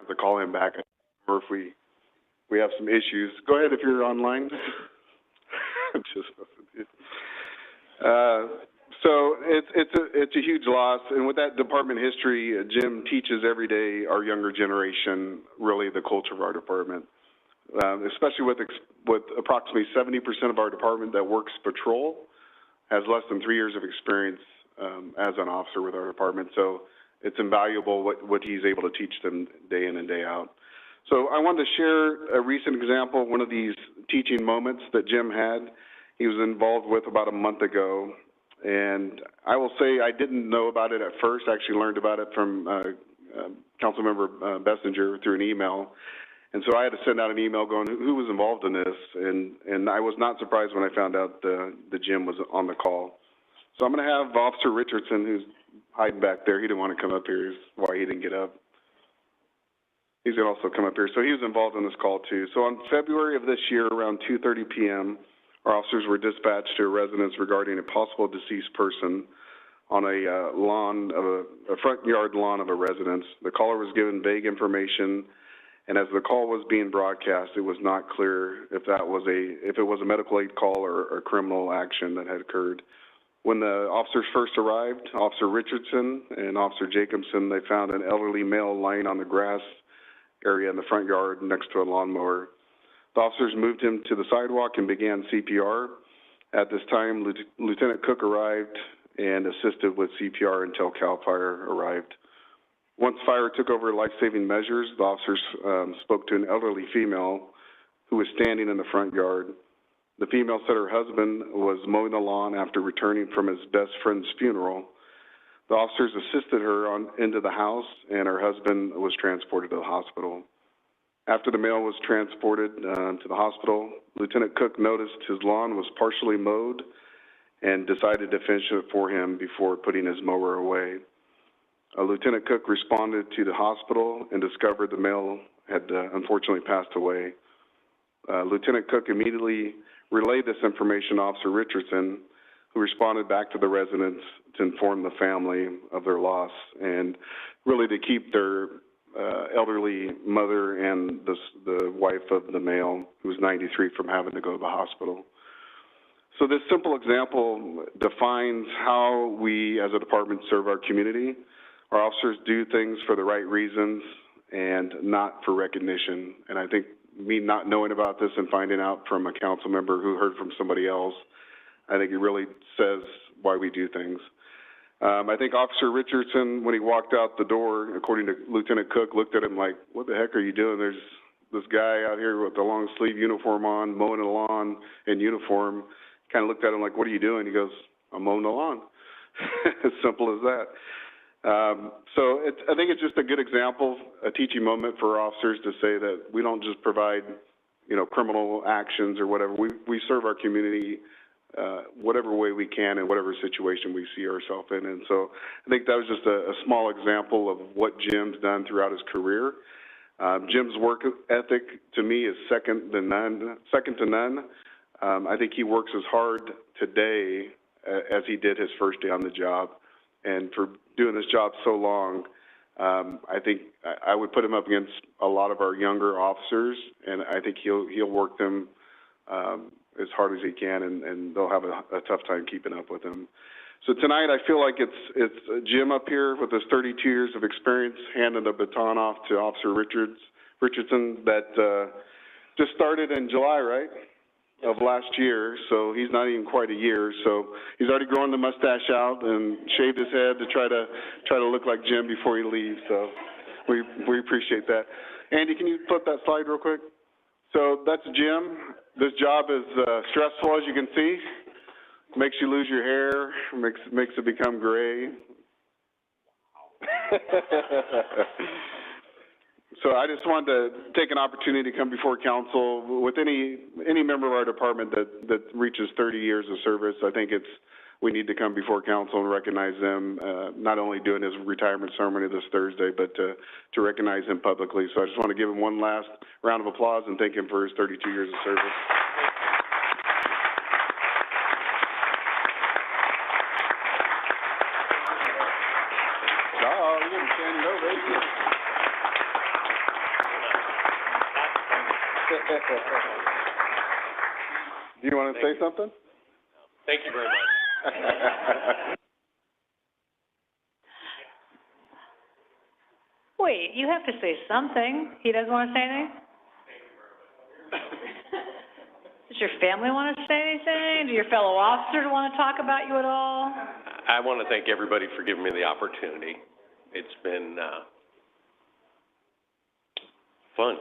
to call him back, or if we have some issues. Go ahead if you're online. Just so it's a huge loss, and with that department history, Jim teaches every day our younger generation really the culture of our department, especially with approximately 70% of our department that works patrol has less than 3 years of experience as an officer with our department. So it's invaluable what he's able to teach them day in and day out. So I wanted to share a recent example, one of these teaching moments that Jim had. He was involved with about a month ago, and I will say I didn't know about it at first. I actually learned about it from Councilmember Bessinger through an email, and so I had to send out an email going, who was involved in this, and I was not surprised when I found out the Jim was on the call. So I'm going to have Officer Richardson, who's hiding back there. He didn't want to come up here. Is why he didn't get up. He's going to also come up here. So he was involved in this call too. So on February of this year, around 2:30 p.m., our officers were dispatched to a residence regarding a possible deceased person on a lawn of a front yard lawn of a residence. The caller was given vague information, and as the call was being broadcast, it was not clear if it was a medical aid call or criminal action that had occurred. When the officers first arrived, Officer Richardson and Officer Jacobson, they found an elderly male lying on the grass area in the front yard next to a lawnmower. The officers moved him to the sidewalk and began CPR. At this time, Lieutenant Cook arrived and assisted with CPR until CAL FIRE arrived. Once fire took over life-saving measures, the officers spoke to an elderly female who was standing in the front yard. The female said her husband was mowing the lawn after returning from his best friend's funeral. The officers assisted her into the house, and her husband was transported to the hospital. After the male was transported to the hospital, Lieutenant Cook noticed his lawn was partially mowed and decided to finish it for him before putting his mower away. Lieutenant Cook responded to the hospital and discovered the male had unfortunately passed away. Lieutenant Cook immediately relayed this information to Officer Richardson, who responded back to the residents to inform the family of their loss and really to keep their elderly mother and the wife of the male, who was 93, from having to go to the hospital. So this simple example defines how we as a department serve our community. Our officers do things for the right reasons and not for recognition. And I think me not knowing about this and finding out from a council member who heard from somebody else, I think it really says why we do things. I think Officer Richardson, when he walked out the door, according to Lieutenant Cook, looked at him like, what the heck are you doing? There's this guy out here with the long sleeve uniform on, mowing the lawn in uniform. Kind of looked at him like, what are you doing? He goes, I'm mowing the lawn. As simple as that. So I think it's just a good example, a teaching moment for officers to say that we don't just provide, criminal actions or whatever. We serve our community whatever way we can in whatever situation we see ourselves in. And so I think that was just a small example of what Jim's done throughout his career. Jim's work ethic to me is second to none. I think he works as hard today as he did his first day on the job. And for doing this job so long, I think I would put him up against a lot of our younger officers, and I think he'll work them as hard as he can, and they'll have a tough time keeping up with him. So tonight, I feel like it's Jim up here with his 32 years of experience, handing the baton off to Officer Richardson that just started in July, right, of last year. So he's not even quite a year. So he's already grown the mustache out and shaved his head to try to look like Jim before he leaves. So we appreciate that. Andy, can you flip that slide real quick? So that's Jim. This job is stressful, as you can see. Makes you lose your hair, makes it become gray. So I just wanted to take an opportunity to come before council with any member of our department that reaches 30 years of service. I think we need to come before council and recognize them, not only doing his retirement ceremony this Thursday, but to recognize him publicly. So I just want to give him one last round of applause and thank him for his 32 years of service. Do you want to say something? Thank you very much. Wait, you have to say something. He doesn't want to say anything? Does your family want to say anything? Do your fellow officers want to talk about you at all? I want to thank everybody for giving me the opportunity. It's been fun.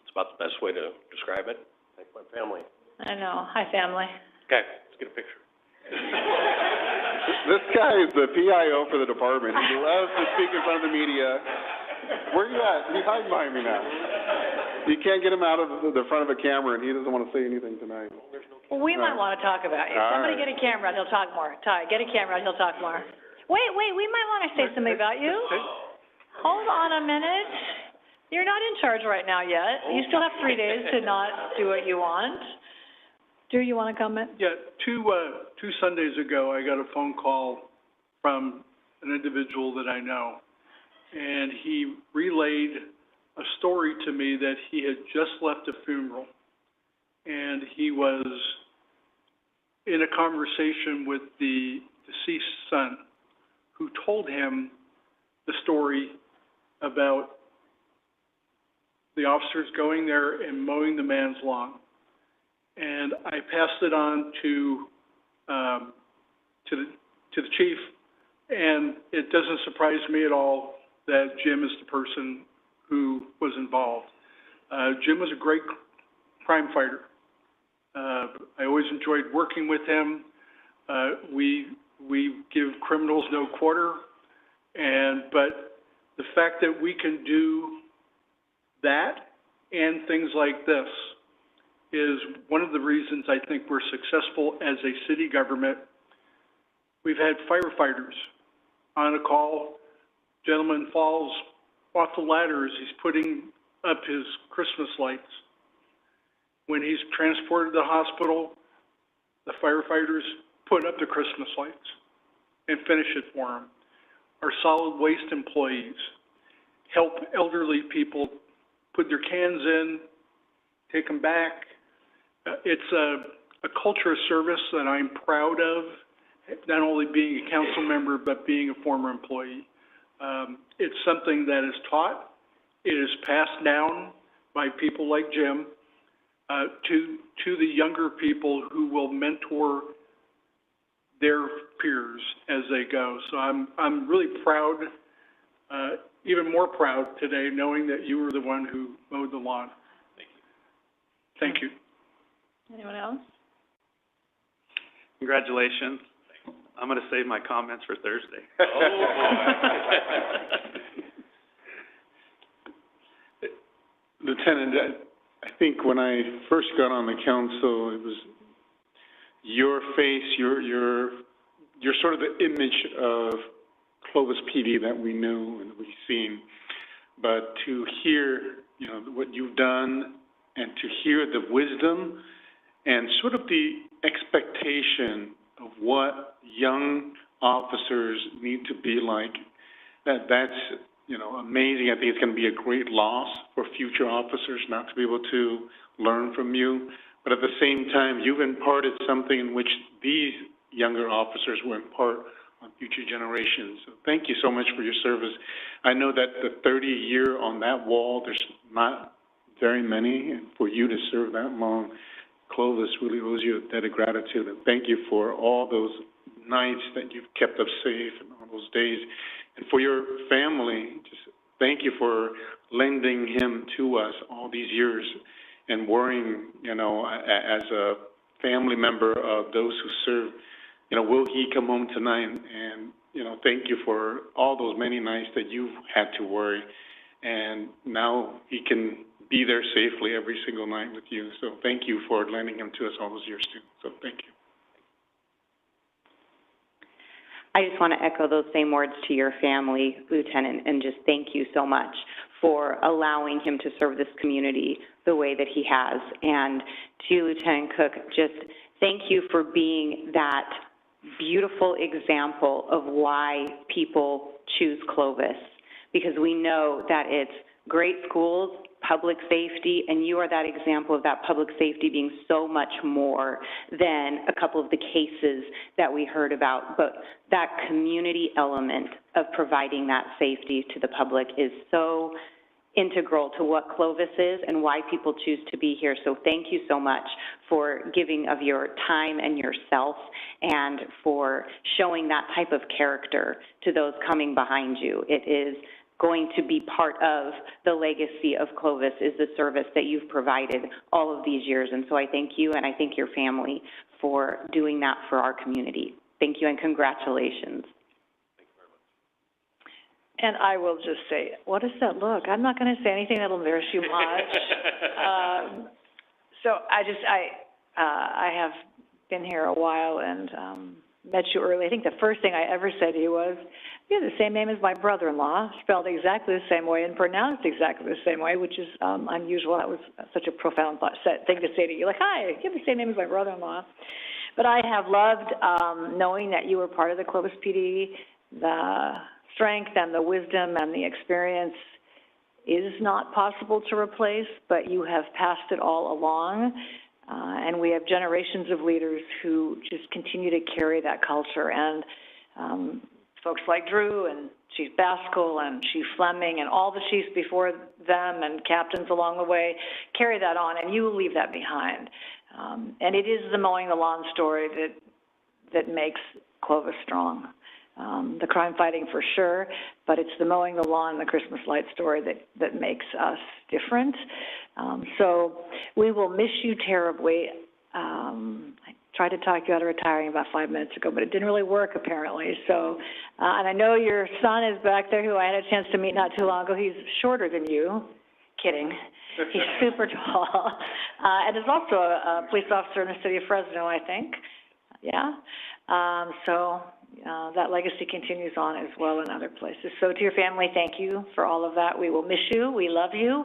It's about the best way to describe it. Thank my family. I know. Hi, family. Okay, let's get a picture. This guy is the PIO for the department. He loves to speak in front of the media. Where are you at? He's hiding behind me now. You can't get him out of the front of a camera, and he doesn't want to say anything tonight. Well, we might want to talk about you. Somebody get a camera, he'll talk more. Ty, get a camera, he'll talk more. Wait, we might want to say something about you. Hold on a minute. You're not in charge right now yet. You still have 3 days to not do what you want. Do you want to comment? Yeah, two Sundays ago, I got a phone call from an individual that I know, and he relayed a story to me that he had just left a funeral, and he was in a conversation with the deceased son, who told him the story about the officers going there and mowing the man's lawn. And I passed it on to the chief, and it doesn't surprise me at all that Jim is the person who was involved. Jim was a great crime fighter. I always enjoyed working with him. We give criminals no quarter, but the fact that we can do that and things like this is one of the reasons I think we're successful as a city government. We've had firefighters on a call. Gentleman falls off the ladder as he's putting up his Christmas lights. When he's transported to the hospital, the firefighters put up the Christmas lights and finish it for him. Our solid waste employees help elderly people put their cans in, take them back. It's a culture of service that I'm proud of, not only being a council member, but being a former employee. It's something that is taught. It is passed down by people like Jim to the younger people who will mentor their peers as they go. So I'm really proud, even more proud today, knowing that you were the one who mowed the lawn. Thank you. Thank you. Anyone else? Congratulations. I'm going to save my comments for Thursday. Lieutenant, I think when I first got on the council, it was your face, you're sort of the image of Clovis PD that we knew and we've seen. But to hear, what you've done and to hear the wisdom and sort of the expectation of what young officers need to be like, that's amazing. I think it's going to be a great loss for future officers not to be able to learn from you. But at the same time, you've imparted something in which these younger officers will impart on future generations. So thank you so much for your service. I know that the 30-year on that wall, there's not very many, and for you to serve that long, Clovis really owes you a debt of gratitude. And thank you for all those nights that you've kept us safe and all those days. And for your family, just thank you for lending him to us all these years and worrying, as a family member of those who serve, will he come home tonight? And, thank you for all those many nights that you've had to worry. And now he can be there safely every single night with you. So thank you for lending him to us all those years too. So thank you. I just want to echo those same words to your family, Lieutenant, and just thank you so much for allowing him to serve this community the way that he has. And to Lieutenant Cook, just thank you for being that beautiful example of why people choose Clovis, because we know that it's great schools, public safety, and you are that example of that public safety being so much more than a couple of the cases that we heard about. But that community element of providing that safety to the public is so integral to what Clovis is and why people choose to be here. So thank you so much for giving of your time and yourself and for showing that type of character to those coming behind you. It is going to be part of the legacy of Clovis, is the service that you've provided all of these years. And so I thank you and I thank your family for doing that for our community. Thank you and congratulations. And I will just say, what does that look? I'm not going to say anything that'll embarrass you much. So I have been here a while and met you early. I think the first thing I ever said to you was, you have the same name as my brother-in-law, spelled exactly the same way and pronounced exactly the same way, which is unusual. That was such a profound thing to say to you, like, hi, you have the same name as my brother-in-law. But I have loved knowing that you were part of the Clovis PD. The strength and the wisdom and the experience is not possible to replace, but you have passed it all along. And we have generations of leaders who just continue to carry that culture. And folks like Drew and Chief Baskell and Chief Fleming and all the chiefs before them and captains along the way carry that on, and you will leave that behind. And it is the mowing the lawn story that makes Clovis strong. The crime fighting for sure, but it's the mowing the lawn, the Christmas light story that makes us different. So we will miss you terribly. I tried to talk you out of retiring about 5 minutes ago, but it didn't really work apparently. So, and I know your son is back there, who I had a chance to meet not too long ago. He's shorter than you. Kidding. He's super tall. And is also a police officer in the city of Fresno, I think. Yeah. That legacy continues on as well in other places. So to your family, thank you for all of that. We will miss you. We love you.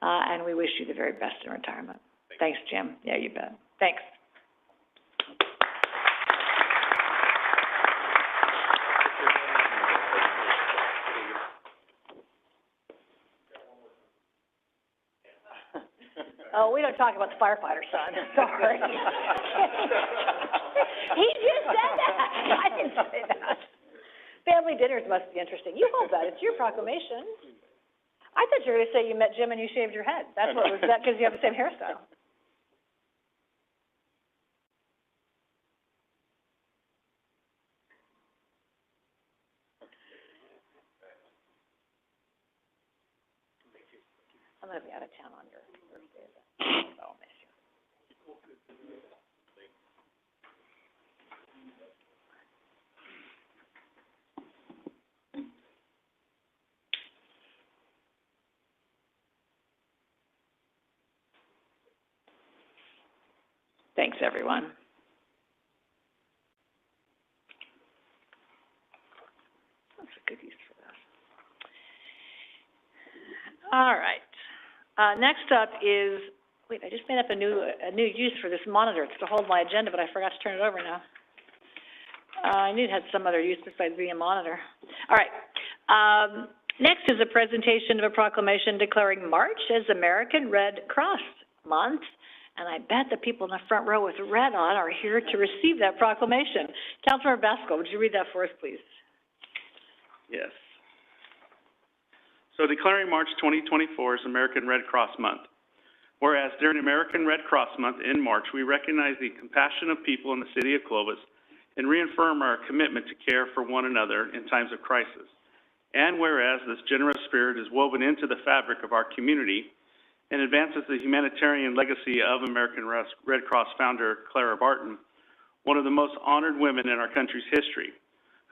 And we wish you the very best in retirement. Thanks, Jim. Yeah, you bet. Thanks. Oh, we don't talk about the firefighter son. Sorry. He just said that. I didn't say that. Family dinners must be interesting. You hold that. It's your proclamation. I thought you were going to say you met Jim and you shaved your head. That's what was that, because you have the same hairstyle. I'm going to be out of town on your birthday, so I'll miss you. Thanks, everyone. That's a good use for this. All right. Next up is, wait, I just made up a new use for this monitor. It's to hold my agenda, but I forgot to turn it over now. I knew it had some other use besides being a monitor. All right. Next is a presentation of a proclamation declaring March as American Red Cross Month. And I bet the people in the front row with red on are here to receive that proclamation. Councilmember Baskell, would you read that for us, please? Yes. So declaring March 2024 as American Red Cross Month. Whereas during American Red Cross Month in March, we recognize the compassion of people in the city of Clovis and reaffirm our commitment to care for one another in times of crisis. And whereas this generous spirit is woven into the fabric of our community and advances the humanitarian legacy of American Red Cross founder Clara Barton, one of the most honored women in our country's history,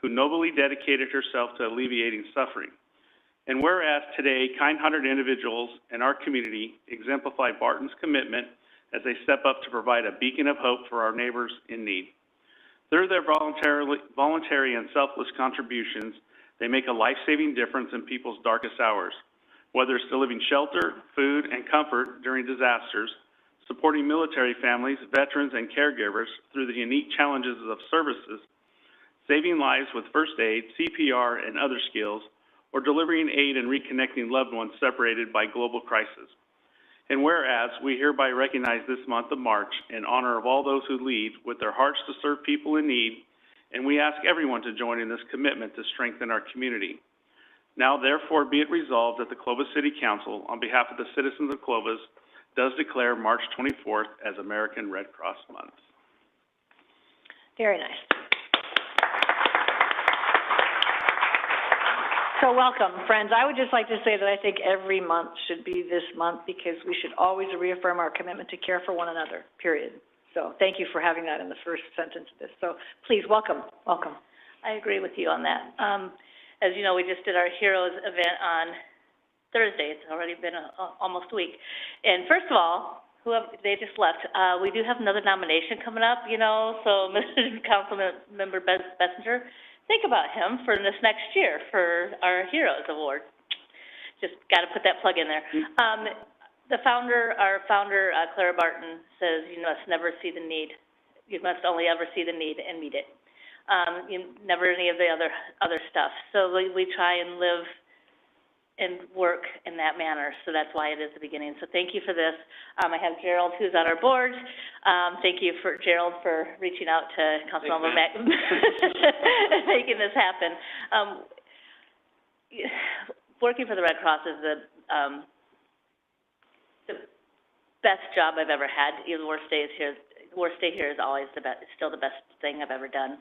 who nobly dedicated herself to alleviating suffering. And whereas today, kind-hearted individuals in our community exemplify Barton's commitment as they step up to provide a beacon of hope for our neighbors in need. Through their voluntary and selfless contributions, they make a life-saving difference in people's darkest hours, whether it's delivering shelter, food, and comfort during disasters, supporting military families, veterans, and caregivers through the unique challenges of services, saving lives with first aid, CPR, and other skills, or delivering aid and reconnecting loved ones separated by global crisis. And whereas we hereby recognize this month of March in honor of all those who lead with their hearts to serve people in need, and we ask everyone to join in this commitment to strengthen our community. Now, therefore, be it resolved that the Clovis City Council, on behalf of the citizens of Clovis, does declare March 24th as American Red Cross Month. Very nice. So welcome, friends. I would just like to say that I think every month should be this month because we should always reaffirm our commitment to care for one another, period. So thank you for having that in the first sentence of this. So please, welcome, welcome. I agree with you on that. As you know, we just did our Heroes event on Thursday. It's already been almost a week. And first of all, they just left. We do have another nomination coming up, you know, so Mr. Councilmember Bessinger, think about him for this next year for our Heroes Award. Just got to put that plug in there. Our founder, Clara Barton, says you must never see the need. You must only ever see the need and meet it. Never any of the other stuff. So we try and live and work in that manner. So that's why it is the beginning. So thank you for this. I have Gerald, who's on our board. Thank you, Gerald, for reaching out to Councilmember Mack, making this happen. Working for the Red Cross is the best job I've ever had. Even the worst day here is always the best. It's still the best thing I've ever done.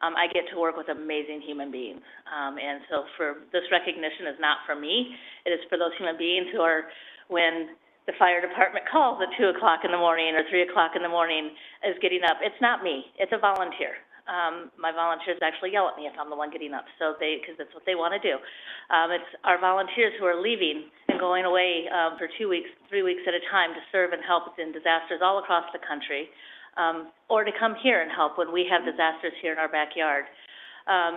I get to work with amazing human beings, and so for this recognition is not for me. It is for those human beings who are, when the fire department calls at 2 o'clock in the morning or 3 o'clock in the morning, is getting up. It's not me. It's a volunteer. My volunteers actually yell at me if I'm the one getting up, so because that's what they want to do. It's our volunteers who are leaving and going away for 2 weeks, 3 weeks at a time to serve and help in disasters all across the country. Or to come here and help when we have disasters here in our backyard.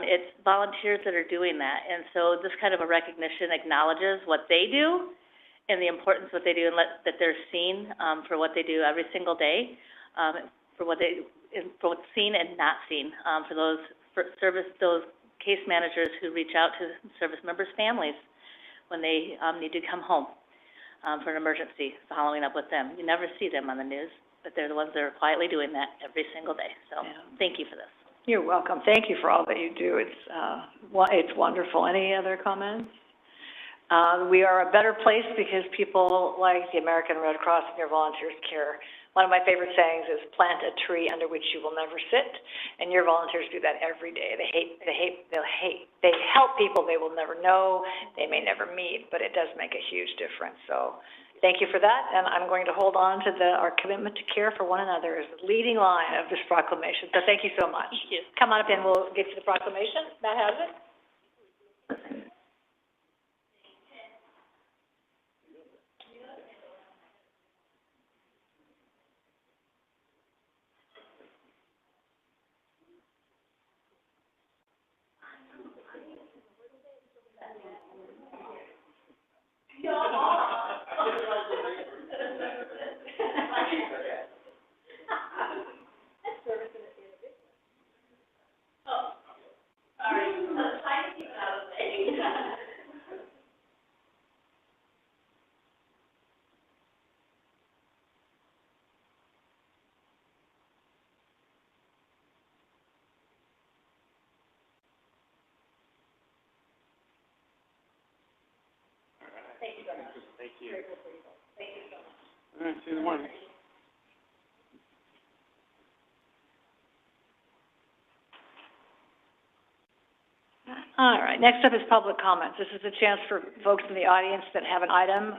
It's volunteers that are doing that, and so this kind of a recognition acknowledges what they do and the importance of what they do, and that they're seen for what they do every single day, for what's seen and not seen, for those case managers who reach out to service members' families when they need to come home for an emergency, following up with them. You never see them on the news, but they're the ones that are quietly doing that every single day. So thank you for this. You're welcome. Thank you for all that you do. It's wonderful. Any other comments? We are a better place because people like the American Red Cross and your volunteers care. One of my favorite sayings is plant a tree under which you will never sit, and your volunteers do that every day. They help people they will never know, they may never meet, but it does make a huge difference. So thank you for that, and I'm going to hold on to our commitment to care for one another as the leading line of this proclamation. So thank you so much. Thank you. Come on up and we'll get to the proclamation. That has it. Thank you. Thank you so much. All right, see you in the morning. All right, next up is public comments. This is a chance for folks in the audience that have an item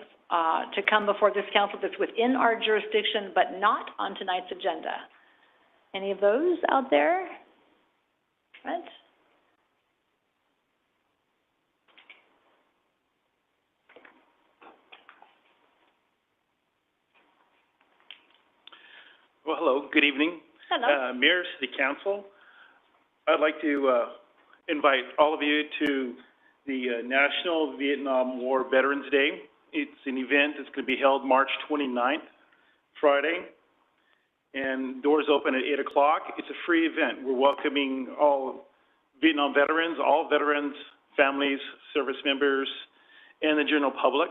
to come before this council that's within our jurisdiction but not on tonight's agenda. Any of those out there? Right? Well, hello, good evening. Hello. Mayor, City Council. I'd like to invite all of you to the National Vietnam War Veterans Day. It's an event that's going to be held March 29th, Friday, and doors open at 8 o'clock. It's a free event. We're welcoming all Vietnam veterans, all veterans, families, service members, and the general public.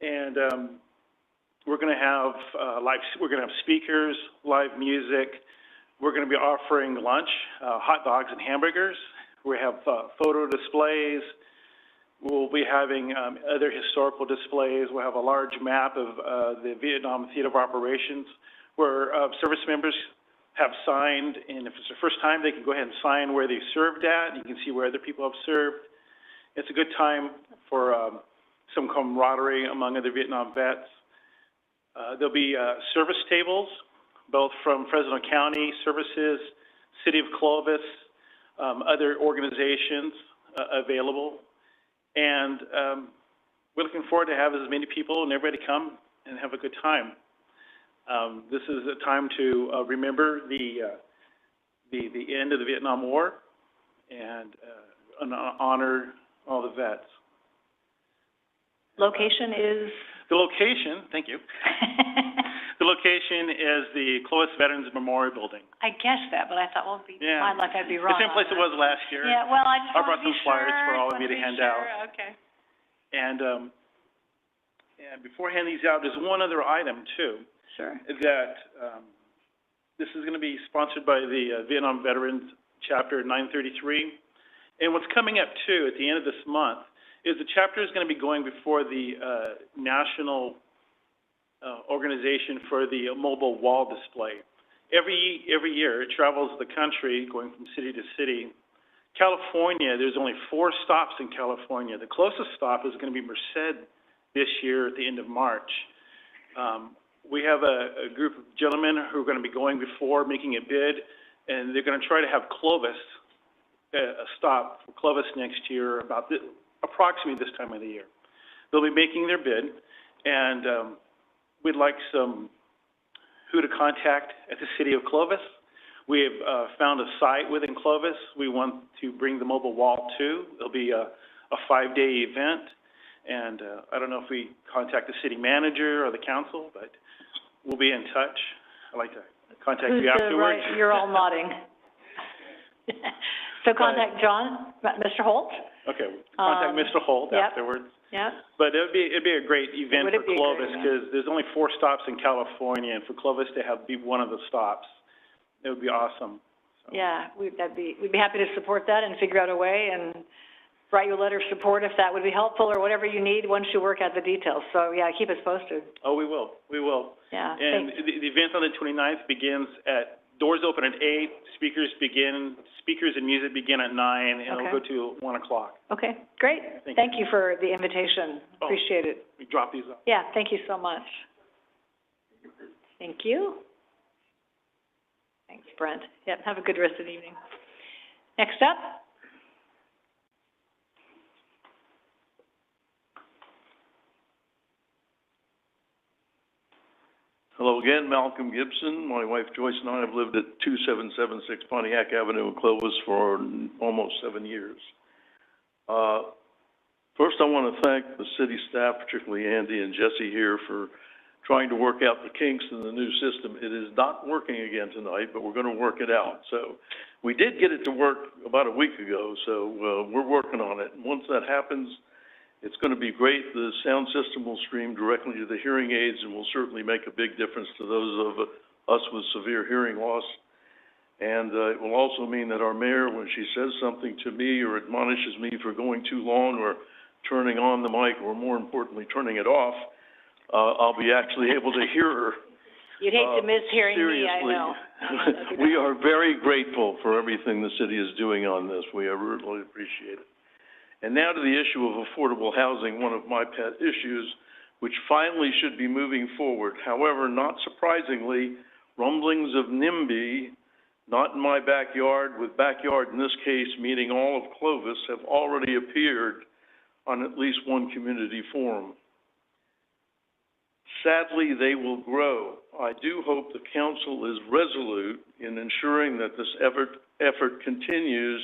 And we're gonna have, we're gonna have speakers, live music. We're gonna be offering lunch, hot dogs and hamburgers. We have, photo displays. We'll be having, other historical displays. We'll have a large map of, the Vietnam Theater of Operations where, service members have signed, and if it's their first time, they can go ahead and sign where they served at. You can see where other people have served. It's a good time for, some camaraderie among other Vietnam vets. There'll be, service tables, both from Fresno County Services, City of Clovis, other organizations, available. And, we're looking forward to have as many people and everybody come and have a good time. This is a time to, remember the end of the Vietnam War and, honor all the vets. Location is? The location, thank you. The location is the Clovis Veterans Memorial Building. I guessed that, but I thought, well, Yeah. my luck, I'd be wrong. The same place it was last year. Yeah, well, I just I wanted brought to be some flyers for all of you to wanted hand be out. sure. Okay. And before I hand these out, there's one other item too, Sure. that, this is gonna be sponsored by the Vietnam Veterans Chapter 933. And what's coming up too, at the end of this month, is the chapter is gonna be going before the, national, organization for the mobile wall display. Every year, it travels the country, going from city to city. California, there's only 4 stops in California. The closest stop is gonna be Merced this year at the end of March. We have a group of gentlemen who are gonna be going before, making a bid, and they're gonna try to have Clovis, a stop for Clovis next year about approximately this time of the year. They'll be making their bid, and, we'd like who to contact at the City of Clovis. We have, found a site within Clovis we want to bring the mobile wall to. It'll be a 5-day event, and, I don't know if we contact the city manager or the council, but we'll be in touch. I'd like to contact you afterwards. Right, you're all nodding. So contact John, Mr. Holt? Okay, contact Mr. Holt yep. afterwards. Yeah. But it'd be a great event for Clovis, event? because there's only 4 stops in California, and for Clovis to be one of the stops, it would be awesome. So. Yeah, we'd be happy to support that and figure out a way and write you a letter of support if that would be helpful, or whatever you need once you work out the details. So, yeah, keep us posted. Oh, we will. Yeah, And thanks. the event on the 29th begins doors open at 8, speakers and music begin at 9, and it'll go to 1 o'clock. Okay, great. Thank you for the invitation. Appreciate it. We drop these off. Yeah, thank you so much. Thank you. Thanks, Brent. Yep, have a good rest of the evening. Next up. Hello again, Malcolm Gibson. My wife Joyce and I have lived at 2776 Pontiac Avenue in Clovis for almost 7 years. First, I want to thank the city staff, particularly Andy and Jesse here, for trying to work out the kinks in the new system. It is not working again tonight, but we're going to work it out. So we did get it to work about a week ago, so we're working on it. And once that happens, it's going to be great. The sound system will stream directly to the hearing aids and will certainly make a big difference to those of us with severe hearing loss. And it will also mean that our mayor, when she says something to me or admonishes me for going too long or turning on the mic, or more importantly, turning it off, I'll be actually able to hear her. You'd hate to miss hearing seriously. me, I know. We are very grateful for everything the city is doing on this. We really appreciate it. And now to the issue of affordable housing, one of my pet issues, which finally should be moving forward. However, not surprisingly, rumblings of NIMBY, not in my backyard, with backyard in this case meaning all of Clovis, have already appeared on at least one community forum. Sadly, they will grow. I do hope the council is resolute in ensuring that this effort continues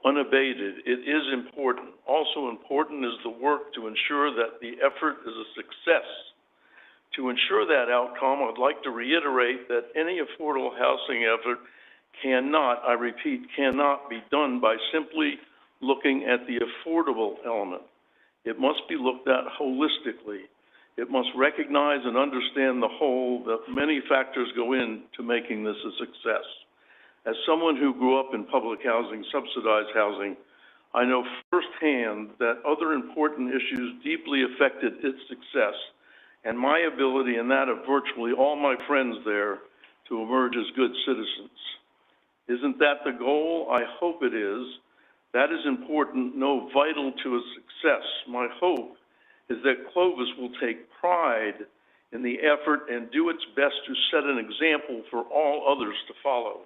unabated. It is important. Also important is the work to ensure that the effort is a success. To ensure that outcome, I'd like to reiterate that any affordable housing effort cannot, I repeat, cannot be done by simply looking at the affordable element. It must be looked at holistically. It must recognize and understand the whole, that many factors go into making this a success. As someone who grew up in public housing, subsidized housing, I know firsthand that other important issues deeply affected its success and my ability and that of virtually all my friends there to emerge as good citizens. Isn't that the goal? I hope it is. That is important, no, vital to a success. My hope is that Clovis will take pride in the effort and do its best to set an example for all others to follow.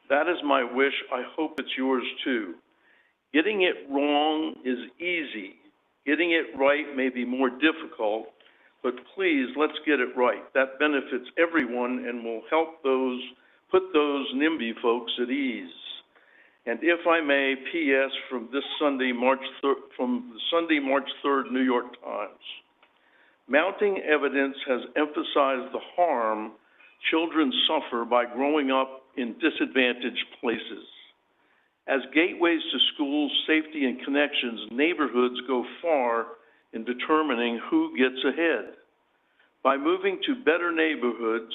That is my wish. I hope it's yours too. Getting it wrong is easy. Getting it right may be more difficult, but please, let's get it right. That benefits everyone and will help put those NIMBY folks at ease. And if I may, P.S. from this Sunday, March 3rd, New York Times. Mounting evidence has emphasized the harm children suffer by growing up in disadvantaged places. As gateways to schools, safety, and connections, neighborhoods go far in determining who gets ahead. By moving to better neighborhoods,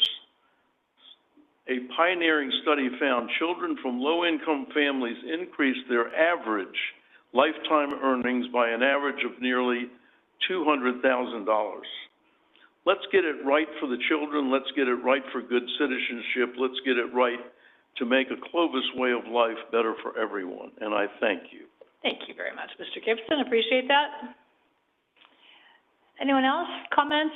a pioneering study found children from low-income families increased their average lifetime earnings by an average of nearly $200,000. Let's get it right for the children. Let's get it right for good citizenship. Let's get it right to make a Clovis way of life better for everyone. And I thank you. Thank you very much, Mr. Gibson. Appreciate that. Anyone else? Comments?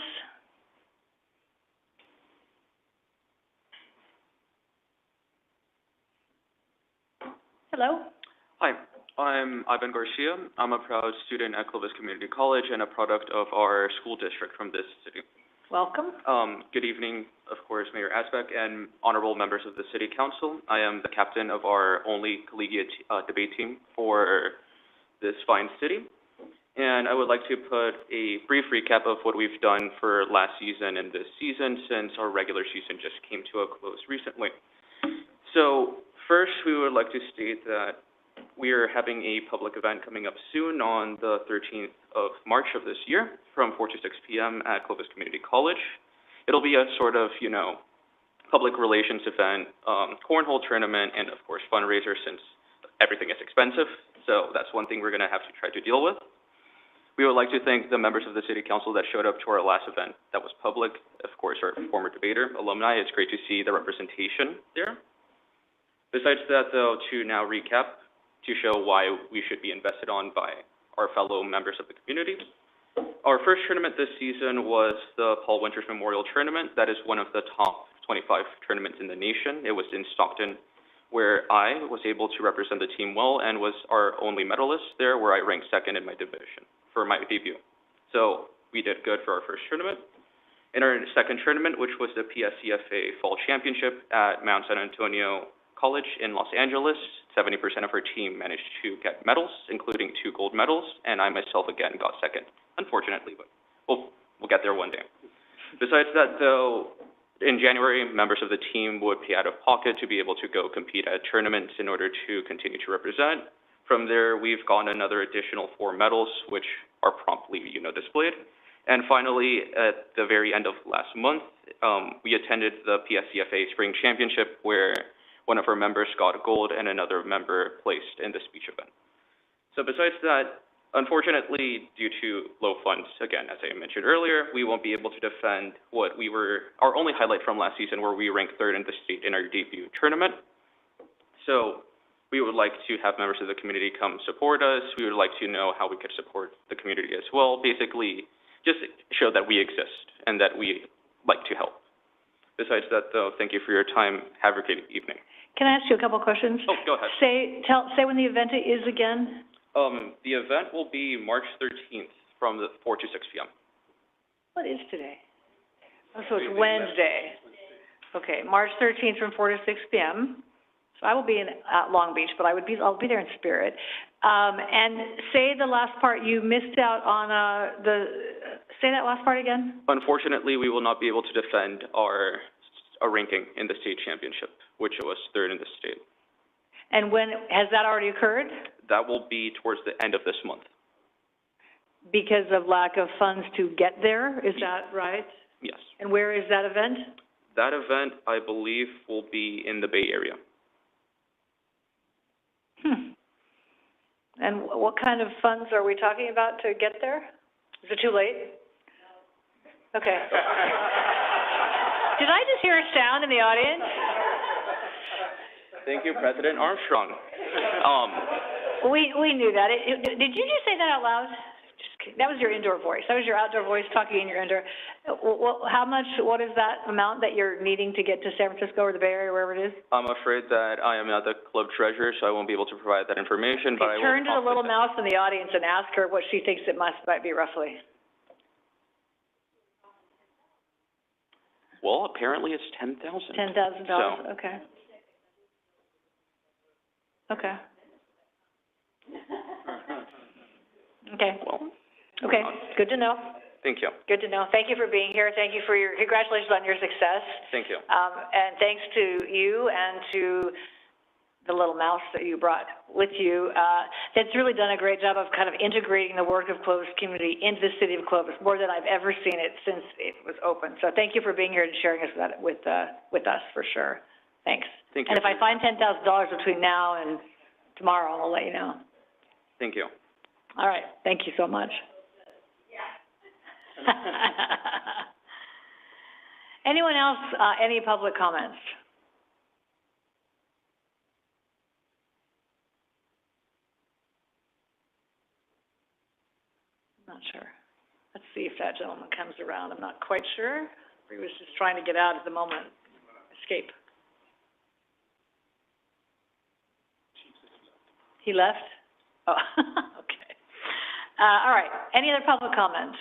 Hello? Hi, I'm Ivan Garcia. I'm a proud student at Clovis Community College and a product of our school district from this city. Welcome. Good evening, of course, Mayor Asbeck and honorable members of the City Council. I am the captain of our only collegiate debate team for this fine city. And I would like to put a brief recap of what we've done for last season and this season, since our regular season just came to a close recently. So first, we would like to state that we are having a public event coming up soon on the 13th of March of this year from 4 to 6 p.m. at Clovis Community College. It'll be a sort of, public relations event, cornhole tournament, and of course fundraiser, since everything is expensive. So that's one thing we're going to have to try to deal with. We would like to thank the members of the City Council that showed up to our last event that was public. Of course, our former debater, alumni. It's great to see the representation there. Besides that, though, to now recap, to show why we should be invested on by our fellow members of the community. Our first tournament this season was the Paul Winters Memorial Tournament. That is one of the top 25 tournaments in the nation. It was in Stockton, where I was able to represent the team well and was our only medalist there, where I ranked second in my division for my debut. So we did good for our first tournament. In our second tournament, which was the PSCFA Fall Championship at Mount San Antonio College in Los Angeles, 70% of our team managed to get medals, including 2 gold medals, and I myself again got second, unfortunately, but we'll get there one day. Besides that, though, in January, members of the team would pay out of pocket to be able to go compete at tournaments in order to continue to represent. From there, we've gotten another additional 4 medals, which are promptly, displayed. And finally, at the very end of last month, we attended the PSCFA Spring Championship, where one of our members got gold and another member placed in the speech event. So besides that, unfortunately, due to low funds, again, as I mentioned earlier, we won't be able to defend what our only highlight from last season, where we ranked 3rd in the state in our debut tournament. So we would like to have members of the community come support us. We would like to know how we could support the community as well. Basically, just show that we exist and that we like to help. Besides that, though, thank you for your time. Have a great evening. Can I ask you a couple of questions? Oh, go ahead. Say when the event is again. The event will be March 13th from 4 to 6 p.m. What is today? Oh, so it's Wednesday. Okay, March 13th from 4 to 6 p.m. So I will be at Long Beach, but I'll be there in spirit. And say the last part, you missed out on say that last part again? Unfortunately, we will not be able to defend our ranking in the state championship, which was 3rd in the state. And when, has that already occurred? That will be towards the end of this month. because of lack of funds to get there, is that right? Yes. And where is that event? That event, I believe, will be in the Bay Area. And what kind of funds are we talking about to get there? Is it too late? Okay. Did I just hear a sound in the audience? Thank you, President Armstrong. We knew that. Did you just say that out loud? Just kidding. That was your indoor voice. That was your outdoor voice talking in your indoor. What is that amount that you're needing to get to San Francisco or the Bay Area, wherever it is? I'm afraid that I am not the club treasurer, so I won't be able to provide that information, but I will. Turn to the little mouse in the audience and ask her what she thinks it might be roughly. Well, apparently it's $10,000. $10,000, So. okay. Okay. Okay. Well. Okay, good to know. Thank you. Good to know. Thank you for being here. Thank you for congratulations on your success. Thank you. And thanks to you and to the little mouse that you brought with you. That's really done a great job of kind of integrating the work of Clovis community into the city of Clovis, more than I've ever seen it since it was open. So thank you for being here and sharing that with us, for sure. Thanks. Thank you. And if I find $10,000 between now and tomorrow, I'll let you know. Thank you. All right. Thank you so much. Anyone else, any public comments? Not sure. Let's see if that gentleman comes around. I'm not quite sure. He was just trying to get out at the moment. Escape. He left? Oh, okay. All right. Any other public comment?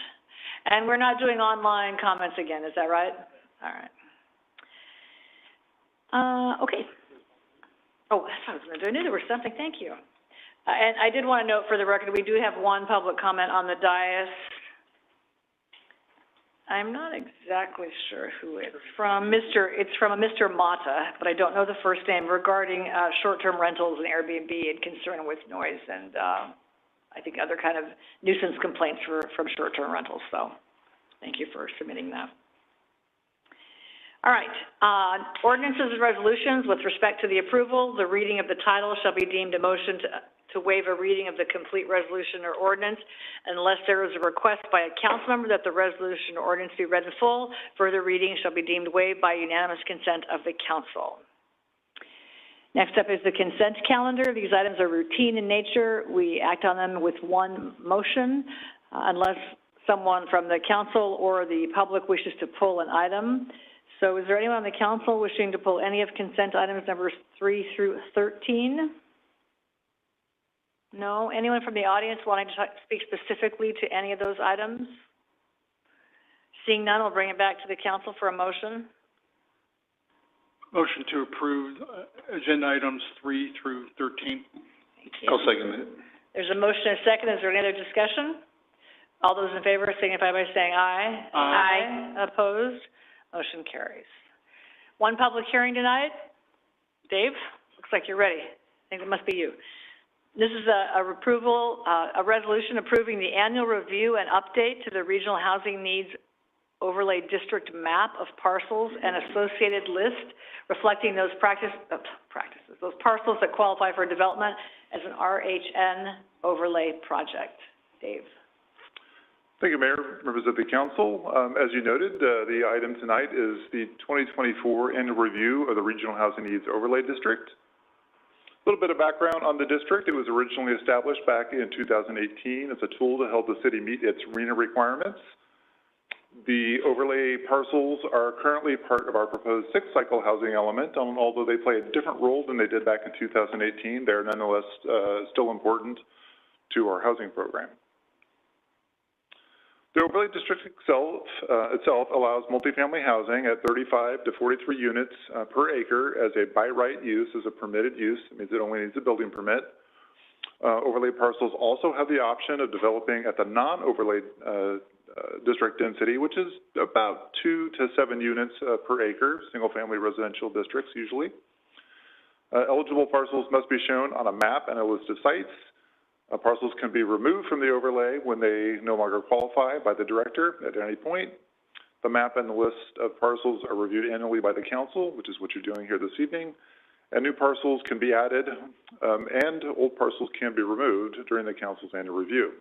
And we're not doing online comments again, is that right? All right. Okay. Oh, that's what I was going to do. I knew there was something. Thank you. And I did want to note for the record, we do have one public comment on the dais. I'm not exactly sure who it's from. It's from a Mr. Mata, but I don't know the first name, regarding short-term rentals and Airbnb and concern with noise and I think other kind of nuisance complaints from short-term rentals. So thank you for submitting that. All right. Ordinances and resolutions with respect to the approval, the reading of the title shall be deemed a motion to waive a reading of the complete resolution or ordinance unless there is a request by a council member that the resolution or ordinance be read in full. Further reading shall be deemed waived by unanimous consent of the council. Next up is the consent calendar. These items are routine in nature. We act on them with one motion unless someone from the council or the public wishes to pull an item. So is there anyone on the council wishing to pull any of consent items numbers 3 through 13? No? Anyone from the audience wanting to speak specifically to any of those items? Seeing none, we'll bring it back to the council for a motion. Motion to approve agenda items 3 through 13. Thank you. I'll second it. There's a motion and a second. Is there any other discussion? All those in favor signify by saying aye. Aye. Opposed? Motion carries. One public hearing tonight. Dave, looks like you're ready. I think it must be you. This is a resolution approving the annual review and update to the Regional Housing Needs Overlay District map of parcels and associated list reflecting those those parcels that qualify for development as an RHN overlay project. Dave. Thank you, Mayor, members of the council. As you noted, the item tonight is the 2024 annual review of the Regional Housing Needs Overlay District. A little bit of background on the district. It was originally established back in 2018 as a tool to help the city meet its RHNA requirements. The overlay parcels are currently part of our proposed 6-cycle housing element, although they play a different role than they did back in 2018. They're nonetheless still important to our housing program. The overlay district itself allows multifamily housing at 35 to 43 units per acre as a by right use, as a permitted use. It means it only needs a building permit. Overlay parcels also have the option of developing at the non-overlay district density, which is about 2 to 7 units per acre, single-family residential districts usually. Eligible parcels must be shown on a map and a list of sites. Parcels can be removed from the overlay when they no longer qualify by the director at any point. The map and the list of parcels are reviewed annually by the council, which is what you're doing here this evening. And new parcels can be added, and old parcels can be removed during the council's annual review.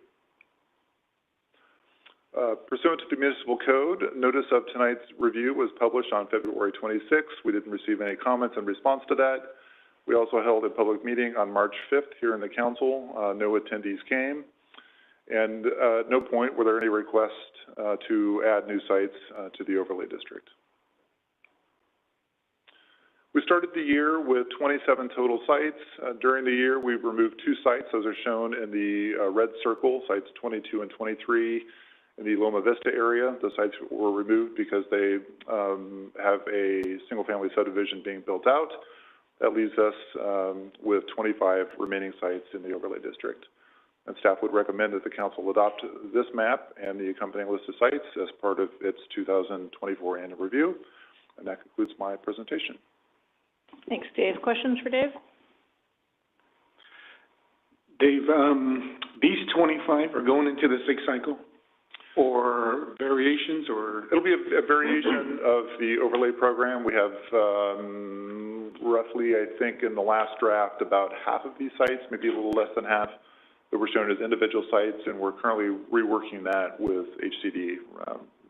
Pursuant to the municipal code, notice of tonight's review was published on February 26th. We didn't receive any comments in response to that. We also held a public meeting on March 5th here in the council. No attendees came. And at no point were there any requests to add new sites to the overlay district. We started the year with 27 total sites. During the year, we've removed 2 sites. Those are shown in the red circle, sites 22 and 23 in the Loma Vista area. The sites were removed because they have a single-family subdivision being built out. That leaves us with 25 remaining sites in the overlay district. And staff would recommend that the council adopt this map and the accompanying list of sites as part of its 2024 annual review. And that concludes my presentation. Thanks, Dave. Questions for Dave? Dave, these 25 are going into the 6th cycle, or variations, or? It'll be a variation of the overlay program. We have roughly, I think, in the last draft, about half of these sites, maybe a little less than half, that were shown as individual sites, and we're currently reworking that with HCD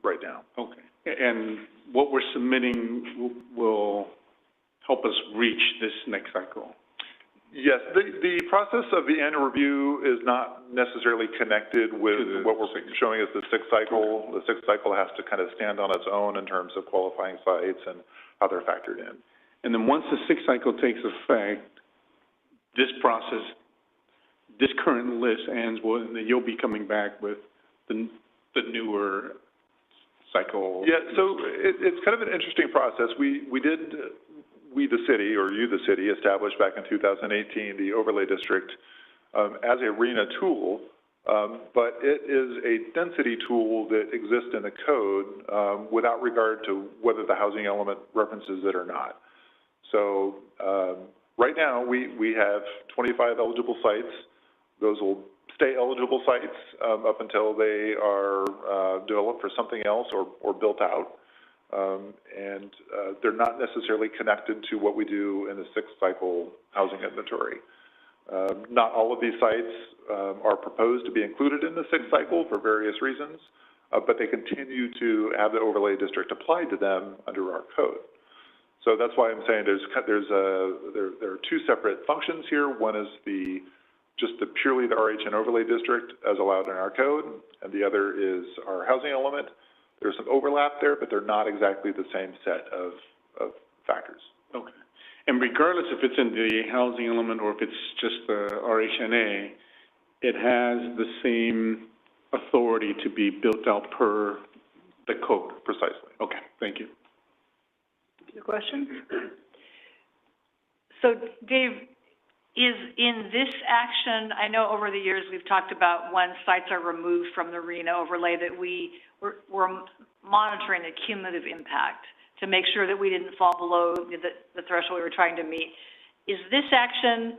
right now. Okay. And what we're submitting will help us reach this next cycle? Yes, the process of the annual review is not necessarily connected with what we're showing as the 6th cycle. Okay. The 6th cycle has to kind of stand on its own in terms of qualifying sites and how they're factored in. And then once the 6th cycle takes effect, this process, this current list ends, and then you'll be coming back with the newer cycle. Yeah, so it's kind of an interesting process. We, the city, or you, the city, established back in 2018 the overlay district as a RENA tool, but it is a density tool that exists in the code without regard to whether the housing element references it or not. So right now, we have 25 eligible sites. Those will stay eligible sites up until they are developed for something else or built out. And they're not necessarily connected to what we do in the 6th cycle housing inventory. Not all of these sites are proposed to be included in the 6th cycle for various reasons, but they continue to have the overlay district applied to them under our code. So that's why I'm saying there are 2 separate functions here. One is just purely the RHN overlay district as allowed in our code, and the other is our housing element. There's some overlap there, but they're not exactly the same set of factors. Okay. And regardless if it's in the housing element or if it's just the RHNA, it has the same authority to be built out per the code. Precisely. Okay, thank you. Your question? So, Dave, is in this action, I know over the years we've talked about when sites are removed from the RENA overlay that we're monitoring the cumulative impact to make sure that we didn't fall below the threshold we were trying to meet. Is this action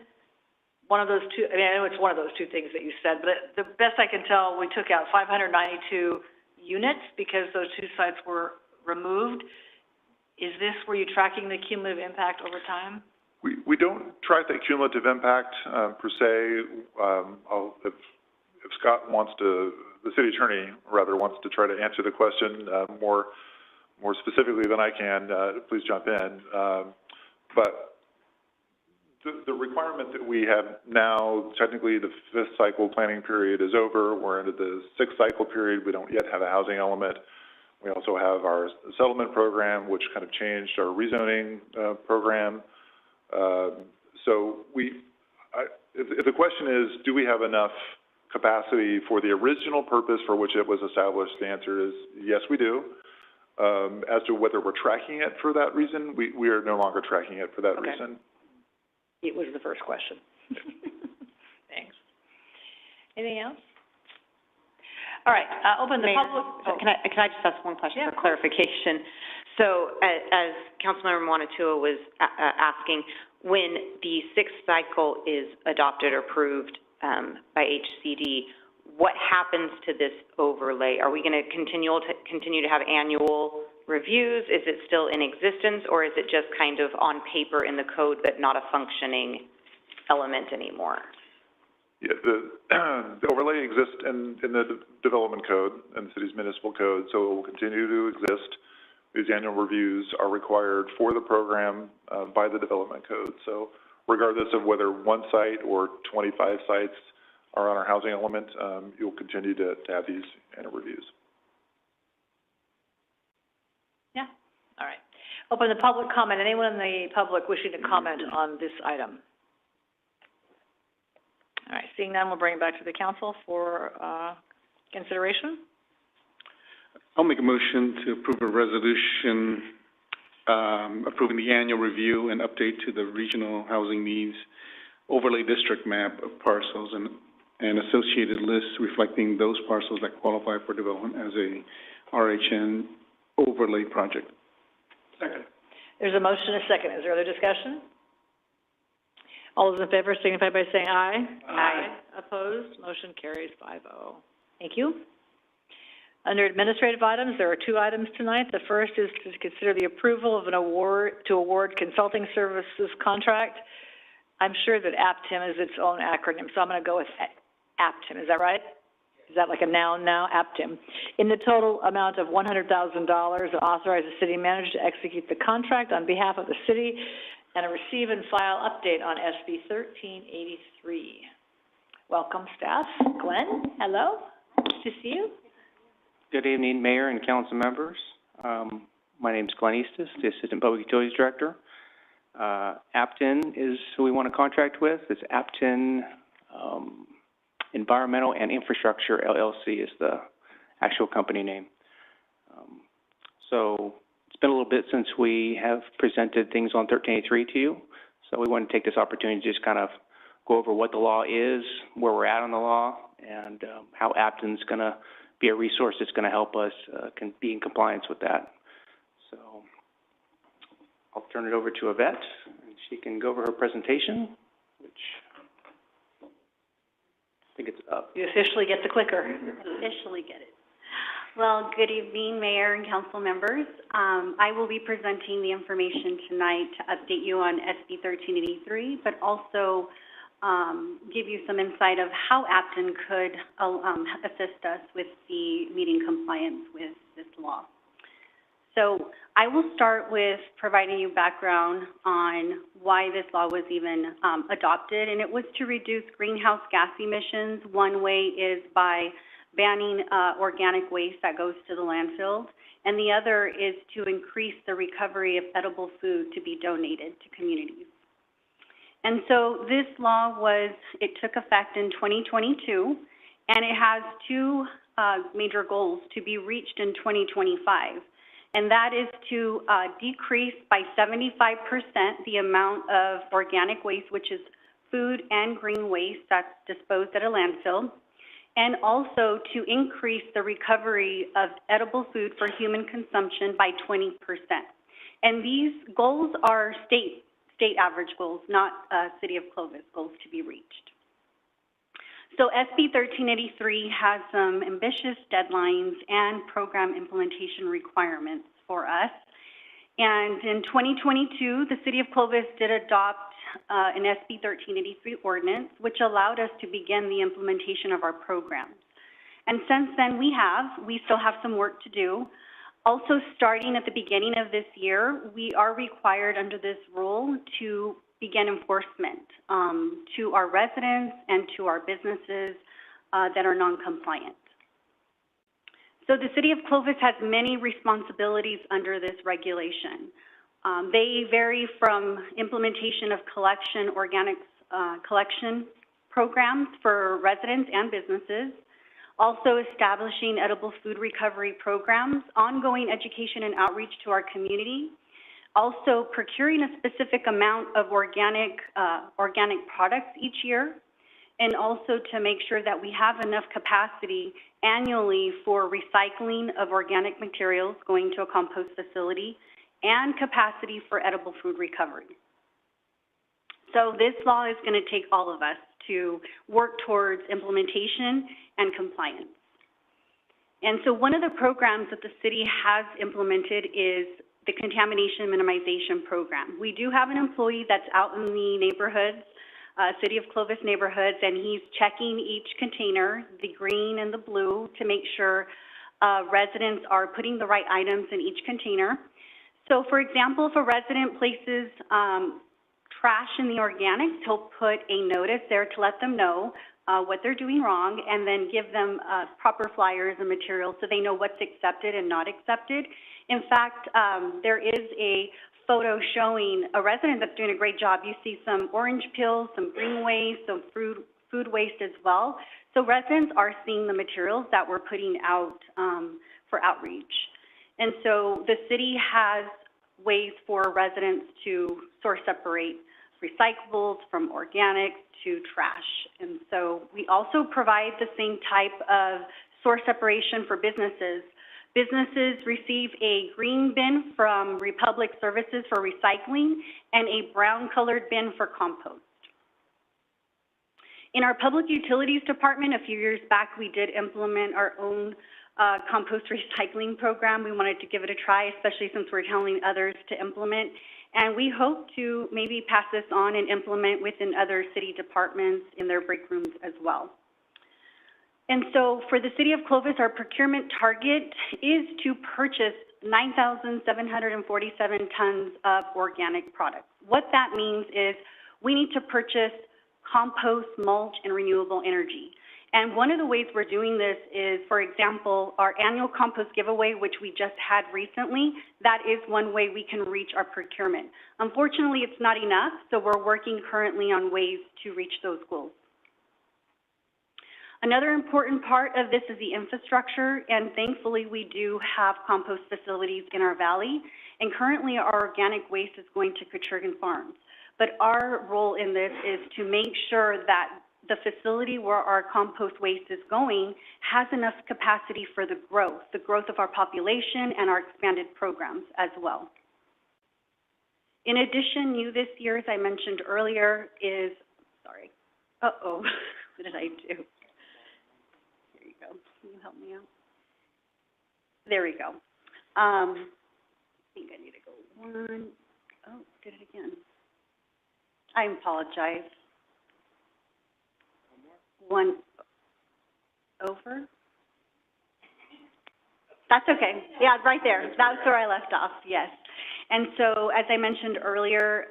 one of those 2, I mean, I know it's one of those 2 things that you said, but the best I can tell, we took out 592 units because those 2 sites were removed. Is this where you're tracking the cumulative impact over time? We don't track that cumulative impact per se. If Scott wants to, the city attorney rather, wants to try to answer the question more specifically than I can, please jump in. But the requirement that we have now, technically the 5th cycle planning period is over. We're into the 6th cycle period. We don't yet have a housing element. We also have our settlement program, which kind of changed our rezoning program. So if the question is, do we have enough capacity for the original purpose for which it was established, the answer is yes, we do. As to whether we're tracking it for that reason, we are no longer tracking it for that reason. It was the first question. Thanks. Anything else? All right, open the public. Oh. Can I just ask one question for clarification? So as Councilmember Monatua was asking, when the 6th cycle is adopted or approved, by HCD, what happens to this overlay? Are we going to continue to have annual reviews? Is it still in existence, or is it just kind of on paper in the code but not a functioning element anymore? Yeah, the overlay exists in the development code and the city's municipal code, so it will continue to exist. These annual reviews are required for the program by the development code. So regardless of whether one site or 25 sites are on our housing element, you'll continue to have these annual reviews. Yeah, all right. Open the public comment. Anyone in the public wishing to comment on this item? All right, seeing none, we'll bring it back to the council for consideration. I'll make a motion to approve a resolution approving the annual review and update to the regional housing needs overlay district map of parcels and associated lists reflecting those parcels that qualify for development as a RHN overlay project. Second. There's a motion and a second. Is there other discussion? All those in favor signify by saying aye. Aye. Opposed? Motion carries 5-0. Thank you. Under administrative items, there are 2 items tonight. The first is to consider the approval of an award consulting services contract. I'm sure that APTIM is its own acronym, so I'm going to go with APTIM. Is that right? Is that like a noun now? APTIM. In the total amount of $100,000, authorize the city manager to execute the contract on behalf of the city and a receive and file update on SB 1383. Welcome, staff. Glenn, hello. Nice to see you. Good evening, Mayor and council members. My name is Glenn Eastis, the Assistant Public Utilities Director. APTIN is who we want to contract with. It's APTIN Environmental and Infrastructure, LLC is the actual company name. So it's been a little bit since we have presented things on 1383 to you. So we want to take this opportunity to just kind of go over what the law is, where we're at on the law, and how APTIN's going to be a resource that's going to help us be in compliance with that. So I'll turn it over to Yvette, and she can go over her presentation, which I think it's up. You officially get the clicker. Officially get it. Well, good evening, Mayor and council members. I will be presenting the information tonight to update you on SB 1383, but also give you some insight of how APTIN could assist us with the meeting compliance with this law. So I will start with providing you background on why this law was even adopted, and it was to reduce greenhouse gas emissions. One way is by banning organic waste that goes to the landfill, and the other is to increase the recovery of edible food to be donated to communities. And so this law it took effect in 2022, and it has 2 major goals to be reached in 2025. And that is to decrease by 75% the amount of organic waste, which is food and green waste that's disposed at a landfill, and also to increase the recovery of edible food for human consumption by 20%. And these goals are state average goals, not City of Clovis goals to be reached. So SB 1383 has some ambitious deadlines and program implementation requirements for us. And in 2022, the City of Clovis did adopt an SB 1383 ordinance, which allowed us to begin the implementation of our programs. And since then, we still have some work to do. Also, starting at the beginning of this year, we are required under this rule to begin enforcement to our residents and to our businesses that are non-compliant. So the City of Clovis has many responsibilities under this regulation. They vary from implementation of organic collection programs for residents and businesses, also establishing edible food recovery programs, ongoing education and outreach to our community, also procuring a specific amount of organic products each year, and also to make sure that we have enough capacity annually for recycling of organic materials going to a compost facility and capacity for edible food recovery. So this law is going to take all of us to work towards implementation and compliance. And so one of the programs that the city has implemented is the contamination minimization program. We do have an employee that's out in the neighborhoods, City of Clovis neighborhoods, and he's checking each container, the green and the blue, to make sure residents are putting the right items in each container. So for example, if a resident places trash in the organics, he'll put a notice there to let them know what they're doing wrong, and then give them proper flyers and materials so they know what's accepted and not accepted. In fact, there is a photo showing a resident that's doing a great job. You see some orange peels, some green waste, some food waste as well. So residents are seeing the materials that we're putting out for outreach. And so the city has ways for residents to source separate recyclables from organics to trash. And so we also provide the same type of source separation for businesses. Businesses receive a green bin from Republic Services for recycling and a brown colored bin for compost. In our Public Utilities Department, a few years back, we did implement our own compost recycling program. We wanted to give it a try, especially since we're telling others to implement. And we hope to maybe pass this on and implement within other city departments in their break rooms as well. And so for the City of Clovis, our procurement target is to purchase 9,747 tons of organic products. What that means is we need to purchase compost, mulch, and renewable energy. And one of the ways we're doing this is, for example, our annual compost giveaway, which we just had recently, that is one way we can reach our procurement. Unfortunately, it's not enough, so we're working currently on ways to reach those goals. Another important part of this is the infrastructure, and thankfully we do have compost facilities in our valley, and currently our organic waste is going to Kochergan Farms. But our role in this is to make sure that the facility where our compost waste is going has enough capacity for the growth of our population and our expanded programs as well. In addition, new this year, as I mentioned earlier, is, what did I do? Here you go, can you help me out? There we go. I think I need to go did it again. I apologize. One over? That's okay. Yeah, right there. That's where I left off, yes. And so, as I mentioned earlier,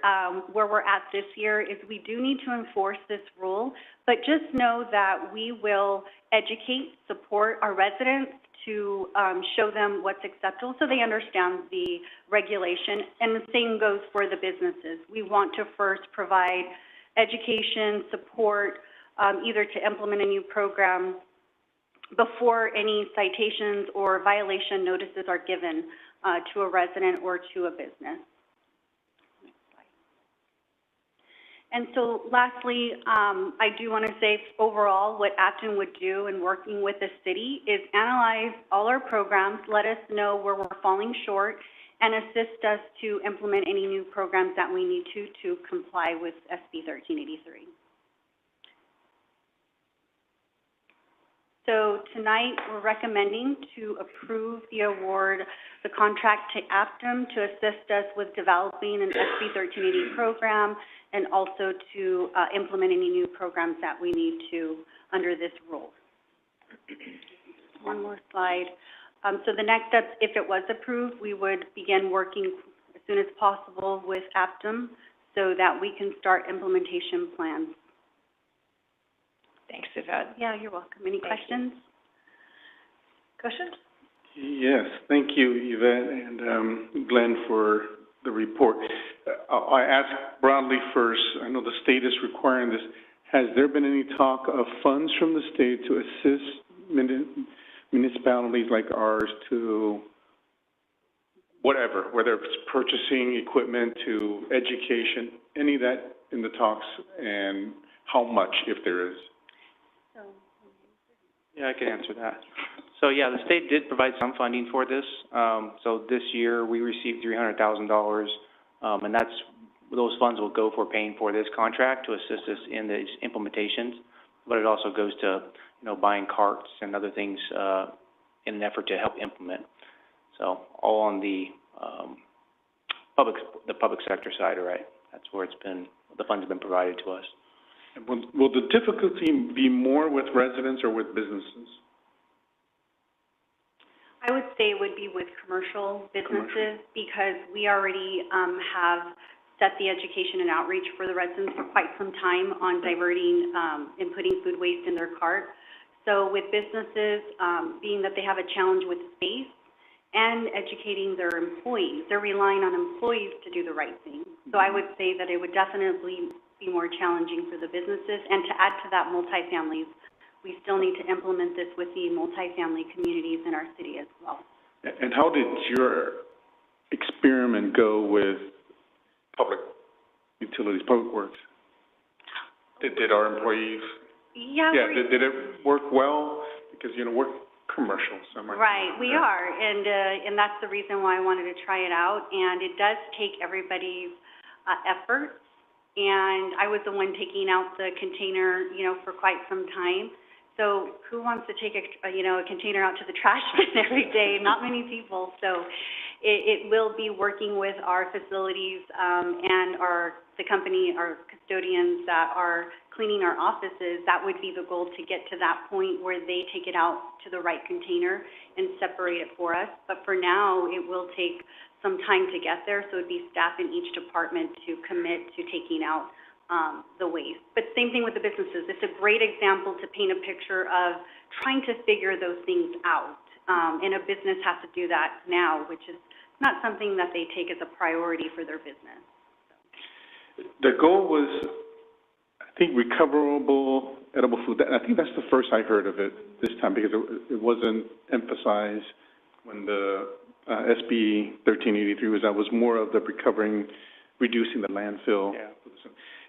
where we're at this year is we do need to enforce this rule, but just know that we will educate, support our residents to show them what's acceptable so they understand the regulation. And the same goes for the businesses. We want to first provide education, support, either to implement a new program before any citations or violation notices are given to a resident or to a business. Next slide. And so lastly, I do want to say overall what Afton would do in working with the city is analyze all our programs, let us know where we're falling short, and assist us to implement any new programs that we need to comply with SB 1383. So tonight, we're recommending to approve the award, the contract to Aptum to assist us with developing an SB 1380 program and also to implement any new programs that we need to under this rule. One more slide. So the next step, if it was approved, we would begin working as soon as possible with Aptum so that we can start implementation plans. Thanks, Yvette. Yeah, you're welcome. Any questions? Questions? Yes, thank you, Yvette and Glenn, for the report. I asked broadly first, I know the state is requiring this. Has there been any talk of funds from the state to assist municipalities like ours to whatever, whether it's purchasing equipment to education, any of that in the talks, and how much, if there is? Yeah, I can answer that. So yeah, the state did provide some funding for this. So this year we received $300,000, and that's those funds will go for paying for this contract to assist us in the implementations, but it also goes to, buying carts and other things, in an effort to help implement. So all on the, public sector side, right? That's where the funds have been provided to us. And will the difficulty be more with residents or with businesses? I would say it would be with commercial businesses because we already have set the education and outreach for the residents for quite some time on diverting and putting food waste in their cart. So with businesses, being that they have a challenge with space and educating their employees, they're relying on employees to do the right thing. So I would say that it would definitely be more challenging for the businesses. And to add to that, multifamilies, we still need to implement this with the multifamily communities in our city as well. And how did your experiment go with public utilities, public works? Did our employees? Yeah, did it work well? Because, we're commercial, so right, we are, and that's the reason why I wanted to try it out. And it does take everybody's effort. And I was the one taking out the container, for quite some time. So who wants to take a container out to the trash bin every day? Not many people. So it will be working with our facilities and the company, our custodians that are cleaning our offices. That would be the goal, to get to that point where they take it out to the right container and separate it for us. But for now, it will take some time to get there, so it would be staff in each department to commit to taking out the waste. But same thing with the businesses. It's a great example to paint a picture of trying to figure those things out. And a business has to do that now, which is not something that they take as a priority for their business. The goal was, I think, recoverable edible food. I think that's the first I heard of it this time, because it wasn't emphasized when the SB 1383 was out. It was more of the reducing the landfill. Yeah.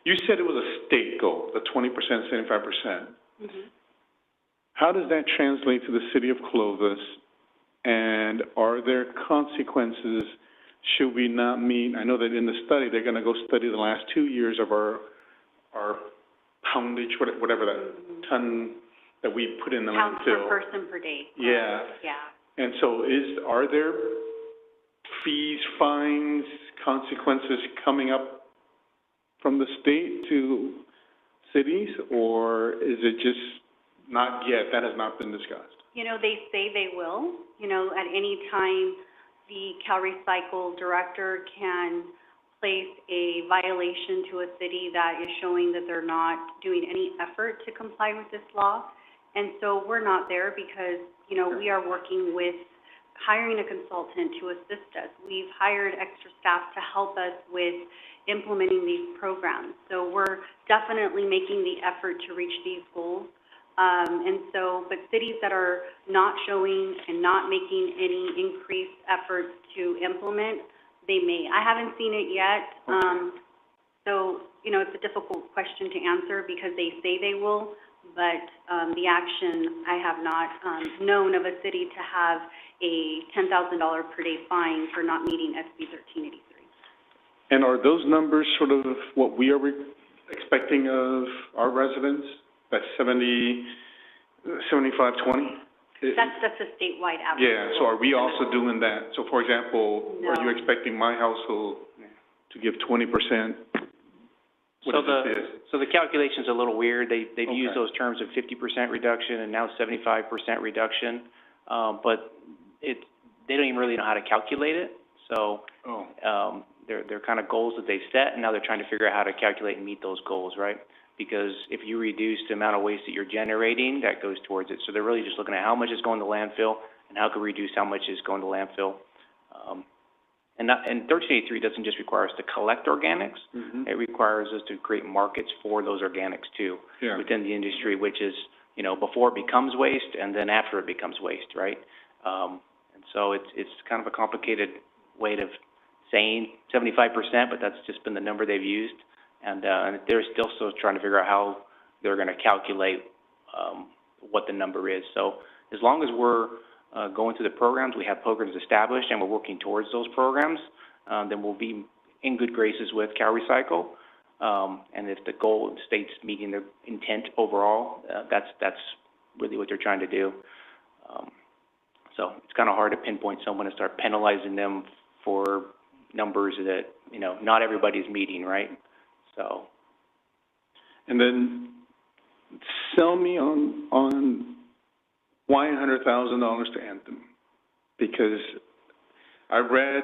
You said it was a state goal, the 20%, 75%. Mm-hmm. How does that translate to the city of Clovis? And are there consequences should we not meet? I know that in the study, they're going to go study the last 2 years of our poundage, whatever that ton that we put in the landfill. Pounds per person per day. Yeah. Yeah. And so are there fees, fines, consequences coming up from the state to cities, or is it just not yet? That has not been discussed. They say they will. At any time, the CalRecycle director can place a violation to a city that is showing that they're not doing any effort to comply with this law. And so we're not there because, we are working with hiring a consultant to assist us. We've hired extra staff to help us with implementing these programs. So we're definitely making the effort to reach these goals. But cities that are not showing and not making any increased efforts to implement, they may. I haven't seen it yet. It's a difficult question to answer because they say they will, but the action, I have not known of a city to have a $10,000 per day fine for not meeting SB 1383. And are those numbers sort of what we are expecting of our residents? That's 75-20? That's a statewide average. Yeah, so are we also doing that? So, for example, No. Are you expecting my household to give 20%? So the calculation's a little weird. They've Okay. used those terms of 50% reduction and now 75% reduction, but they don't even really know how to calculate it. So they're kind of goals that they've set, and now they're trying to figure out how to calculate and meet those goals, right? Because if you reduce the amount of waste that you're generating, that goes towards it. So they're really just looking at how much is going to landfill and how can we reduce how much is going to landfill. And 1383 doesn't just require us to collect organics. Mm-hmm. It requires us to create markets for those organics too, within the industry, which is, before it becomes waste and then after it becomes waste, right? And so it's kind of a complicated way of saying 75%, but that's just been the number they've used. And they're still trying to figure out how they're going to calculate what the number is. So as long as we're going through the programs, we have programs established and we're working towards those programs, then we'll be in good graces with Cal Recycle. And if the goal of the state's meeting their intent overall, that's really what they're trying to do. So it's kind of hard to pinpoint someone and start penalizing them for numbers that, you know, not everybody's meeting, right? So. And then sell me on why $100,000 to Anthem? Because I read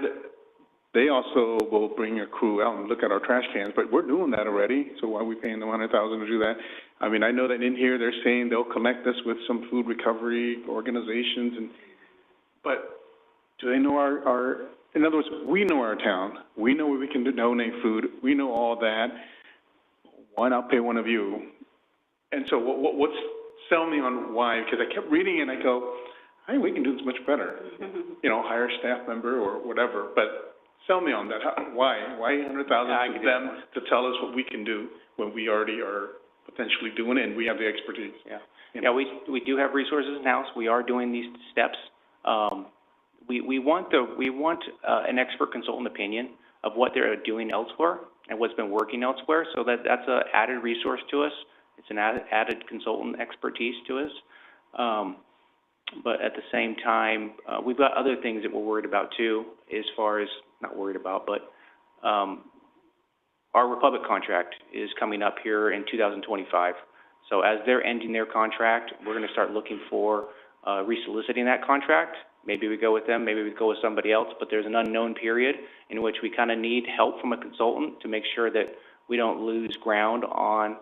they also will bring a crew out and look at our trash cans, but we're doing that already, so why are we paying them $100,000 to do that? I mean, I know that in here they're saying they'll connect us with some food recovery organizations, but do they know our in other words, we know our town, we know where we can donate food, we know all that. Why not pay one of you? And so what's, sell me on why, because I kept reading it and I go, hey, we can do this much better. You know, hire a staff member or whatever, but sell me on that. Why $100,000 to them to tell us what we can do when we already are potentially doing it and we have the expertise? Yeah, yeah, we do have resources in-house. We are doing these steps. We want an expert consultant opinion of what they're doing elsewhere and what's been working elsewhere, so that's an added resource to us. It's an added consultant expertise to us. But at the same time, we've got other things that we're worried about too, as far as, not worried about, but our Republic contract is coming up here in 2025. So as they're ending their contract, we're going to start looking for resoliciting that contract. Maybe we go with them, maybe we go with somebody else, but there's an unknown period in which we kind of need help from a consultant to make sure that we don't lose ground on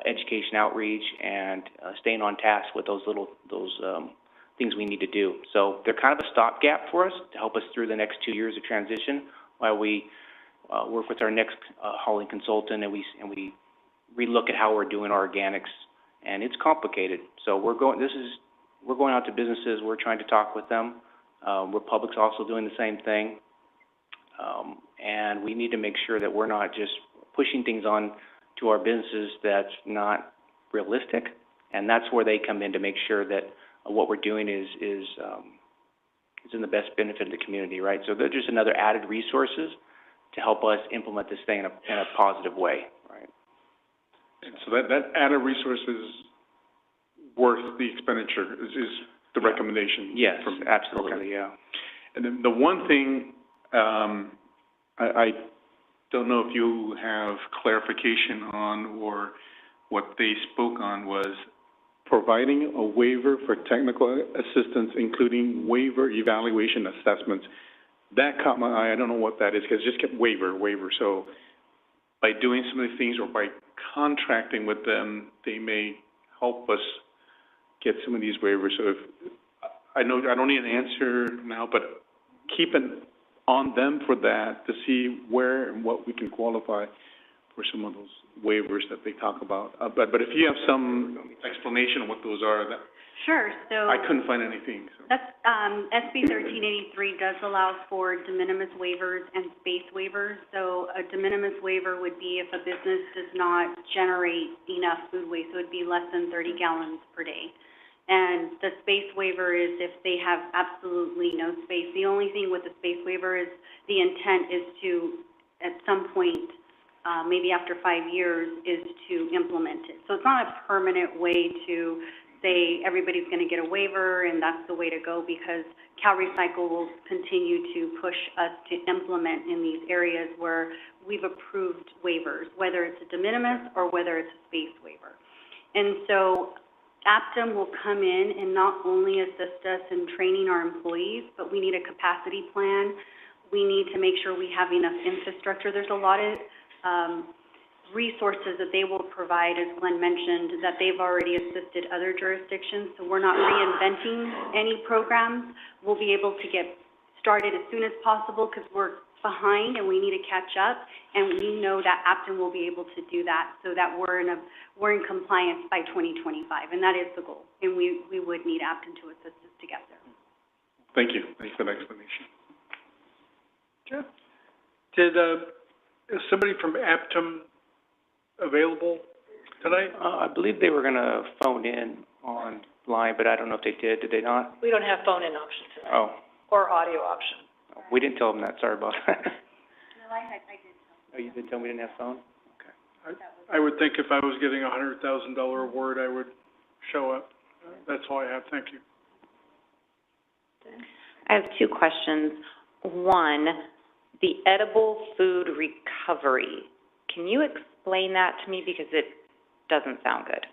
education outreach and staying on task with those things we need to do. So they're kind of a stopgap for us to help us through the next 2 years of transition while we work with our next hauling consultant and we relook at how we're doing our organics. And it's complicated. So we're going out to businesses, we're trying to talk with them. Republic's also doing the same thing. And we need to make sure that we're not just pushing things on to our businesses that's not realistic. And that's where they come in to make sure that what we're doing is in the best benefit of the community, right? So they're just another added resources to help us implement this thing in a positive way, right? And so that added resource is worth the expenditure, is the recommendation? Yes, absolutely, okay. Yeah. And then the one thing, I don't know if you have clarification on or what they spoke on was providing a waiver for technical assistance, including waiver evaluation assessments. That caught my eye. I don't know what that is, because it just kept waiver. So by doing some of the things or by contracting with them, they may help us get some of these waivers. So if, I know I don't need an answer now, but keep an on them for that to see where and what we can qualify for some of those waivers that they talk about. But if you have some explanation of what those are, that Sure, so. I couldn't find anything. So. That's, SB 1383 does allow for de minimis waivers and space waivers. So a de minimis waiver would be if a business does not generate enough food waste, so it would be less than 30 gallons per day. And the space waiver is if they have absolutely no space. The only thing with the space waiver is the intent is to, at some point, maybe after 5 years, is to implement it. So it's not a permanent way to say everybody's going to get a waiver and that's the way to go, because Cal Recycle will continue to push us to implement in these areas where we've approved waivers, whether it's a de minimis or whether it's a space waiver. And so Aptum will come in and not only assist us in training our employees, but we need a capacity plan. We need to make sure we have enough infrastructure. There's a lot of resources that they will provide, as Glenn mentioned, that they've already assisted other jurisdictions, so we're not reinventing any programs. We'll be able to get started as soon as possible because we're behind and we need to catch up, and we know that Aptum will be able to do that so that we're in compliance by 2025, and that is the goal, and we would need Aptum to assist us to get there. Thank you. Thanks for the explanation. Sure. Is somebody from Aptum available tonight? I believe they were going to phone in online, but I don't know if they did. Did they not? We don't have phone-in option tonight. Oh. Or audio option. We didn't tell them that. Sorry about that. No, I did. Oh, you did tell me we didn't have phone? Okay. I would think if I was getting a $100,000 award, I would show up. That's all I have. Thank you. I have two questions. One, the edible food recovery. Can you explain that to me, because it doesn't sound good?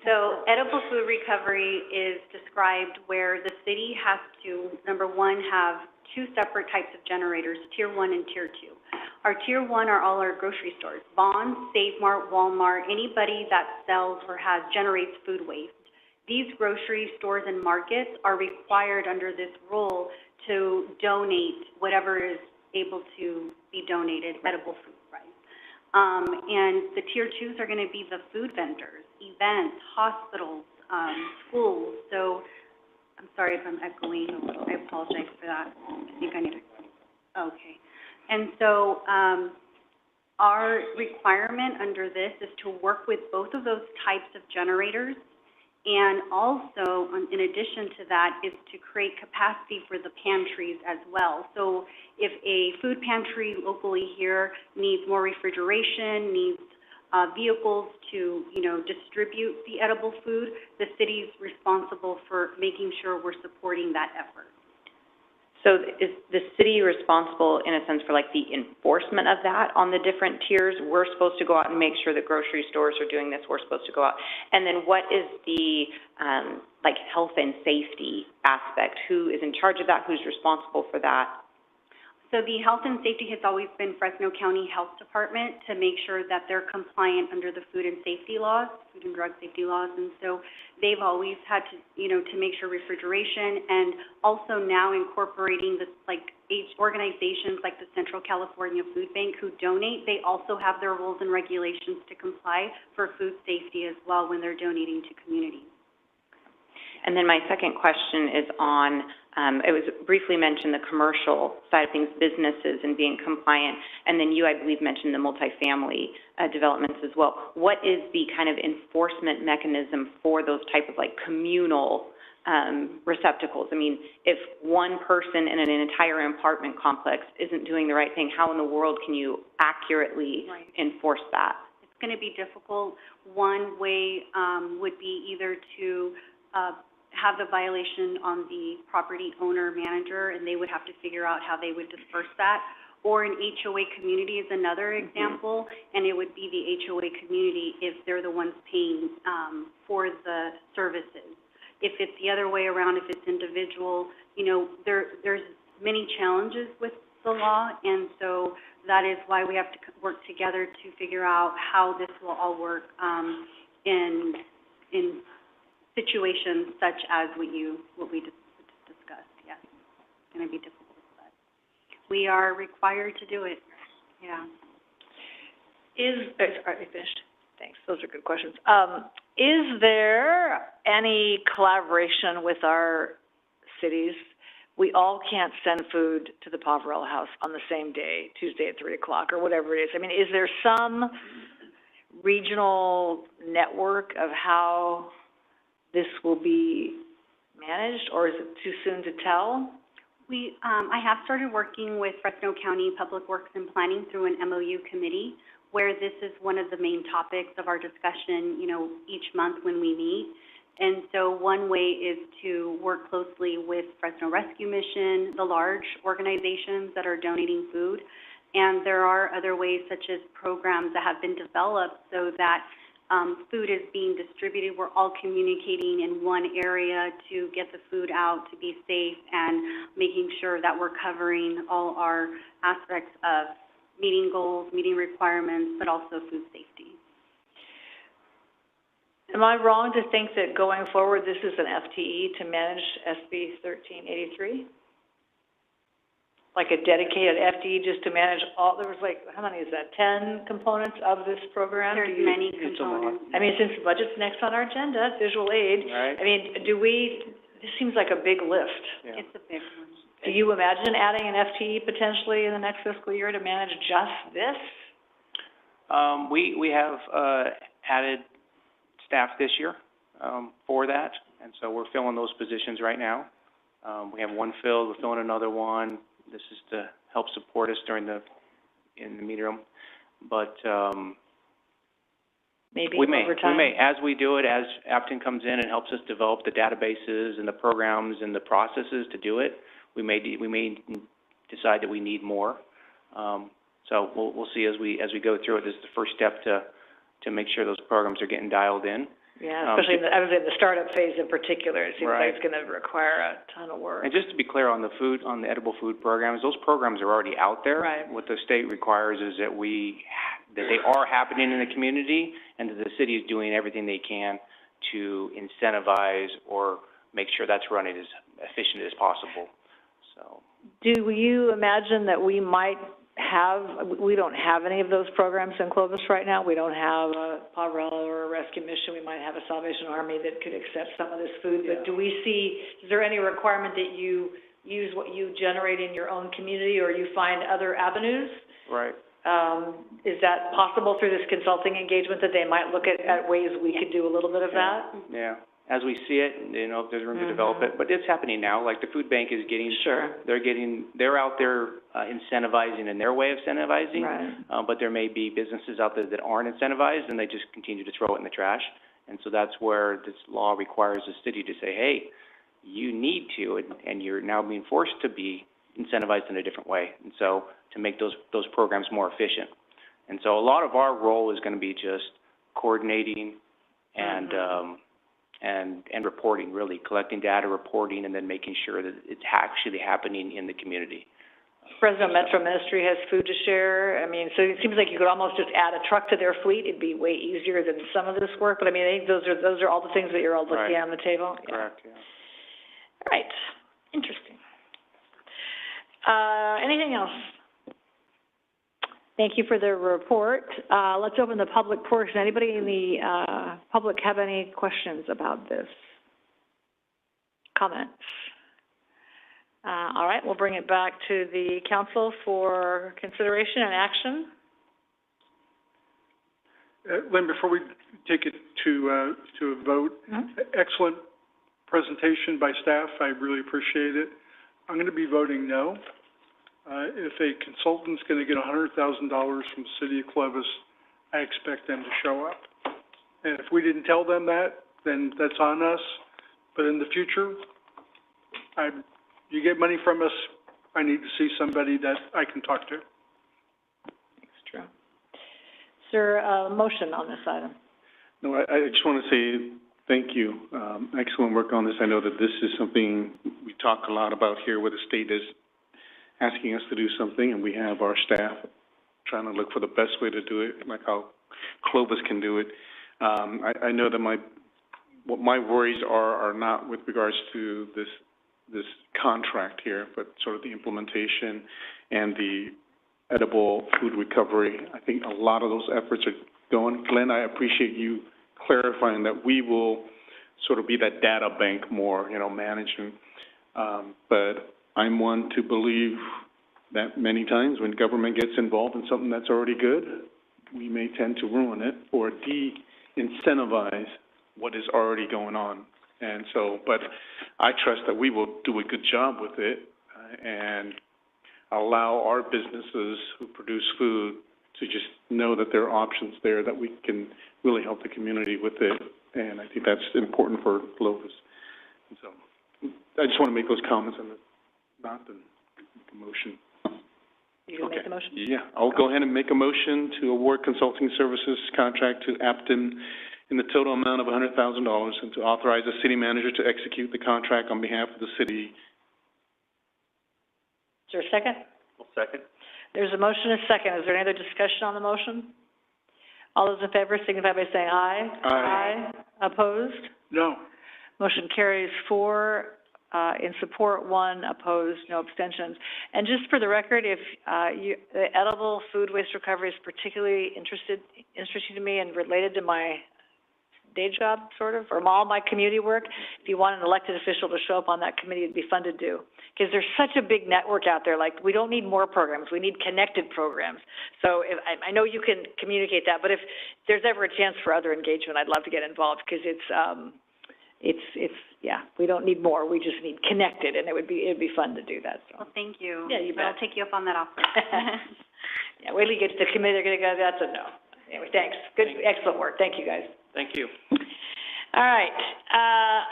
So edible food recovery is described where the city has to, number one, have two separate types of generators, Tier 1 and Tier 2. Our Tier 1 are all our grocery stores, Vons, Save Mart, Walmart, anybody that sells or generates food waste. These grocery stores and markets are required under this rule to donate whatever is able to be donated, edible food, right? And the Tier 2s are going to be the food vendors, events, hospitals, schools. So, I'm sorry if I'm echoing a little. I apologize for that. I think I need to, okay. And so, our requirement under this is to work with both of those types of generators. And also, in addition to that, is to create capacity for the pantries as well. So if a food pantry locally here needs more refrigeration, needs vehicles to, distribute the edible food, the city's responsible for making sure we're supporting that effort. So is the city responsible, in a sense, for like the enforcement of that on the different tiers? We're supposed to go out and make sure that grocery stores are doing this. We're supposed to go out. And then what is the, health and safety aspect? Who is in charge of that? Who's responsible for that? So the health and safety has always been Fresno County Health Department to make sure that they're compliant under the food and safety laws, food and drug safety laws. And so they've always had to, to make sure refrigeration, and also now incorporating this, organizations like the Central California Food Bank who donate, they also have their rules and regulations to comply for food safety as well when they're donating to communities. And then my second question is on, it was briefly mentioned the commercial side of things, businesses and being compliant, and then you, I believe, mentioned the multifamily developments as well. What is the kind of enforcement mechanism for those type of communal receptacles? I mean, if one person in an entire apartment complex isn't doing the right thing, how in the world can you accurately enforce that? It's going to be difficult. One way would be either to have the violation on the property owner manager, and they would have to figure out how they would disperse that. Or an HOA community is another example, and it would be the HOA community if they're the ones paying for the services. If it's the other way around, if it's individual, there's many challenges with the law, and so that is why we have to work together to figure out how this will all work in situations such as what we discussed. Yes, it's going to be difficult, but we are required to do it. Yeah. Are you finished? Thanks. Those are good questions. Is there any collaboration with our cities? We all can't send food to the Poverello House on the same day, Tuesday at 3 o'clock or whatever it is. I mean, is there some regional network of how this will be managed, or is it too soon to tell? I have started working with Fresno County Public Works and Planning through an MOU committee, where this is one of the main topics of our discussion, each month when we meet. And so one way is to work closely with Fresno Rescue Mission, the large organizations that are donating food. And there are other ways, such as programs that have been developed so that food is being distributed. We're all communicating in one area to get the food out, to be safe, and making sure that we're covering all our aspects of meeting goals, meeting requirements, but also food safety. Am I wrong to think that going forward, this is an FTE to manage SB 1383? Like a dedicated FTE just to manage all, there was how many is that, 10 components of this program? There's many components. I mean, since budget's next on our agenda, visual aid, Right. I mean, this seems like a big lift. Yeah. It's a big one. Do you imagine adding an FTE potentially in the next fiscal year to manage just this? We have added staff this year for that, and so we're filling those positions right now. We have one filled, we're filling another one. This is to help support us in the meeting room. But, Maybe we may, over time? as we do it, as Apton comes in and helps us develop the databases and the programs and the processes to do it, we may decide that we need more. So we'll see as we go through it. This is the first step to make sure those programs are getting dialed in. Yeah, especially I was in the startup phase in particular. It seems Right. like it's gonna require a ton of work. And just to be clear on the edible food programs, those programs are already out there. Right. What the state requires is that they are happening in the community, and that the city is doing everything they can to incentivize or make sure that's running as efficient as possible, so. Do you imagine that we might we don't have any of those programs in Clovis right now? We don't have a Poverello or a rescue mission. We might have a Salvation Army that could accept some of this food. But is there any requirement that you use what you generate in your own community, or you find other avenues? Right. Is that possible through this consulting engagement, that they might look at ways we could do a little bit of that? Yeah. As we see it, if there's room to develop it, but it's happening now. Like the food bank is getting, they're out there incentivizing in their way of incentivizing. Right. But there may be businesses out there that aren't incentivized, and they just continue to throw it in the trash. And so that's where this law requires the city to say, hey, you need to, and you're now being forced to be incentivized in a different way. And so to make those programs more efficient. And so a lot of our role is going to be just coordinating and reporting, really, collecting data, reporting, and then making sure that it's actually happening in the community. Fresno Metro Ministry has food to share. I mean, so it seems like you could almost just add a truck to their fleet. It'd be way easier than some of this work. But I mean, I think those are all the things that you're all looking at on the table. Correct, yeah. All right. Interesting. Anything else? Thank you for the report. Let's open the public portion. Anybody in the public have any questions about this? Comments? All right, we'll bring it back to the council for consideration and action. Lynn, before we take it to a vote, excellent presentation by staff. I really appreciate it. I'm going to be voting no. If a consultant's going to get $100,000 from the city of Clovis, I expect them to show up. And if we didn't tell them that, then that's on us. But in the future, you get money from us, I need to see somebody that I can talk to. That's true. Sir, motion on this item. No, I just want to say thank you. Excellent work on this. I know that this is something we talk a lot about here, where the state is asking us to do something, and we have our staff trying to look for the best way to do it, like how Clovis can do it. I know that what my worries are not with regards to this contract here, but sort of the implementation and the edible food recovery. I think a lot of those efforts are going. Glenn, I appreciate you clarifying that we will sort of be that data bank more, managing. But I'm one to believe that many times when government gets involved in something that's already good, we may tend to ruin it or de-incentivize what is already going on. And so, but I trust that we will do a good job with it and allow our businesses who produce food to just know that there are options there, that we can really help the community with it. And I think that's important for Clovis. And so I just want to make those comments on it. Not the motion. You gonna make the motion? Yeah, I'll go ahead and make a motion to award consulting services contract to Apton in the total amount of $100,000 and to authorize the city manager to execute the contract on behalf of the city. Is there a second? I'll second. There's a motion and a second. Is there any other discussion on the motion? All those in favor signify by saying aye. Aye. Opposed? No. Motion carries 4 in support, 1 opposed, no abstentions. And just for the record, if the edible food waste recovery is particularly interesting to me and related to my day job, sort of, or all my community work, if you want an elected official to show up on that committee, it'd be fun to do. Because there's such a big network out there. Like, we don't need more programs. We need connected programs. So I know you can communicate that, but if there's ever a chance for other engagement, I'd love to get involved, because yeah, we don't need more, we just need connected, and it'd be fun to do that, so. Well, thank you. Yeah, you bet. I'll take you up on that offer. Yeah, wait till you get to the committee, they're gonna go, that's a no. Anyway, thanks, good, excellent work, thank you, guys. Thank you. All right,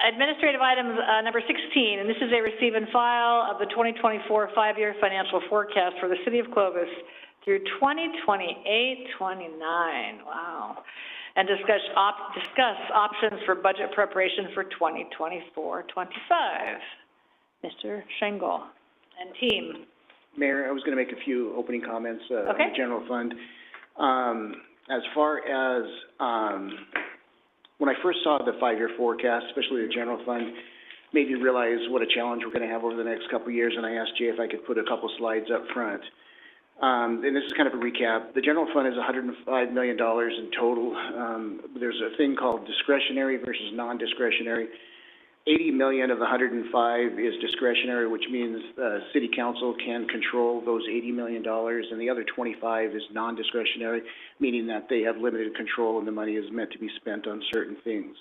administrative items, number 16, and this is a receive and file of the 2024 five-year financial forecast for the city of Clovis through 2028-29, wow. And discuss options for budget preparation for 2024-25. Mr. Schengel and team. Mayor, I was going to make a few opening comments on Okay. the general fund. As far as when I first saw the five-year forecast, especially the general fund, made me realize what a challenge we're going to have over the next couple of years, and I asked Jay if I could put a couple slides up front. And this is kind of a recap. The general fund is $105 million in total. There's a thing called discretionary versus non-discretionary. 80 million of the 105 is discretionary, which means city council can control those $80 million, and the other 25 is non-discretionary, meaning that they have limited control and the money is meant to be spent on certain things.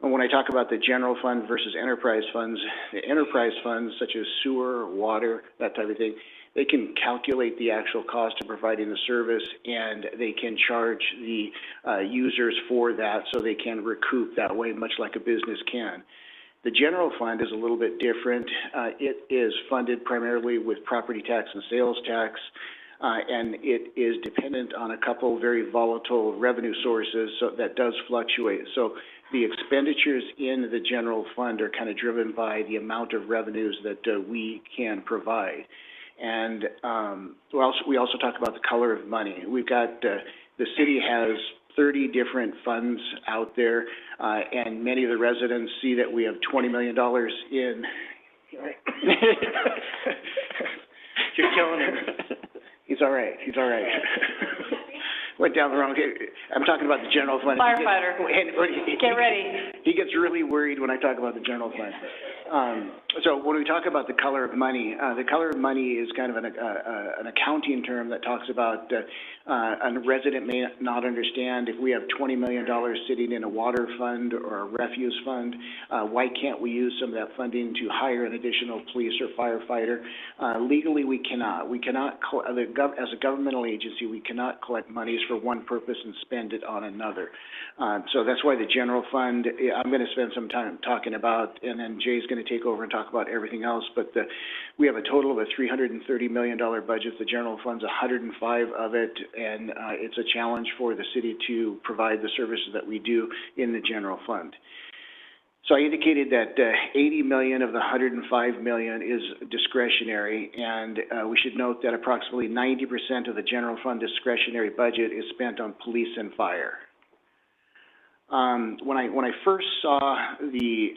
And when I talk about the general fund versus enterprise funds, the enterprise funds such as sewer, water, that type of thing, they can calculate the actual cost of providing the service, and they can charge the users for that, so they can recoup that way, much like a business can. The general fund is a little bit different. It is funded primarily with property tax and sales tax, and it is dependent on a couple very volatile revenue sources, so that does fluctuate. So the expenditures in the general fund are kind of driven by the amount of revenues that we can provide. And we also talk about the color of money. We've got, the city has 30 different funds out there, and many of the residents see that we have $20 million in. You're killing him. He's all right, he's all right. Went down the wrong, I'm talking about the general fund. Firefighter, get ready. He gets really worried when I talk about the general fund. So when we talk about the color of money is kind of an accounting term that talks about a resident may not understand if we have $20 million sitting in a water fund or a refuse fund, why can't we use some of that funding to hire an additional police or firefighter? Legally, we cannot. We cannot, as a governmental agency, we cannot collect monies for one purpose and spend it on another. So that's why the general fund, I'm going to spend some time talking about, and then Jay's going to take over and talk about everything else, but we have a total of a $330 million budget. The general fund's 105 of it, and it's a challenge for the city to provide the services that we do in the general fund. So I indicated that 80 million of the 105 million is discretionary, and we should note that approximately 90% of the general fund discretionary budget is spent on police and fire. When I first saw the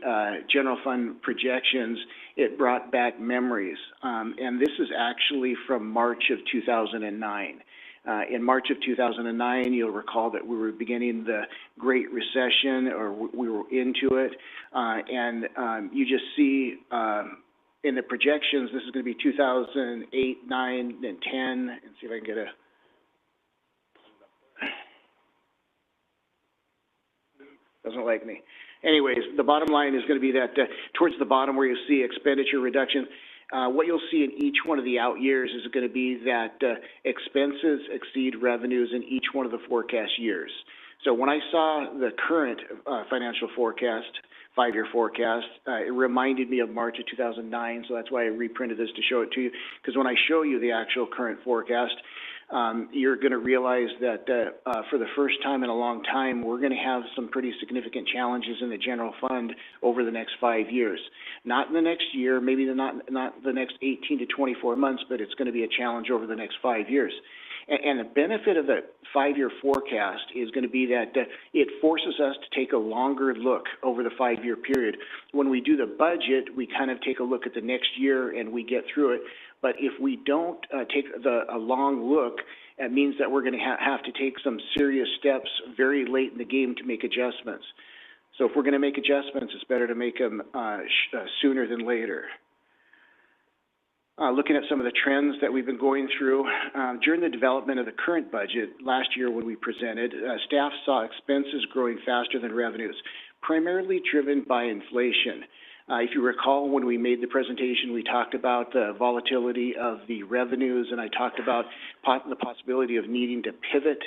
general fund projections, it brought back memories, and this is actually from March of 2009. In March of 2009, you'll recall that we were beginning the Great Recession, or we were into it, and you just see in the projections, this is going to be 2008, 9, and 10, and see if I can get a... Doesn't like me. Anyways, the bottom line is going to be that towards the bottom where you see expenditure reduction, what you'll see in each one of the out years is going to be that expenses exceed revenues in each one of the forecast years. So when I saw the current financial forecast, five-year forecast, it reminded me of March of 2009, so that's why I reprinted this to show it to you, because when I show you the actual current forecast, you're going to realize that for the first time in a long time, we're going to have some pretty significant challenges in the general fund over the next 5 years. Not in the next year, maybe not the next 18 to 24 months, but it's going to be a challenge over the next 5 years. And the benefit of the five-year forecast is going to be that it forces us to take a longer look over the 5-year period. When we do the budget, we kind of take a look at the next year and we get through it. But if we don't take a long look, it means that we're going to have to take some serious steps very late in the game to make adjustments. So if we're going to make adjustments, it's better to make them sooner than later. Looking at some of the trends that we've been going through, during the development of the current budget, last year when we presented, staff saw expenses growing faster than revenues, primarily driven by inflation. If you recall, when we made the presentation, we talked about the volatility of the revenues, and I talked about the possibility of needing to pivot,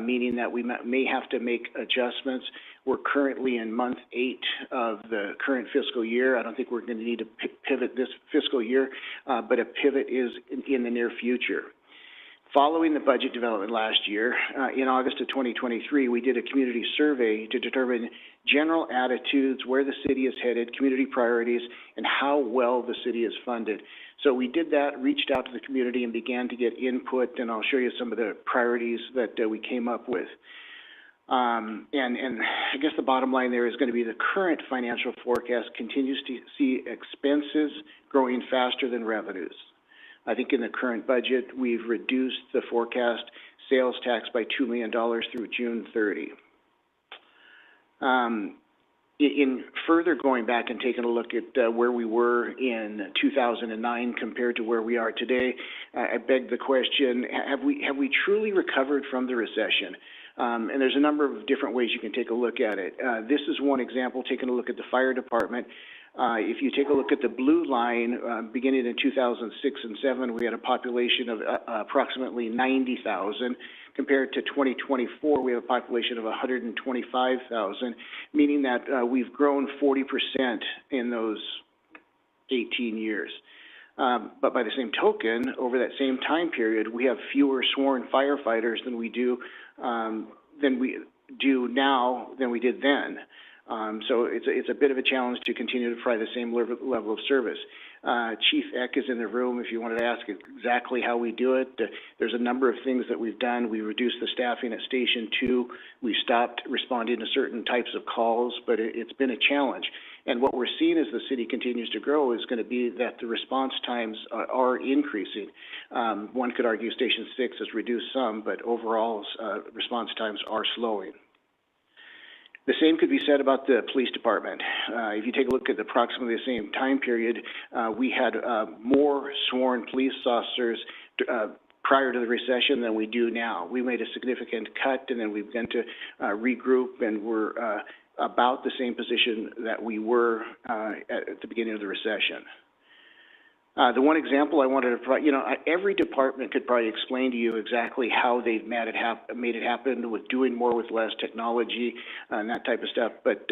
meaning that we may have to make adjustments. We're currently in month 8 of the current fiscal year. I don't think we're going to need to pivot this fiscal year, but a pivot is in the near future. Following the budget development last year, in August of 2023, we did a community survey to determine general attitudes, where the city is headed, community priorities, and how well the city is funded. So we did that, reached out to the community, and began to get input, and I'll show you some of the priorities that we came up with. And I guess the bottom line there is going to be the current financial forecast continues to see expenses growing faster than revenues. I think in the current budget, we've reduced the forecast sales tax by $2 million through June 30. In further going back and taking a look at where we were in 2009 compared to where we are today, I beg the question, have we truly recovered from the recession? And there's a number of different ways you can take a look at it. This is one example, taking a look at the fire department. If you take a look at the blue line, beginning in 2006 and 7, we had a population of approximately 90,000. Compared to 2024, we have a population of 125,000, meaning that we've grown 40% in those 18 years. But by the same token, over that same time period, we have fewer sworn firefighters than we do now than we did then. So it's a bit of a challenge to continue to provide the same level of service. Chief Eck is in the room if you wanted to ask exactly how we do it. There's a number of things that we've done. We reduced the staffing at Station 2. We stopped responding to certain types of calls, but it's been a challenge. And what we're seeing as the city continues to grow is going to be that the response times are increasing. One could argue Station 6 has reduced some, but overall response times are slowing. The same could be said about the police department. If you take a look at approximately the same time period, we had more sworn police officers prior to the recession than we do now. We made a significant cut, and then we began to regroup, and we're about the same position that we were at the beginning of the recession. The one example I wanted to provide, every department could probably explain to you exactly how they've made it happen with doing more with less technology and that type of stuff. But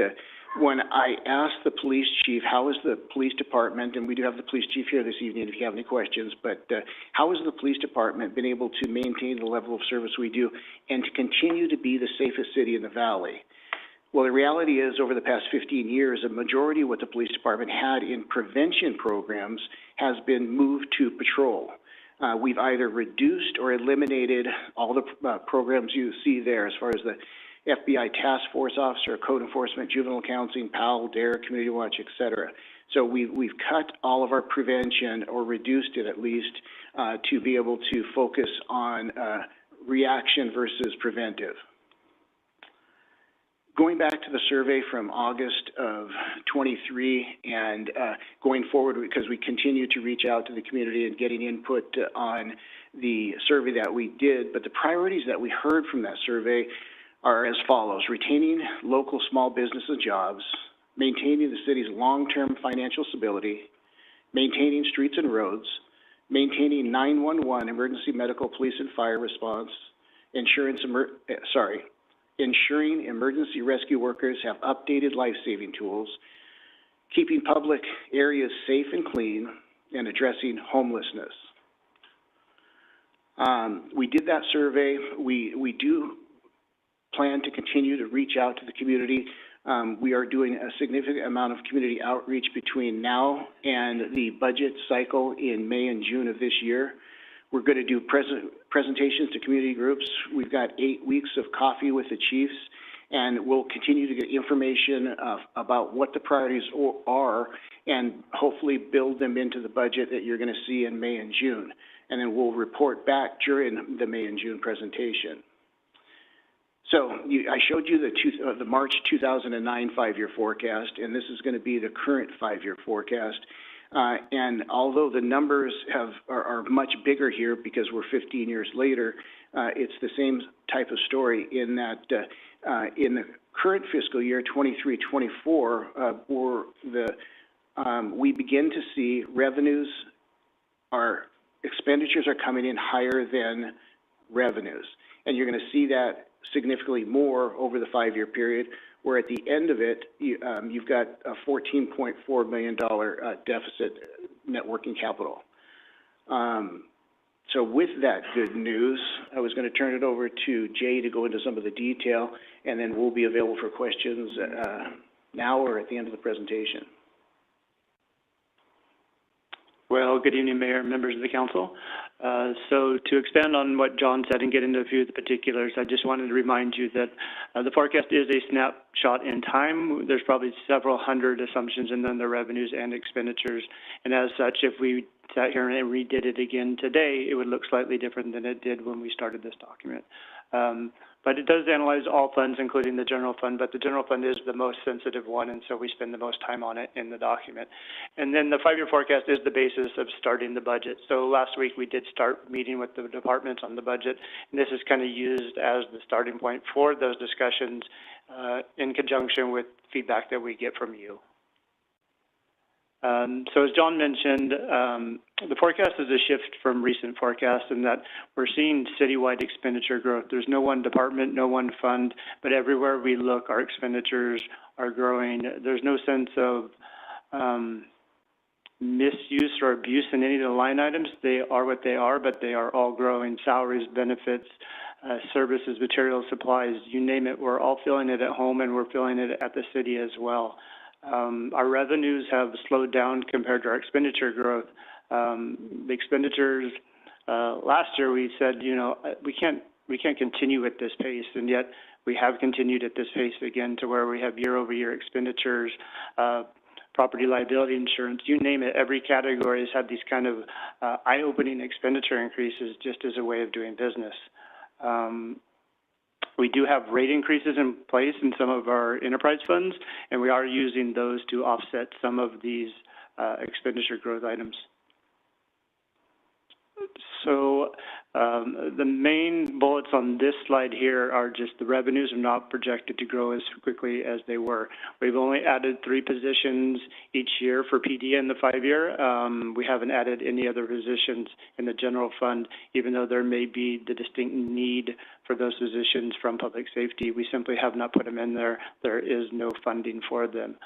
when I asked the police chief, how is the police department, and we do have the police chief here this evening if you have any questions, but how has the police department been able to maintain the level of service we do and to continue to be the safest city in the valley? Well, the reality is, over the past 15 years, a majority of what the police department had in prevention programs has been moved to patrol. We've either reduced or eliminated all the programs you see there, as far as the FBI task force officer, code enforcement, juvenile counseling, PAL, DARE, community watch, et cetera. So we've cut all of our prevention, or reduced it at least, to be able to focus on reaction versus preventive. Going back to the survey from August of 23 and going forward, because we continue to reach out to the community and getting input on the survey that we did, but the priorities that we heard from that survey are as follows: retaining local small business and jobs, maintaining the city's long-term financial stability, maintaining streets and roads, maintaining 911 emergency medical, police, and fire response, ensuring emergency rescue workers have updated life-saving tools, keeping public areas safe and clean, and addressing homelessness. We did that survey. We do plan to continue to reach out to the community. We are doing a significant amount of community outreach between now and the budget cycle in May and June of this year. We're going to do presentations to community groups. We've got 8 weeks of coffee with the chiefs, and we'll continue to get information about what the priorities are and hopefully build them into the budget that you're going to see in May and June. And then we'll report back during the May and June presentation. So I showed you the March 2009 5-year forecast, and this is going to be the current 5-year forecast. And although the numbers are much bigger here because we're 15 years later, it's the same type of story in that, in the current fiscal year, 23-24, we begin to see our expenditures are coming in higher than revenues. And you're going to see that significantly more over the 5-year period, where at the end of it, you've got a $14.4 million deficit net working capital. So with that good news, I was going to turn it over to Jay to go into some of the detail, and then we'll be available for questions now or at the end of the presentation. Well, good evening, Mayor and members of the council. So to expand on what John said and get into a few of the particulars, I just wanted to remind you that the forecast is a snapshot in time. There's probably several hundred assumptions in them, the revenues and expenditures. And as such, if we sat here and redid it again today, it would look slightly different than it did when we started this document. But it does analyze all funds, including the general fund, but the general fund is the most sensitive one, and so we spend the most time on it in the document. And then the 5-year forecast is the basis of starting the budget. So last week we did start meeting with the departments on the budget, and this is kind of used as the starting point for those discussions in conjunction with feedback that we get from you. So as John mentioned, the forecast is a shift from recent forecasts in that we're seeing citywide expenditure growth. There's no one department, no one fund, but everywhere we look, our expenditures are growing. There's no sense of misuse or abuse in any of the line items. They are what they are, but they are all growing. Salaries, benefits, services, materials, supplies, you name it. We're all feeling it at home, and we're feeling it at the city as well. Our revenues have slowed down compared to our expenditure growth. The expenditures, last year we said, you know, we can't continue at this pace, and yet we have continued at this pace again to where we have year-over-year expenditures, property liability insurance, you name it. Every category has had these kind of eye-opening expenditure increases just as a way of doing business. We do have rate increases in place in some of our enterprise funds, and we are using those to offset some of these expenditure growth items. So the main bullets on this slide here are just the revenues are not projected to grow as quickly as they were. We've only added 3 positions each year for PD in the 5-year. We haven't added any other positions in the general fund, even though there may be the distinct need for those positions from public safety. We simply have not put them in there. There is no funding for them.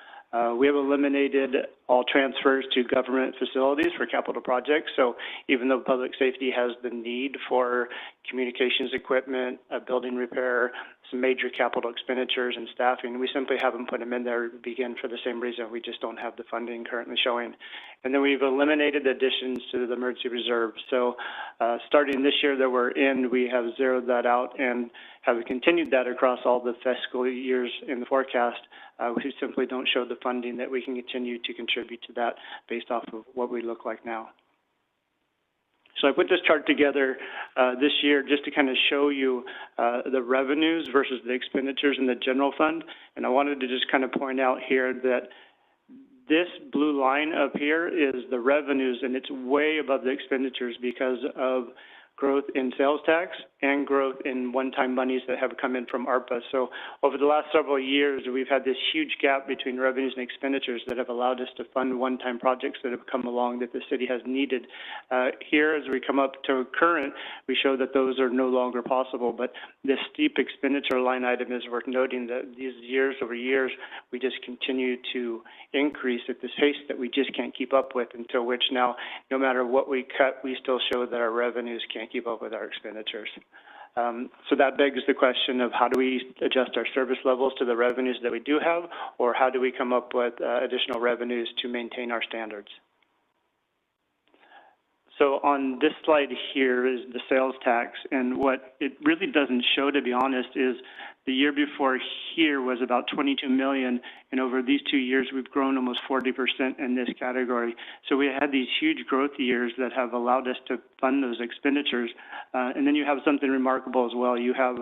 We have eliminated all transfers to government facilities for capital projects. So even though public safety has the need for communications equipment, building repair, some major capital expenditures and staffing, we simply haven't put them in there to begin for the same reason. We just don't have the funding currently showing. And then we've eliminated additions to the emergency reserve. So starting this year that we're in, we have zeroed that out and have continued that across all the fiscal years in the forecast. We simply don't show the funding that we can continue to contribute to that based off of what we look like now. So I put this chart together this year just to kind of show you the revenues versus the expenditures in the general fund. And I wanted to just kind of point out here that this blue line up here is the revenues, and it's way above the expenditures because of growth in sales tax and growth in one-time monies that have come in from ARPA. So over the last several years, we've had this huge gap between revenues and expenditures that have allowed us to fund one-time projects that have come along that the city has needed. Here, as we come up to current, we show that those are no longer possible, but this steep expenditure line item is worth noting that these years over years, we just continue to increase at this pace that we just can't keep up with, until which now, no matter what we cut, we still show that our revenues can't keep up with our expenditures. So that begs the question of how do we adjust our service levels to the revenues that we do have, or how do we come up with additional revenues to maintain our standards? So on this slide here is the sales tax, and what it really doesn't show, to be honest, is the year before here was about 22 million, and over these 2 years we've grown almost 40% in this category. So we had these huge growth years that have allowed us to fund those expenditures. And then you have something remarkable as well. You have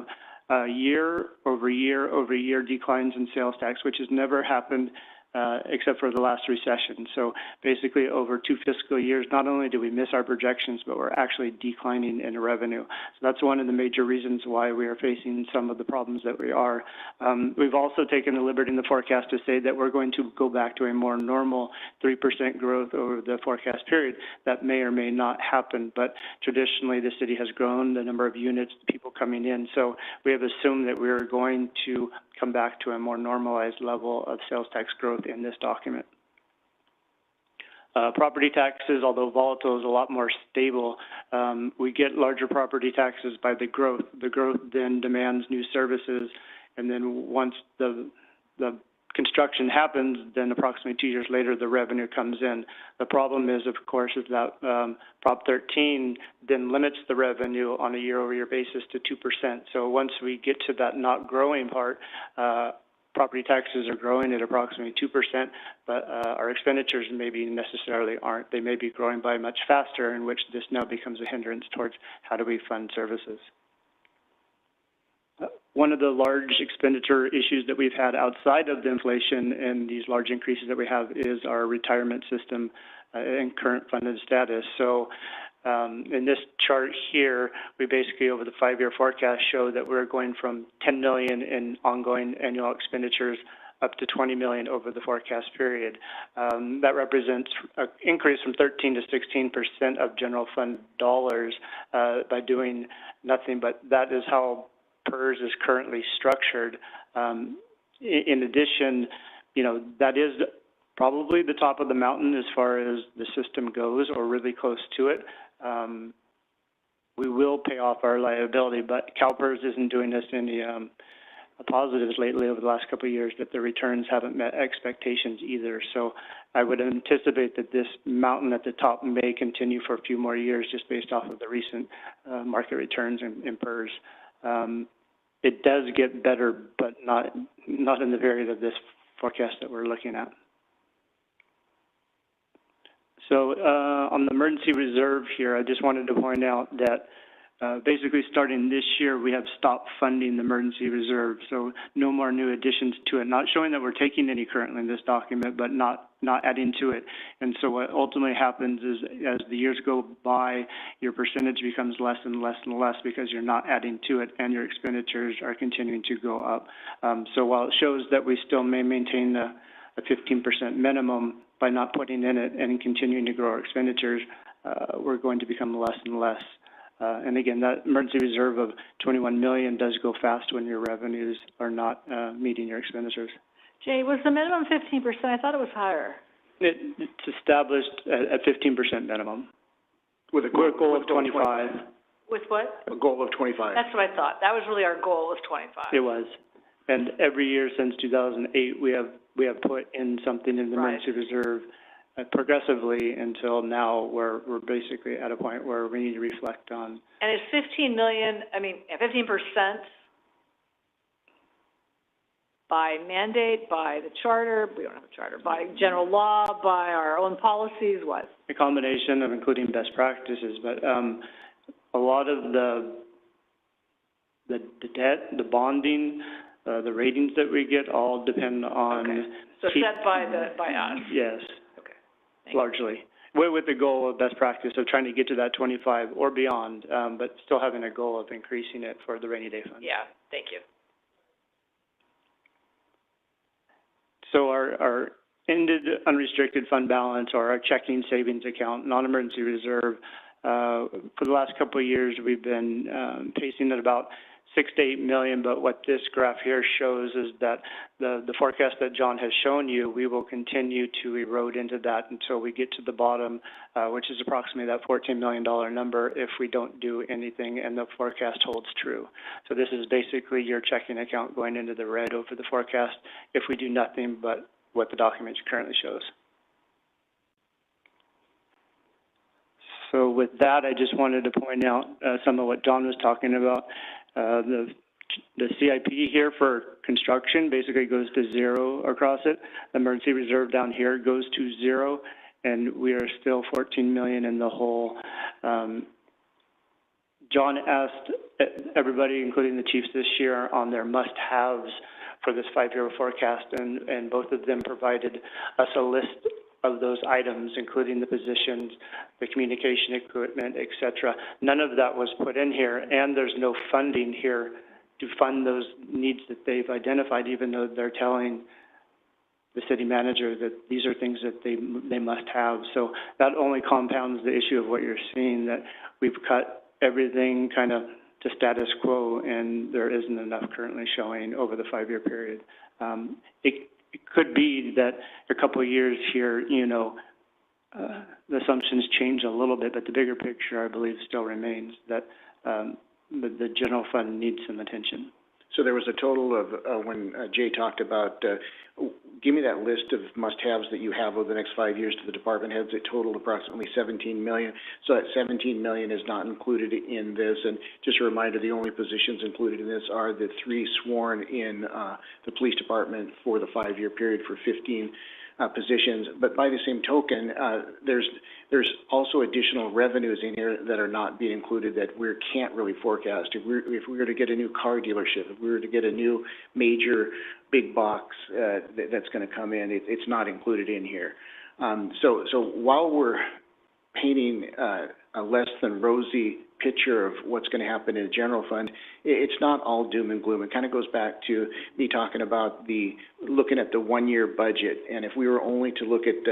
year over year over year declines in sales tax, which has never happened except for the last recession. So basically, over 2 fiscal years, not only do we miss our projections, but we're actually declining in revenue. So that's one of the major reasons why we are facing some of the problems that we are. We've also taken the liberty in the forecast to say that we're going to go back to a more normal 3% growth over the forecast period. That may or may not happen, but traditionally the city has grown the number of units, people coming in. So we have assumed that we're going to come back to a more normalized level of sales tax growth in this document. Property taxes, although volatile, is a lot more stable. We get larger property taxes by the growth. The growth then demands new services, and then once the construction happens, then approximately 2 years later, the revenue comes in. The problem is, of course, is that Prop 13 then limits the revenue on a year-over-year basis to 2%. So once we get to that not growing part, property taxes are growing at approximately 2%, but our expenditures maybe necessarily aren't. They may be growing by much faster, in which this now becomes a hindrance towards how do we fund services. One of the large expenditure issues that we've had outside of the inflation and these large increases that we have is our retirement system and current funded status. So in this chart here, we basically over the 5-year forecast show that we're going from 10 million in ongoing annual expenditures up to 20 million over the forecast period. That represents an increase from 13 to 16% of general fund dollars by doing nothing, but that is how PERS is currently structured. In addition, you know, that is probably the top of the mountain as far as the system goes, or really close to it. We will pay off our liability, but CalPERS isn't doing us any positives lately over the last couple of years, that the returns haven't met expectations either. So I would anticipate that this mountain at the top may continue for a few more years just based off of the recent market returns in PERS. It does get better, but not in the period of this forecast that we're looking at. So on the emergency reserve here, I just wanted to point out that basically starting this year, we have stopped funding the emergency reserve, so no more new additions to it. Not showing that we're taking any currently in this document, but not adding to it. And so what ultimately happens is as the years go by, your percentage becomes less and less and less because you're not adding to it and your expenditures are continuing to go up. So while it shows that we still may maintain a 15% minimum by not putting in it and continuing to grow our expenditures, we're going to become less and less. And again, that emergency reserve of 21 million does go fast when your revenues are not meeting your expenditures. Jay, was the minimum 15%? I thought it was higher. It's established at 15% minimum. With a goal of 25. With what? A goal of 25. That's what I thought. That was really our goal, was 25. It was. And every year since 2008, we have put in something in the emergency reserve progressively until now, where we're basically at a point where we need to reflect on. And it's 15 million, 15% by mandate, by the charter, we don't have a charter, by general law, by our own policies, what? A combination of including best practices, but a lot of the debt, the bonding, the ratings that we get all depend on. Okay. So set by us? Yes. Largely, with the goal of best practice of trying to get to that 25 or beyond, but still having a goal of increasing it for the rainy day fund. Yeah, thank you. So our ended unrestricted fund balance, or our checking savings account, non-emergency reserve, for the last couple of years we've been pacing at about 6 to 8 million, but what this graph here shows is that the forecast that John has shown you, we will continue to erode into that until we get to the bottom, which is approximately that $14 million number if we don't do anything and the forecast holds true. So this is basically your checking account going into the red over the forecast if we do nothing but what the document currently shows. So with that, I just wanted to point out some of what John was talking about. The CIP here for construction basically goes to 0 across it. The emergency reserve down here goes to 0, and we are still 14 million in the hole. John asked everybody, including the chiefs this year, on their must-haves for this five-year forecast, and both of them provided us a list of those items, including the positions, the communication equipment, et cetera. None of that was put in here, and there's no funding here to fund those needs that they've identified, even though they're telling the city manager that these are things that they must have. So that only compounds the issue of what you're seeing, that we've cut everything kind of to status quo, and there isn't enough currently showing over the five-year period. It could be that a couple of years here, you know, the assumptions change a little bit, but the bigger picture, I believe, still remains that the general fund needs some attention. So there was a total of, when Jay talked about, give me that list of must-haves that you have over the next 5 years to the department heads. It totaled approximately $17 million. So that $17 million is not included in this. And just a reminder, the only positions included in this are the 3 sworn in the police department for the 5-year period for 15 positions. But by the same token, there's also additional revenues in here that are not being included that we can't really forecast. If we were to get a new car dealership, if we were to get a new major big box that's going to come in, it's not included in here. So while we're painting a less than rosy picture of what's going to happen in the general fund, it's not all doom and gloom. It kind of goes back to me talking about looking at the one-year budget. And if we were only to look at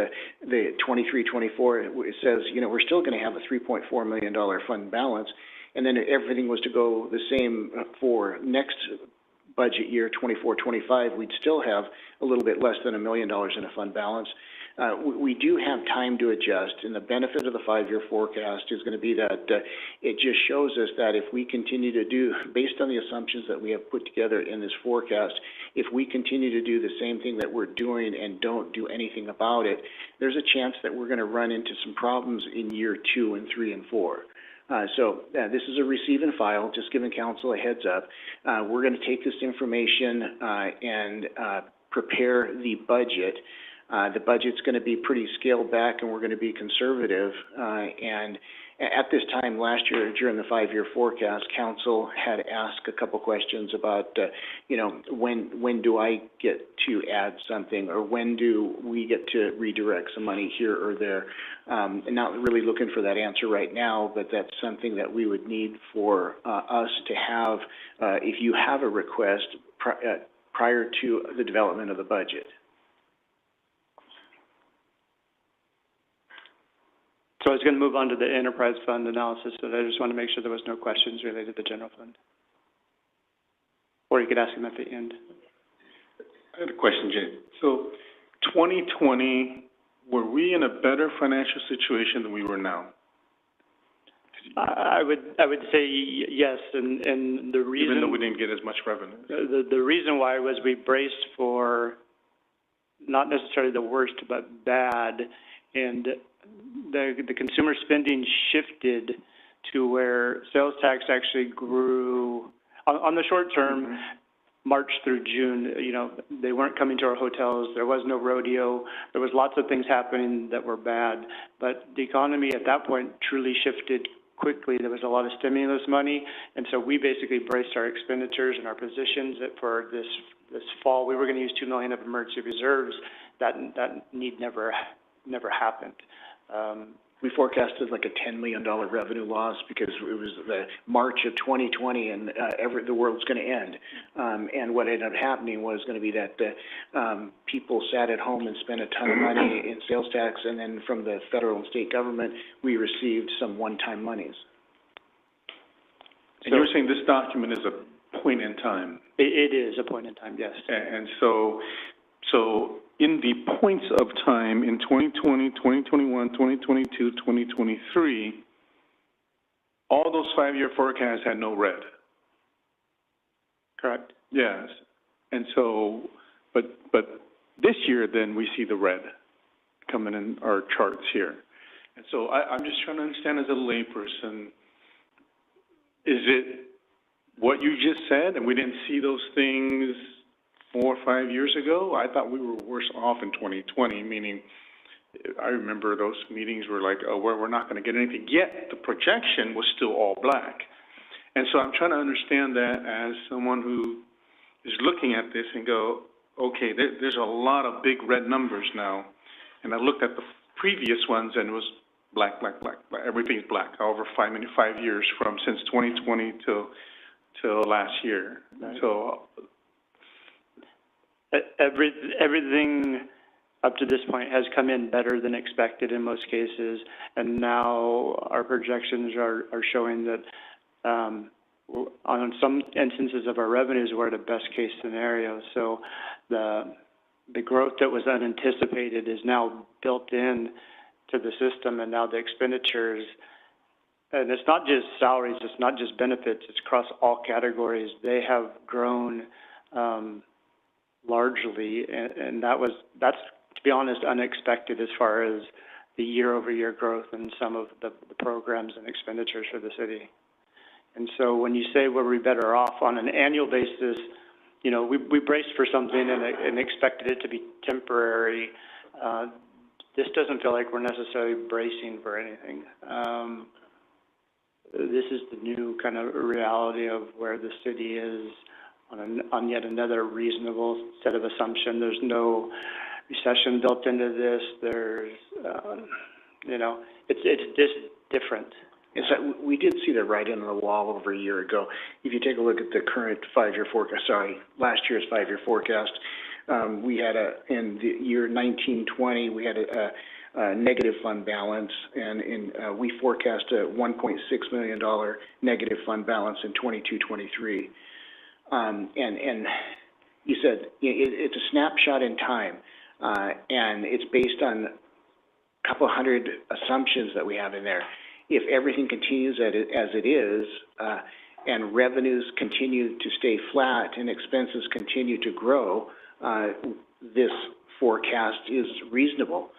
the 23-24, it says, you know, we're still going to have a $3.4 million fund balance. And then everything was to go the same for next budget year, 24-25, we'd still have a little bit less than $1 million in a fund balance. We do have time to adjust, and the benefit of the 5-year forecast is going to be that it just shows us that if we continue to do, based on the assumptions that we have put together in this forecast, if we continue to do the same thing that we're doing and don't do anything about it, there's a chance that we're going to run into some problems in year 2 and 3 and 4. So this is a receive and file, just giving council a heads up. We're going to take this information and prepare the budget. The budget's going to be pretty scaled back, and we're going to be conservative. And at this time last year, during the 5-year forecast, council had asked a couple questions about, you know, when do I get to add something, or when do we get to redirect some money here or there? And not really looking for that answer right now, but that's something that we would need for us to have if you have a request prior to the development of the budget. So I was going to move on to the enterprise fund analysis, but I just want to make sure there was no questions related to the general fund. Or you could ask them at the end. I had a question, Jay. So 2020, were we in a better financial situation than we were now? I would say yes, and the reason... Even though we didn't get as much revenue? The reason why was we braced for not necessarily the worst, but bad, and the consumer spending shifted to where sales tax actually grew on the short term. March through June, you know, they weren't coming to our hotels. There was no rodeo. There was lots of things happening that were bad. But the economy at that point truly shifted quickly. There was a lot of stimulus money, and so we basically braced our expenditures and our positions that for this fall we were going to use $2 million of emergency reserves. That need never happened. We forecasted like a $10 million revenue loss because it was the March of 2020 and the world's going to end. And what ended up happening was going to be that people sat at home and spent a ton of money in sales tax, and then from the federal and state government, we received some one-time monies. And you were saying this document is a point in time? It is a point in time, yes. And so in the points of time in 2020, 2021, 2022, 2023, all those 5-year forecasts had no red. Correct. Yes. And so, but this year then we see the red coming in our charts here. And so I'm just trying to understand as a layperson, is it what you just said and we didn't see those things 4 or 5 years ago? I thought we were worse off in 2020, meaning I remember those meetings were like, oh, we're not going to get anything. Yet the projection was still all black. And so I'm trying to understand that as someone who is looking at this and go, okay, there's a lot of big red numbers now. And I looked at the previous ones and it was black, black, black, black. Everything's black. However, 5 years since 2020 till last year. Right. So everything up to this point has come in better than expected in most cases, and now our projections are showing that on some instances of our revenues, we're at a best case scenario. So the growth that was unanticipated is now built in to the system, and now the expenditures, and it's not just salaries, it's not just benefits, it's across all categories. They have grown largely, and that's, to be honest, unexpected as far as the year-over-year growth in some of the programs and expenditures for the city. And so when you say were we better off on an annual basis, you know, we braced for something and expected it to be temporary. This doesn't feel like we're necessarily bracing for anything. This is the new kind of reality of where the city is on yet another reasonable set of assumptions. There's no recession built into this. There's, you know, it's just different. Is that, we did see the writing on the wall over a year ago. If you take a look at the current five-year forecast, last year's five-year forecast, we had in the year 1920, we had a negative fund balance, and we forecast a $1.6 million negative fund balance in 22-23. And you said it's a snapshot in time, and it's based on a couple hundred assumptions that we have in there. If everything continues as it is, and revenues continue to stay flat and expenses continue to grow, this forecast is reasonable.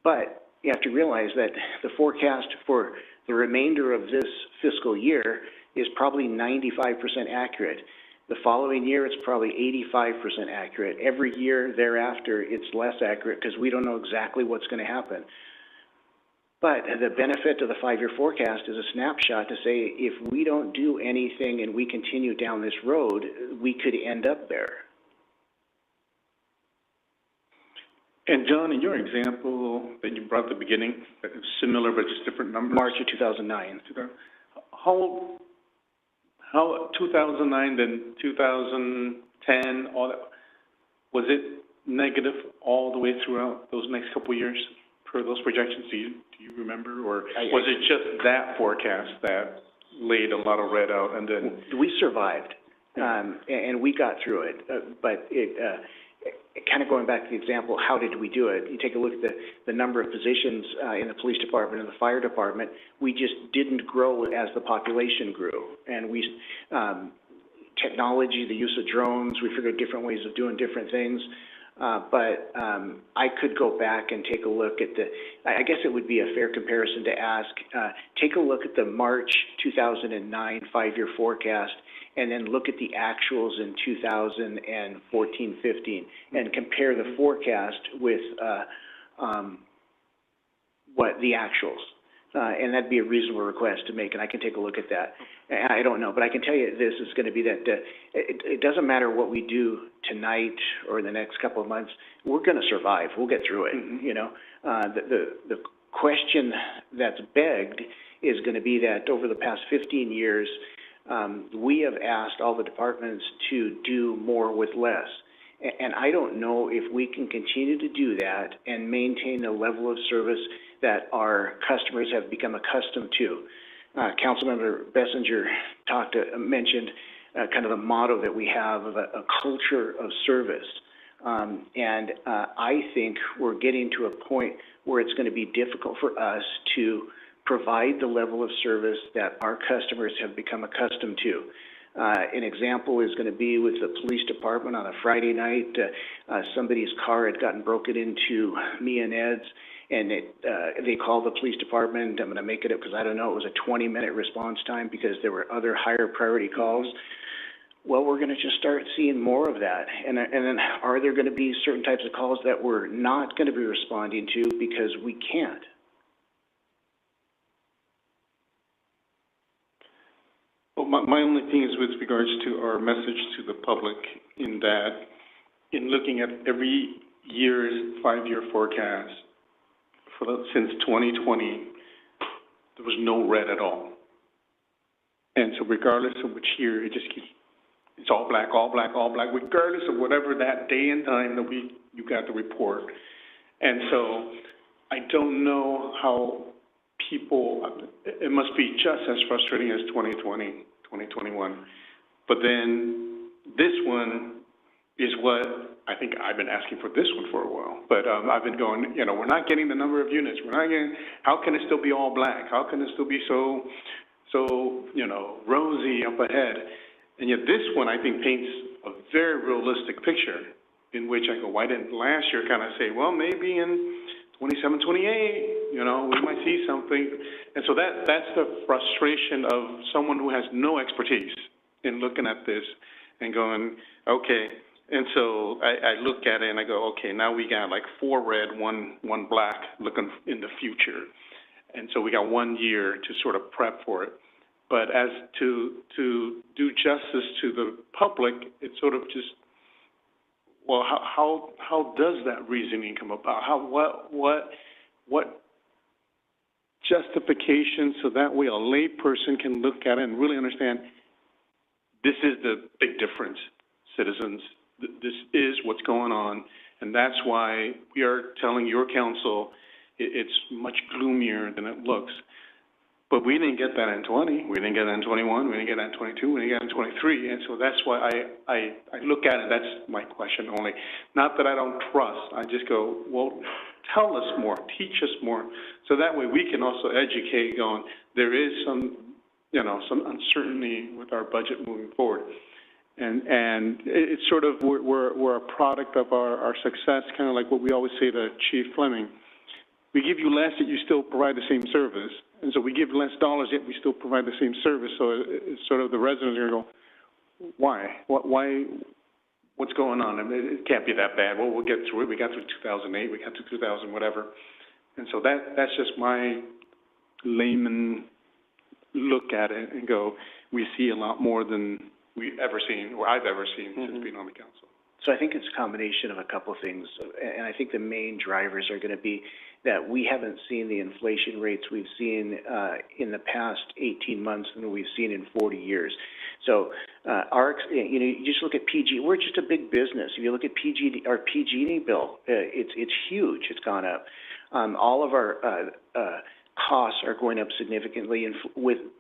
But you have to realize that the forecast for the remainder of this fiscal year is probably 95% accurate. The following year, it's probably 85% accurate. Every year thereafter, it's less accurate because we don't know exactly what's going to happen. But the benefit of the five-year forecast is a snapshot to say if we don't do anything and we continue down this road, we could end up there. And John, in your example that you brought at the beginning, that is similar but just different numbers. March of 2009. How 2009 then 2010, all that, was it negative all the way throughout those next couple of years per those projections? Do you remember, or was it just that forecast that laid a lot of red out and then? We survived, and we got through it, but kind of going back to the example, how did we do it? You take a look at the number of positions in the police department and the fire department. We just didn't grow as the population grew, and we technology, the use of drones, we figured different ways of doing different things. But I could go back and take a look at I guess it would be a fair comparison to ask, take a look at the March 2009 five-year forecast and then look at the actuals in 2014-15 and compare the forecast with what the actuals. And that'd be a reasonable request to make, and I can take a look at that. I don't know, but I can tell you this is going to be that it doesn't matter what we do tonight or in the next couple of months, we're going to survive. We'll get through it, you know. The question that's begged is going to be that over the past 15 years, we have asked all the departments to do more with less. And I don't know if we can continue to do that and maintain the level of service that our customers have become accustomed to. Councilmember Bessinger mentioned kind of the motto that we have of a culture of service. And I think we're getting to a point where it's going to be difficult for us to provide the level of service that our customers have become accustomed to. An example is going to be with the police department on a Friday night. Somebody's car had gotten broken into me and Ed's, and they called the police department. I'm going to make it up because I don't know. It was a 20-minute response time because there were other higher priority calls. Well, we're going to just start seeing more of that. And then are there going to be certain types of calls that we're not going to be responding to because we can't? Well, my only thing is with regards to our message to the public, in that, in looking at every year's five-year forecast since 2020, there was no red at all. And so regardless of which year, it just keeps, it's all black, regardless of whatever that day and time that you got the report. And so I don't know how people, it must be just as frustrating as 2020, 2021. But then this one is what I think I've been asking for this one for a while. But I've been going, we're not getting the number of units. We're not getting, how can it still be all black? How can it still be so rosy up ahead? And yet this one, I think, paints a very realistic picture in which I go, why didn't last year kind of say, well, maybe in 27, 28, we might see something. And so that's the frustration of someone who has no expertise in looking at this and going, okay. And so I look at it and I go, okay, now we got like 4 red, one black looking in the future. And so we got 1 year to sort of prep for it. But as to do justice to the public, it's sort of just, well, how does that reasoning come about? What justification, so that way a layperson can look at it and really understand this is the big difference, citizens. This is what's going on, and that's why we are telling your council it's much gloomier than it looks. But we didn't get that in 20, we didn't get that in 21, we didn't get that in 22, we didn't get that in 23, and so that's why I look at it, that's my question only. Not that I don't trust, I just go, well, tell us more, teach us more, so that way we can also educate going, there is some uncertainty with our budget moving forward. And it's sort of, we're a product of our success, kind of like what we always say to Chief Fleming. We give you less, yet you still provide the same service. And so we give less dollars, yet we still provide the same service. So it's sort of the residents are going to go, why? What's going on? I mean, it can't be that bad. Well, we'll get through it. We got through 2008. We got through 2000, whatever. And so that's just my layman look at it and go, we see a lot more than we've ever seen, or I've ever seen since being on the council. So I think it's a combination of a couple of things, and I think the main drivers are going to be that we haven't seen the inflation rates we've seen in the past 18 months than we've seen in 40 years. So you just look at PG. We're just a big business. If you look at our PG&E bill, it's huge. It's gone up. All of our costs are going up significantly,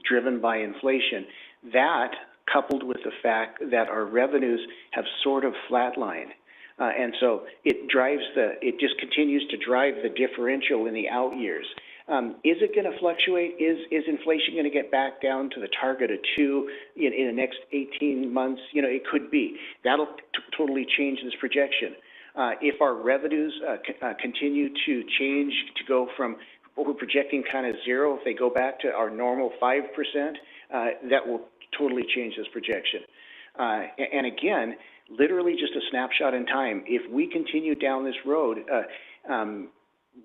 driven by inflation. That, coupled with the fact that our revenues have sort of flatlined. And so it just continues to drive the differential in the out years. Is it going to fluctuate? Is inflation going to get back down to the target of 2 in the next 18 months? It could be. That'll totally change this projection. If our revenues continue to change, to go from what we're projecting kind of 0, if they go back to our normal 5%, that will totally change this projection. And again, literally just a snapshot in time. If we continue down this road,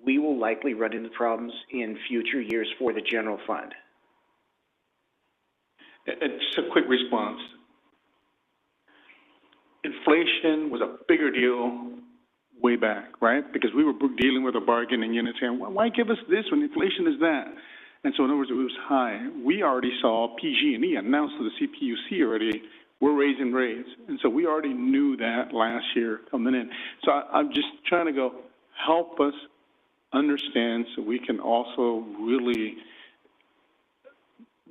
we will likely run into problems in future years for the general fund. Just a quick response. Inflation was a bigger deal way back, right? Because we were dealing with a bargaining unit saying, well, why give us this when inflation is that? And so in other words, it was high. We already saw PG&E announce to the CPUC already, we're raising rates. And so we already knew that last year coming in. So I'm just trying to go, help us understand so we can also really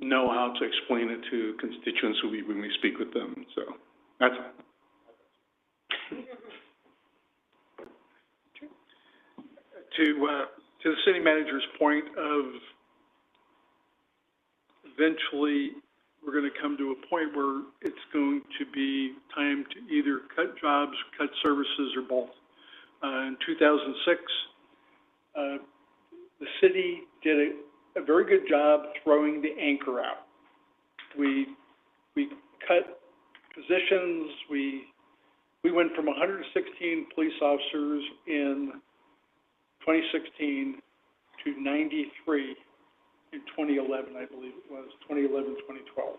know how to explain it to constituents when we speak with them. So that's all. To the city manager's point of eventually we're going to come to a point where it's going to be time to either cut jobs, cut services, or both. In 2006, the city did a very good job throwing the anchor out. We cut positions. We went from 116 police officers in 2016 to 93 in 2011, I believe it was, 2011, 2012.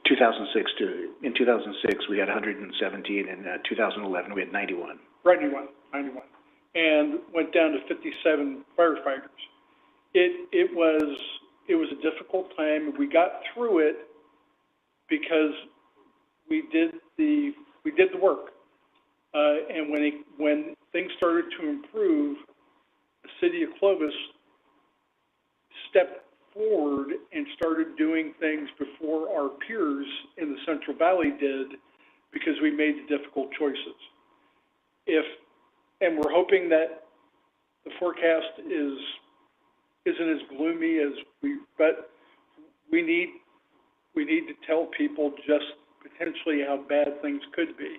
In 2006, we had 117, and 2011, we had 91. 91, and went down to 57 firefighters. It was a difficult time. We got through it because we did the work. And when things started to improve, the city of Clovis stepped forward and started doing things before our peers in the Central Valley did, because we made the difficult choices. And we're hoping that the forecast isn't as gloomy as but we need to tell people just potentially how bad things could be.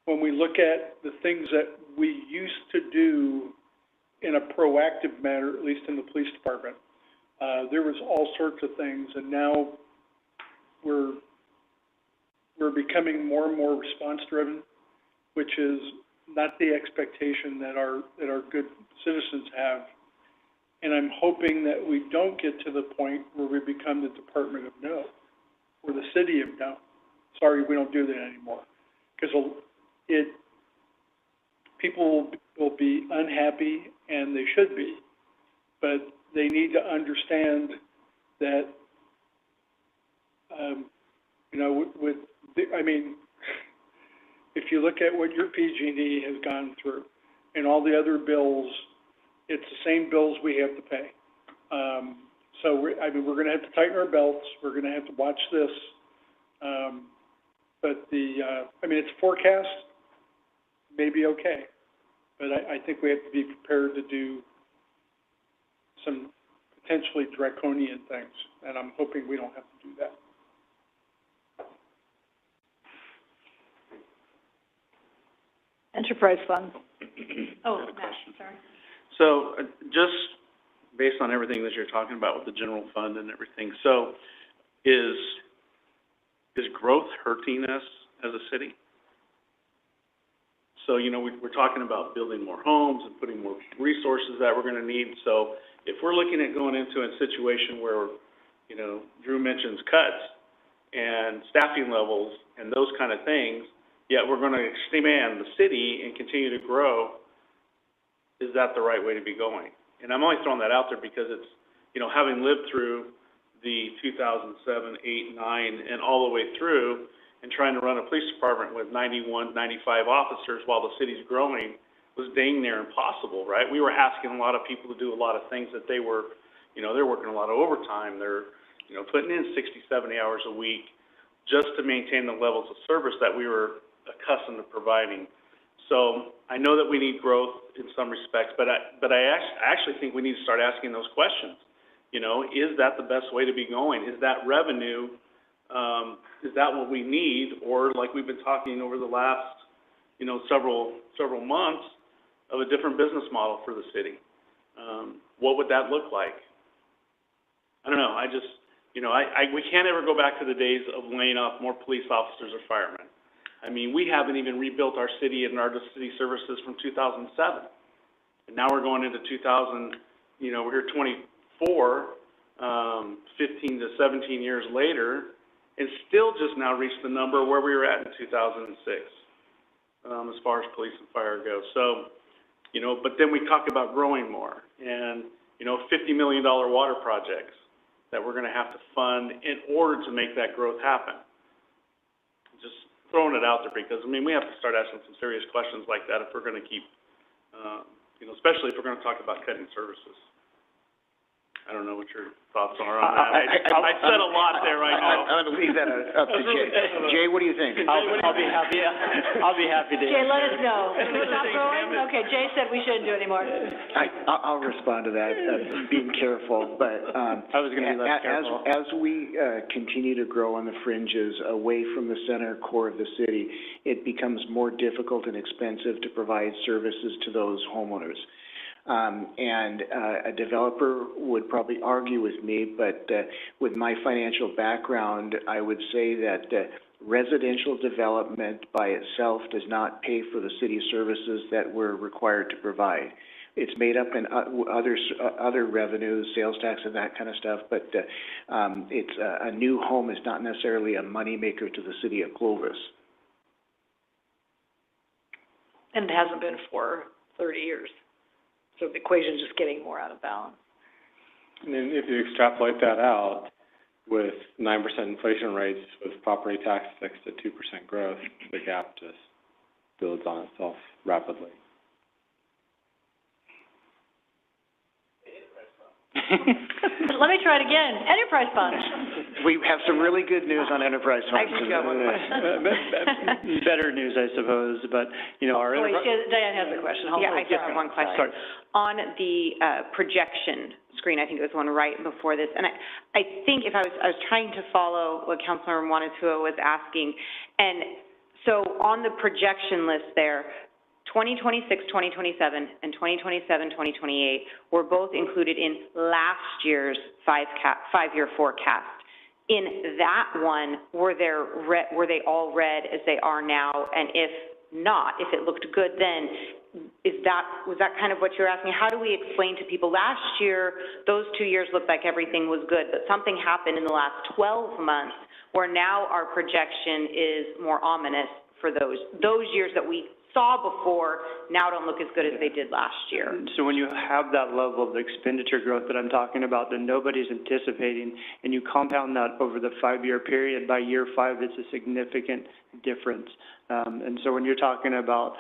When we look at the things that we used to do in a proactive manner, at least in the police department, there was all sorts of things, and now we're becoming more and more response-driven, which is not the expectation that our good citizens have. And I'm hoping that we don't get to the point where we become the Department of No, or the City of No. Sorry, we don't do that anymore, because people will be unhappy, and they should be, but they need to understand that, if you look at what your PG&E has gone through and all the other bills, it's the same bills we have to pay. So we're going to have to tighten our belts. We're going to have to watch this. But it's forecast, maybe okay, but I think we have to be prepared to do some potentially draconian things, and I'm hoping we don't have to do that. Enterprise fund. Oh, Matt, sorry. So, just based on everything that you're talking about with the general fund and everything, so is growth hurting us as a city? So, we're talking about building more homes and putting more resources that we're going to need. So, if we're looking at going into a situation where, Drew mentions cuts and staffing levels and those kind of things, yet we're going to expand the city and continue to grow, is that the right way to be going? And I'm only throwing that out there because it's, having lived through the 2007, 8, 9, and all the way through, and trying to run a police department with 91, 95 officers while the city's growing was dang near impossible, right? We were asking a lot of people to do a lot of things that they were, they're working a lot of overtime. They're, putting in 60, 70 hours a week just to maintain the levels of service that we were accustomed to providing. So I know that we need growth in some respects, but I actually think we need to start asking those questions. Is that the best way to be going? Is that revenue, is that what we need? Or like we've been talking over the last, several months, of a different business model for the city? What would that look like? I don't know. We can't ever go back to the days of laying off more police officers or firemen. We haven't even rebuilt our city and our city services from 2007. And now we're going into we're here 24, 15 to 17 years later, and still just now reached the number where we were at in 2006, as far as police and fire goes. So, but then we talk about growing more and, $50 million water projects that we're going to have to fund in order to make that growth happen. Just throwing it out there because, we have to start asking some serious questions like that if we're going to keep, especially if we're going to talk about cutting services. I don't know what your thoughts are on that. I said a lot there, I know. I'm going to leave that up to Jay. Jay, what do you think? I'll be happy. I'll be happy to. Jay, let us know. Can we stop growing? Okay, Jay said we shouldn't do it anymore. I'll respond to that, being careful, but, I was going to be less careful. As we continue to grow on the fringes away from the center core of the city, it becomes more difficult and expensive to provide services to those homeowners. And a developer would probably argue with me, but with my financial background, I would say that residential development by itself does not pay for the city services that we're required to provide. it's made up in other revenues, sales tax and that kind of stuff, but, it's, a new home is not necessarily a moneymaker to the city of Clovis. And it hasn't been for 30 years. So the equation's just getting more out of balance. And then if you extrapolate that out with 9% inflation rates, with property tax fixed at 2% growth, the gap just builds on itself rapidly. Let me try it again. Enterprise funds. We have some really good news on enterprise funds. I just got one question. Better news, I suppose, but, you know, our... Diane has a question. Hold on. Yeah, I just have one question. Sorry. On the projection screen, I think it was one right before this, and I think if I was trying to follow what Councilor Monatua was asking, and so on the projection list there, 2026, 2027, and 2027, 2028 were both included in last year's five-year forecast. In that one, were they all read as they are now? And if not, if it looked good then, was that kind of what you're asking? How do we explain to people, last year, those 2 years looked like everything was good, but something happened in the last 12 months where now our projection is more ominous for those years that we saw before now don't look as good as they did last year. So when you have that level of expenditure growth that I'm talking about that nobody's anticipating, and you compound that over the 5-year period, by year 5, it's a significant difference. And so when you're talking about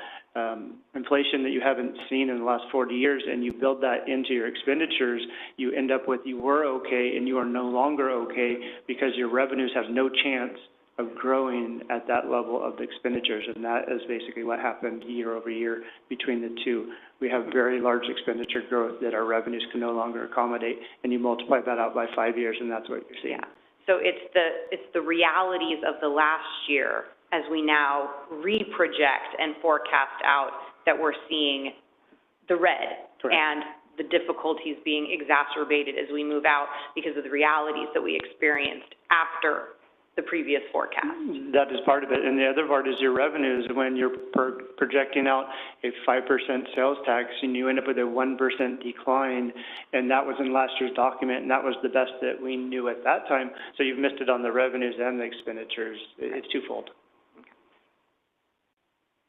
inflation that you haven't seen in the last 40 years, and you build that into your expenditures, you end up with you were okay and you are no longer okay because your revenues have no chance of growing at that level of expenditures, and that is basically what happened year over year between the two. We have very large expenditure growth that our revenues can no longer accommodate, and you multiply that out by 5 years, and that's what you're seeing. Yeah. So it's the realities of the last year as we now reproject and forecast out that we're seeing the red. Correct. And the difficulties being exacerbated as we move out because of the realities that we experienced after the previous forecast. That is part of it. And the other part is your revenues. When you're projecting out a 5% sales tax and you end up with a 1% decline, and that was in last year's document, and that was the best that we knew at that time. So you've missed it on the revenues and the expenditures. It's twofold.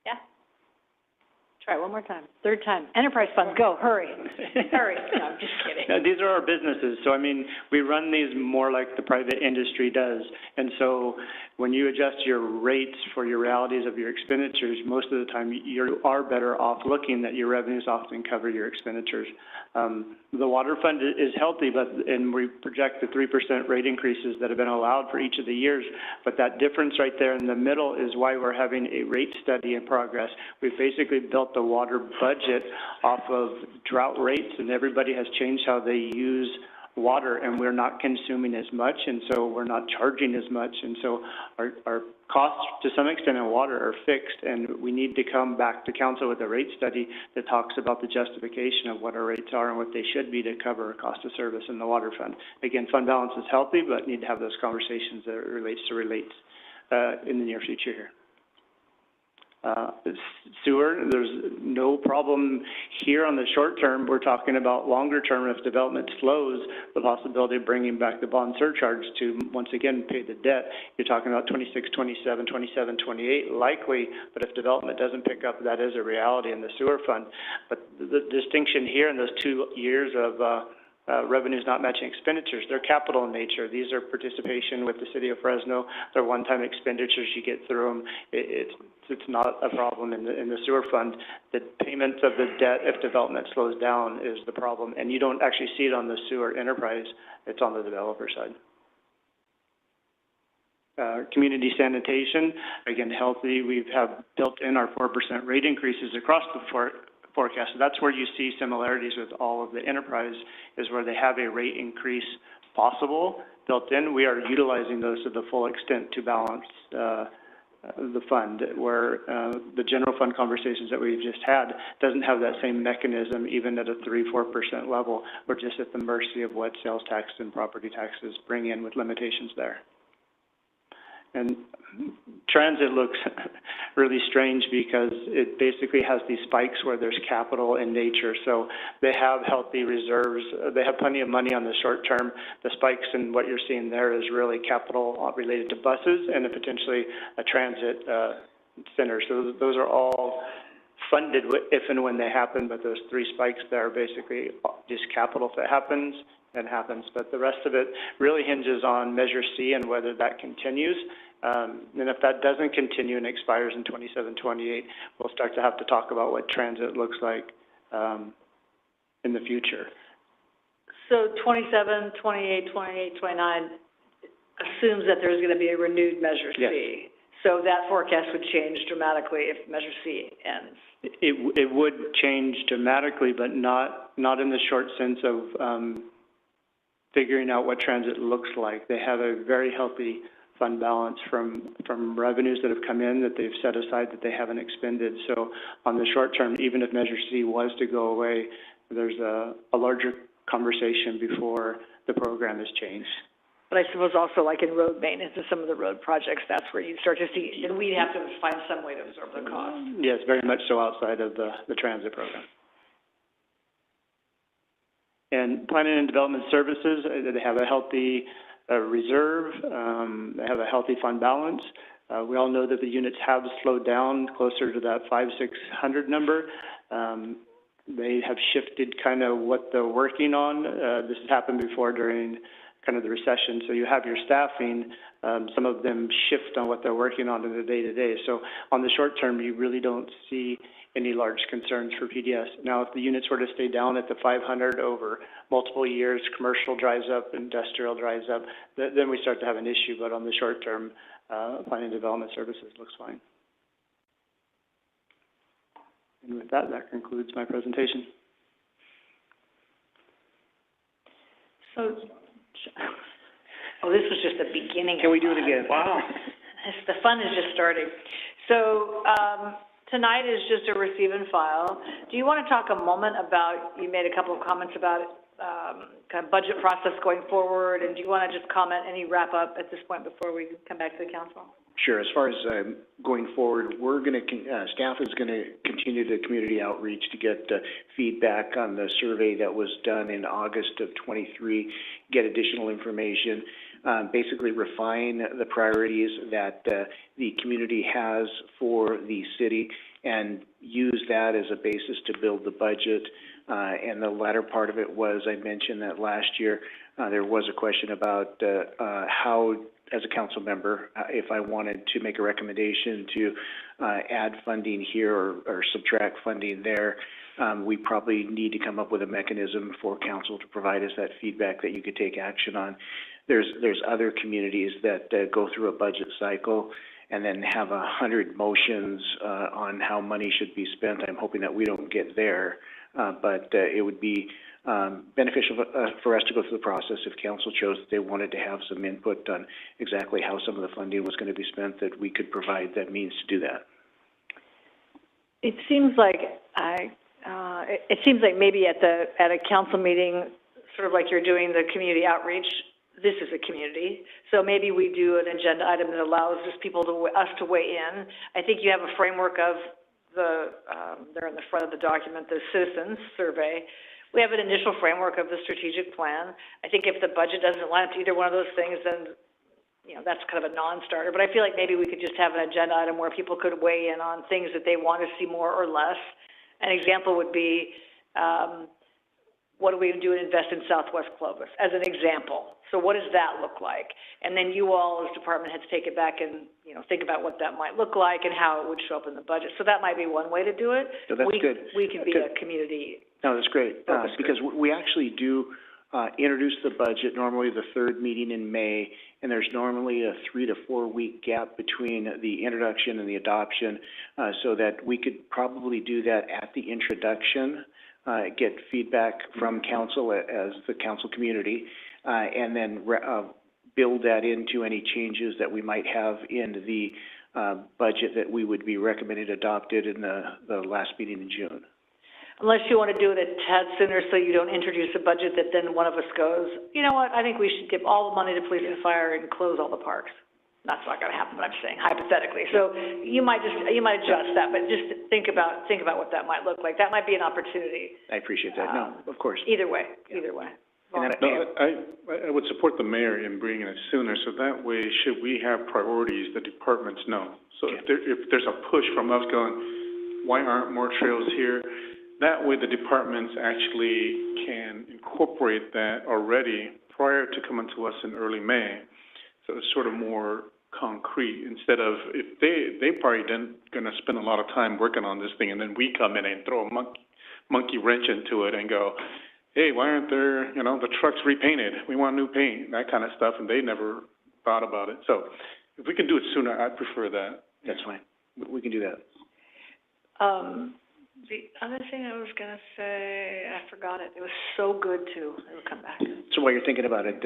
Yeah. Try one more time. Third time. Enterprise funds, go, hurry. Hurry. No, I'm just kidding. Now, these are our businesses, so I mean, we run these more like the private industry does. And so when you adjust your rates for your realities of your expenditures, most of the time you are better off looking that your revenues often cover your expenditures. The water fund is healthy, and we project the 3% rate increases that have been allowed for each of the years. But that difference right there in the middle is why we're having a rate study in progress. We've basically built the water budget off of drought rates, and everybody has changed how they use water, and we're not consuming as much, and so we're not charging as much, and so our costs to some extent in water are fixed, and we need to come back to council with a rate study that talks about the justification of what our rates are and what they should be to cover our cost of service in the water fund. Again, fund balance is healthy, but need to have those conversations that relates in the near future here. Sewer, there's no problem here on the short term. We're talking about longer term. If development slows, the possibility of bringing back the bond surcharge to once again pay the debt. You're talking about 26, 27, 27, 28 likely, but if development doesn't pick up, that is a reality in the sewer fund. But the distinction here in those 2 years of revenues not matching expenditures, they're capital in nature. These are participation with the city of Fresno. They're one-time expenditures. You get through them. It's not a problem in the sewer fund. The payment of the debt, if development slows down, is the problem. And you don't actually see it on the sewer enterprise. It's on the developer side. Community sanitation, again, healthy. We have built in our 4% rate increases across the forecast. So that's where you see similarities with all of the enterprise, is where they have a rate increase possible built in. We are utilizing those to the full extent to balance the fund, where the general fund conversations that we've just had doesn't have that same mechanism even at a 3-4% level. We're just at the mercy of what sales tax and property taxes bring in with limitations there. And transit looks really strange because it basically has these spikes where there's capital in nature. So they have healthy reserves. They have plenty of money on the short term. The spikes and what you're seeing there is really capital related to buses and potentially a transit center. So those are all funded if and when they happen, but those three spikes there are basically just capital. If it happens, it happens. But the rest of it really hinges on Measure C and whether that continues. And if that doesn't continue and expires in 27, 28, we'll start to have to talk about what transit looks like in the future. So 27, 28, 28, 29 assumes that there's going to be a renewed Measure C. Yes. So that forecast would change dramatically if Measure C ends. It would change dramatically, but not in the short sense of figuring out what transit looks like. They have a very healthy fund balance from revenues that have come in that they've set aside that they haven't expended. So on the short term, even if Measure C was to go away, there's a larger conversation before the program is changed. But I suppose also like in road maintenance and some of the road projects, that's where you start to see, and we'd have to find some way to absorb the cost. Yes, very much so outside of the transit program. And planning and development services, they have a healthy reserve, they have a healthy fund balance. We all know that the units have slowed down closer to that 500-600 number. They have shifted kind of what they're working on. This has happened before during kind of the recession. So you have your staffing, some of them shift on what they're working on in the day-to-day. So on the short term, you really don't see any large concerns for PDS. Now, if the units were to stay down at the 500 over multiple years, commercial dries up, industrial dries up, then we start to have an issue. But on the short term, planning and development services looks fine. And with that, that concludes my presentation. So, oh, this was just the beginning. Can we do it again? Wow. The fun is just starting. So, tonight is just a receive and file. Do you want to talk a moment about, you made a couple of comments about kind of budget process going forward, and do you want to just comment any wrap up at this point before we come back to the council? Sure. As far as going forward, we're going to, staff is going to continue the community outreach to get feedback on the survey that was done in August of 23, get additional information, basically refine the priorities that the community has for the city and use that as a basis to build the budget. And the latter part of it was, I mentioned that last year there was a question about how, as a council member, if I wanted to make a recommendation to add funding here or subtract funding there, we probably need to come up with a mechanism for council to provide us that feedback that you could take action on. There's other communities that go through a budget cycle and then have 100 motions on how money should be spent. I'm hoping that we don't get there, but it would be beneficial for us to go through the process if council chose that they wanted to have some input on exactly how some of the funding was going to be spent, that we could provide that means to do that. It seems like it seems like maybe at a council meeting, sort of like you're doing the community outreach, this is a community. So maybe we do an agenda item that allows just us to weigh in. I think you have a framework of they're in the front of the document, the citizens survey. We have an initial framework of the strategic plan. I think if the budget doesn't line up to either one of those things, then, you know, that's kind of a non-starter. But I feel like maybe we could just have an agenda item where people could weigh in on things that they want to see more or less. An example would be, what do we do to invest in Southwest Clovis, as an example. So what does that look like? And then you all, as department heads, take it back and, you know, think about what that might look like and how it would show up in the budget. So that might be one way to do it. So that's good. We can be a community. No, that's great, because we actually do introduce the budget normally the third meeting in May, and there's normally a 3 to 4 week gap between the introduction and the adoption, so that we could probably do that at the introduction, get feedback from council as the council community, and then build that into any changes that we might have in the budget that we would be recommended adopted in the last meeting in June. Unless you want to do it a tad sooner so you don't introduce a budget that then one of us goes, you know what, I think we should give all the money to police and fire and close all the parks. That's not gonna happen, but I'm saying hypothetically. So you might adjust that, but just think about what that might look like. That might be an opportunity. I appreciate that. No, of course. Either way. And I would support the mayor in bringing it sooner, so that way, should we have priorities, the departments know. So if there's a push from us going, why aren't more trails here? That way, the departments actually can incorporate that already prior to coming to us in early May. So it's sort of more concrete, instead of, if they probably gonna spend a lot of time working on this thing, and then we come in and throw a monkey wrench into it and go, hey, why aren't there, the trucks repainted? We want new paint, that kind of stuff, and they never thought about it. So if we can do it sooner, I'd prefer that. That's fine. We can do that. The other thing I was gonna say, I forgot it. It was so good too. It'll come back. So while you're thinking about it,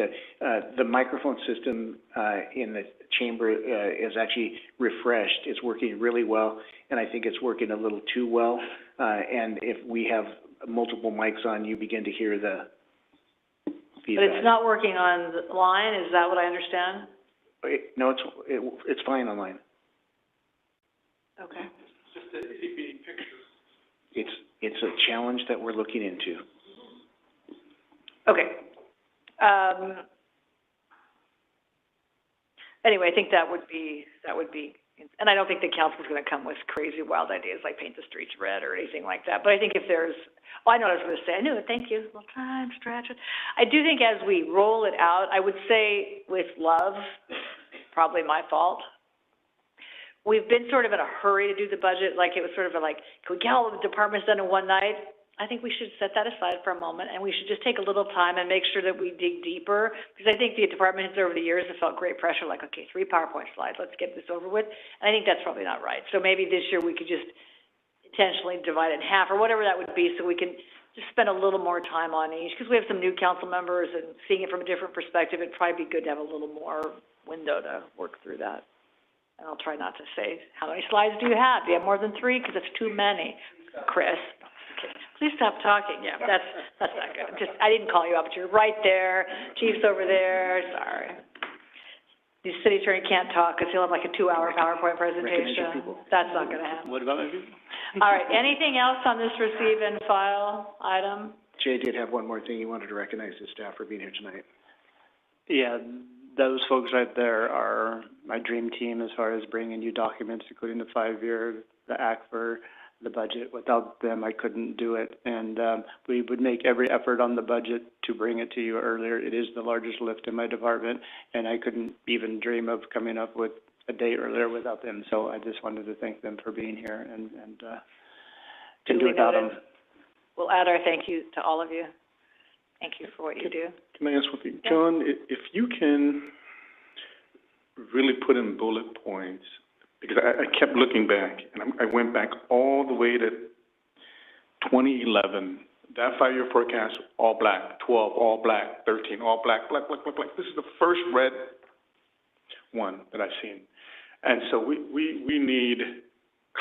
the microphone system in the chamber is actually refreshed. It's working really well, and I think it's working a little too well. And if we have multiple mics on, you begin to hear the feedback. But it's not working on the line, is that what I understand? No, it's fine online. Okay. Just the AV picture. It's a challenge that we're looking into. Okay. Anyway, I think that would be, and I don't think the council's gonna come with crazy wild ideas like paint the streets red or anything like that. But I think if there's, I know what I was gonna say. I knew it, thank you. A little time, stretch it. I do think as we roll it out, I would say with love, probably my fault. We've been sort of in a hurry to do the budget, like it was sort of like, can we get all of the departments done in one night? I think we should set that aside for a moment, and we should just take a little time and make sure that we dig deeper, because I think the department heads over the years have felt great pressure, like, okay, 3 PowerPoint slides, let's get this over with, and I think that's probably not right. So maybe this year we could just intentionally divide it in half, or whatever that would be, so we can just spend a little more time on each, because we have some new council members, and seeing it from a different perspective, it'd probably be good to have a little more window to work through that. And I'll try not to say, how many slides do you have? Do you have more than 3? Because it's too many. Chris, okay. Please stop talking. Yeah, that's not good. I didn't call you up, but you're right there. Chief's over there. Sorry. The city attorney can't talk because he'll have like a 2-hour PowerPoint presentation. That's not going to happen. What about maybe? All right. Anything else on this receive and file item? Jay did have one more thing. He wanted to recognize his staff for being here tonight. Yeah, those folks right there are my dream team as far as bringing you documents, including the 5-year, the ACFR, the budget. Without them, I couldn't do it. And we would make every effort on the budget to bring it to you earlier. It is the largest lift in my department, and I couldn't even dream of coming up with a day earlier without them. So I just wanted to thank them for being here and can do without them. We'll add our thank you to all of you. Thank you for what you do. Can I ask one thing? John, if you can really put in bullet points, because I kept looking back, and I went back all the way to 2011, that 5-year forecast, all black, 12, all black, 13, all black, black. This is the first red one that I've seen. And so we need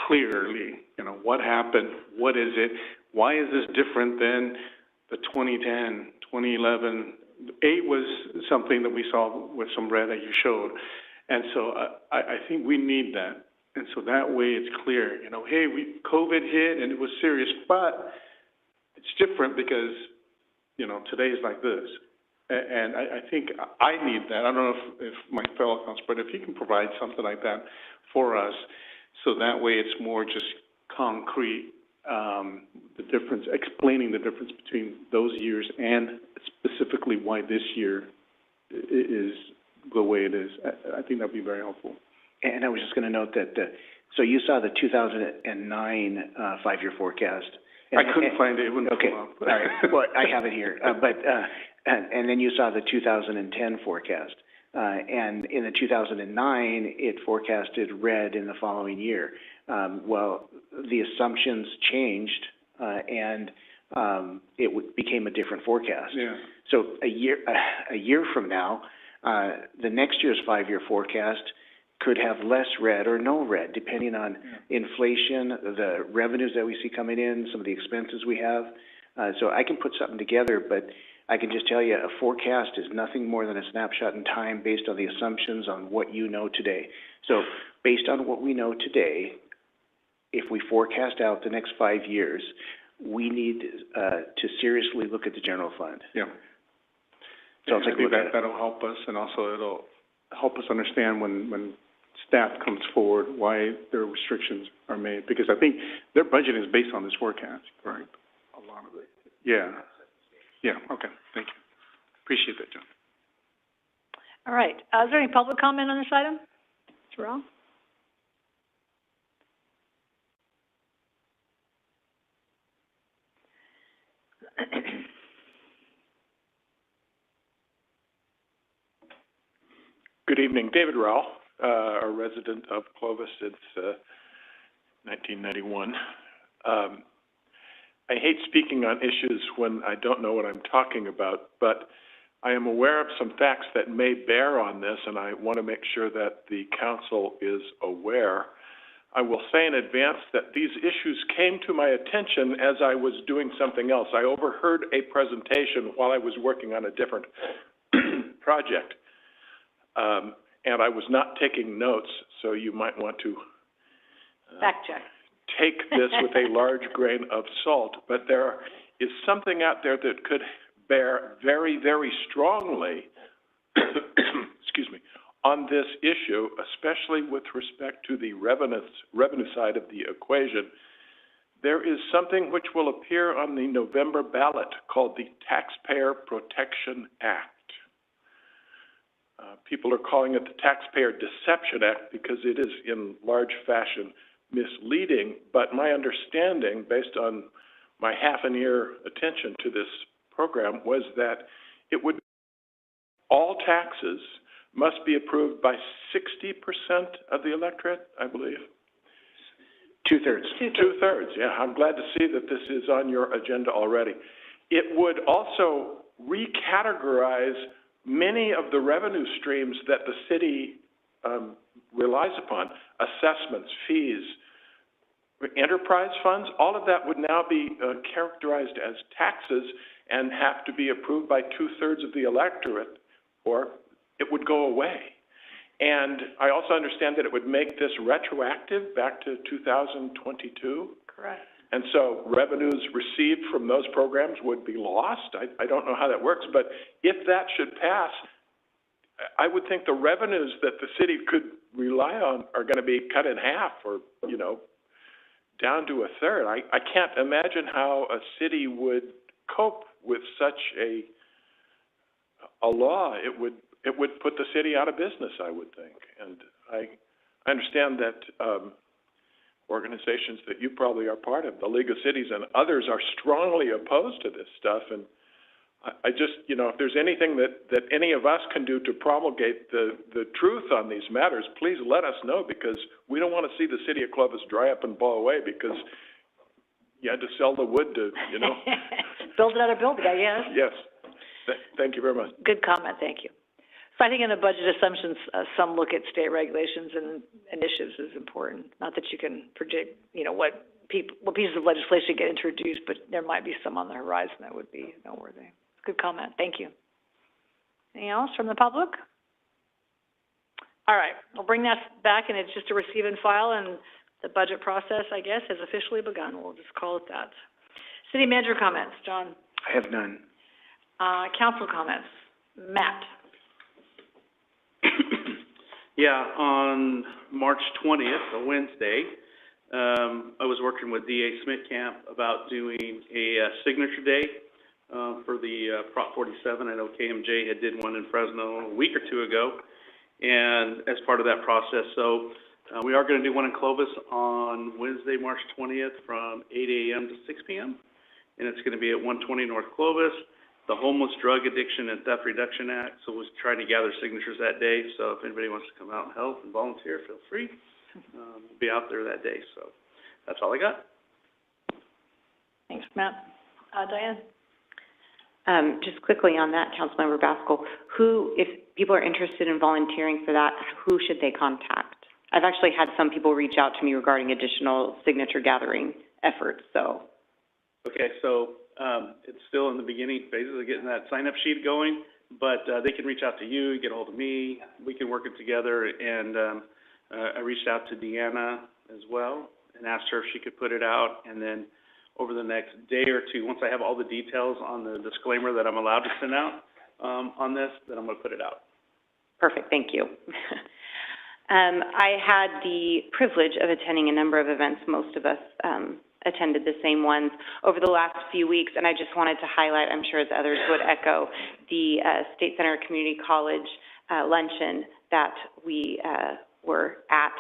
clearly, what happened, what is it, why is this different than the 2010, 2011, 8 was something that we saw with some red that you showed. And so I think we need that. And so that way it's clear, hey, COVID hit and it was serious, but it's different because, today is like this. And I think I need that. I don't know if my fellow council, but if you can provide something like that for us, so that way it's more just concrete. The difference, explaining the difference between those years and specifically why this year is the way it is. I think that'd be very helpful. And I was just going to note that, so you saw the 2009 5-year forecast. I couldn't find it. It wouldn't come up. All right. Well, I have it here. And then you saw the 2010 forecast. And in the 2009, it forecasted red in the following year. Well, the assumptions changed, and it became a different forecast. Yeah. So a year from now, the next year's 5-year forecast could have less red or no red, depending on inflation, the revenues that we see coming in, some of the expenses we have. So I can put something together, but I can just tell you, a forecast is nothing more than a snapshot in time based on the assumptions on what you know today. So, based on what we know today, if we forecast out the next 5 years, we need to seriously look at the general fund. Yeah. So I'll I take a think look at it. that'll help us, and also it'll help us understand when staff comes forward, why their restrictions are made, because I think their budget is based on this forecast, correct? A lot of it. Yeah. Yeah, okay, thank you. Appreciate that, John. All right, is there any public comment on this item? Mr. Rao? Good evening, David Rowell, a resident of Clovis since 1991. I hate speaking on issues when I don't know what I'm talking about, but I am aware of some facts that may bear on this, and I want to make sure that the council is aware. I will say in advance that these issues came to my attention as I was doing something else. I overheard a presentation while I was working on a different project. And I was not taking notes, so you might want to fact check. Take this with a large grain of salt. But there is something out there that could bear very, very strongly, excuse me, on this issue, especially with respect to the revenue side of the equation. There is something which will appear on the November ballot called the Taxpayer Protection Act. People are calling it the Taxpayer Deception Act because it is in large fashion misleading, but my understanding, based on my half-an-ear attention to this program, was that it would, all taxes must be approved by 60% of the electorate, I believe. Two-thirds. Two-thirds, yeah. I'm glad to see that this is on your agenda already. It would also recategorize many of the revenue streams that the city relies upon, assessments, fees, enterprise funds, all of that would now be characterized as taxes and have to be approved by two-thirds of the electorate, or it would go away. And I also understand that it would make this retroactive back to 2022. Correct. And so revenues received from those programs would be lost. I don't know how that works, but if that should pass, I would think the revenues that the city could rely on are going to be cut in half, or, you know, down to a third. I can't imagine how a city would cope with such a law. It would put the city out of business, I would think. And I understand that organizations that you probably are part of, the League of Cities and others, are strongly opposed to this stuff. And I just, you know, if there's anything that any of us can do to promulgate the truth on these matters, please let us know, because we don't want to see the city of Clovis dry up and blow away because you had to sell the wood to, you know. Build another building, I guess. Yes. Thank you very much. Good comment, thank you. So I think in the budget assumptions, some look at state regulations and initiatives is important. Not that you can predict, you know, what pieces of legislation get introduced, but there might be some on the horizon that would be noteworthy. Good comment, thank you. Anything else from the public? All right, we'll bring that back, and it's just a receive and file, and the budget process, I guess, has officially begun. We'll just call it that. City manager comments, John. I have none. Council comments, Matt. Yeah, on March 20th, a Wednesday, I was working with DA Smitkamp about doing a signature day for the Prop 47. I know KMJ had did one in Fresno a week or two ago, and as part of that process. So we are going to do one in Clovis on Wednesday, March 20th from 8 a.m. to 6 p.m., and it's going to be at 120 North Clovis. The Homeless Drug Addiction and Theft Reduction Act, so we're trying to gather signatures that day. So if anybody wants to come out and help and volunteer, feel free. We'll be out there that day. So that's all I got. Thanks, Matt. Diane? Just quickly on that, Councilmember Baskel, if people are interested in volunteering for that, who should they contact? I've actually had some people reach out to me regarding additional signature gathering efforts, so. Okay, so It's still in the beginning phases of getting that sign-up sheet going, but, they can reach out to you, get a hold of me, we can work it together, and, I reached out to Deanna as well and asked her if she could put it out, and then over the next day or two, once I have all the details on the disclaimer that I'm allowed to send out, on this, then I'm gonna put it out. Perfect, thank you. I had the privilege of attending a number of events. Most of us attended the same ones over the last few weeks, and I just wanted to highlight, I'm sure as others would echo, the State Center Community College luncheon that we were at,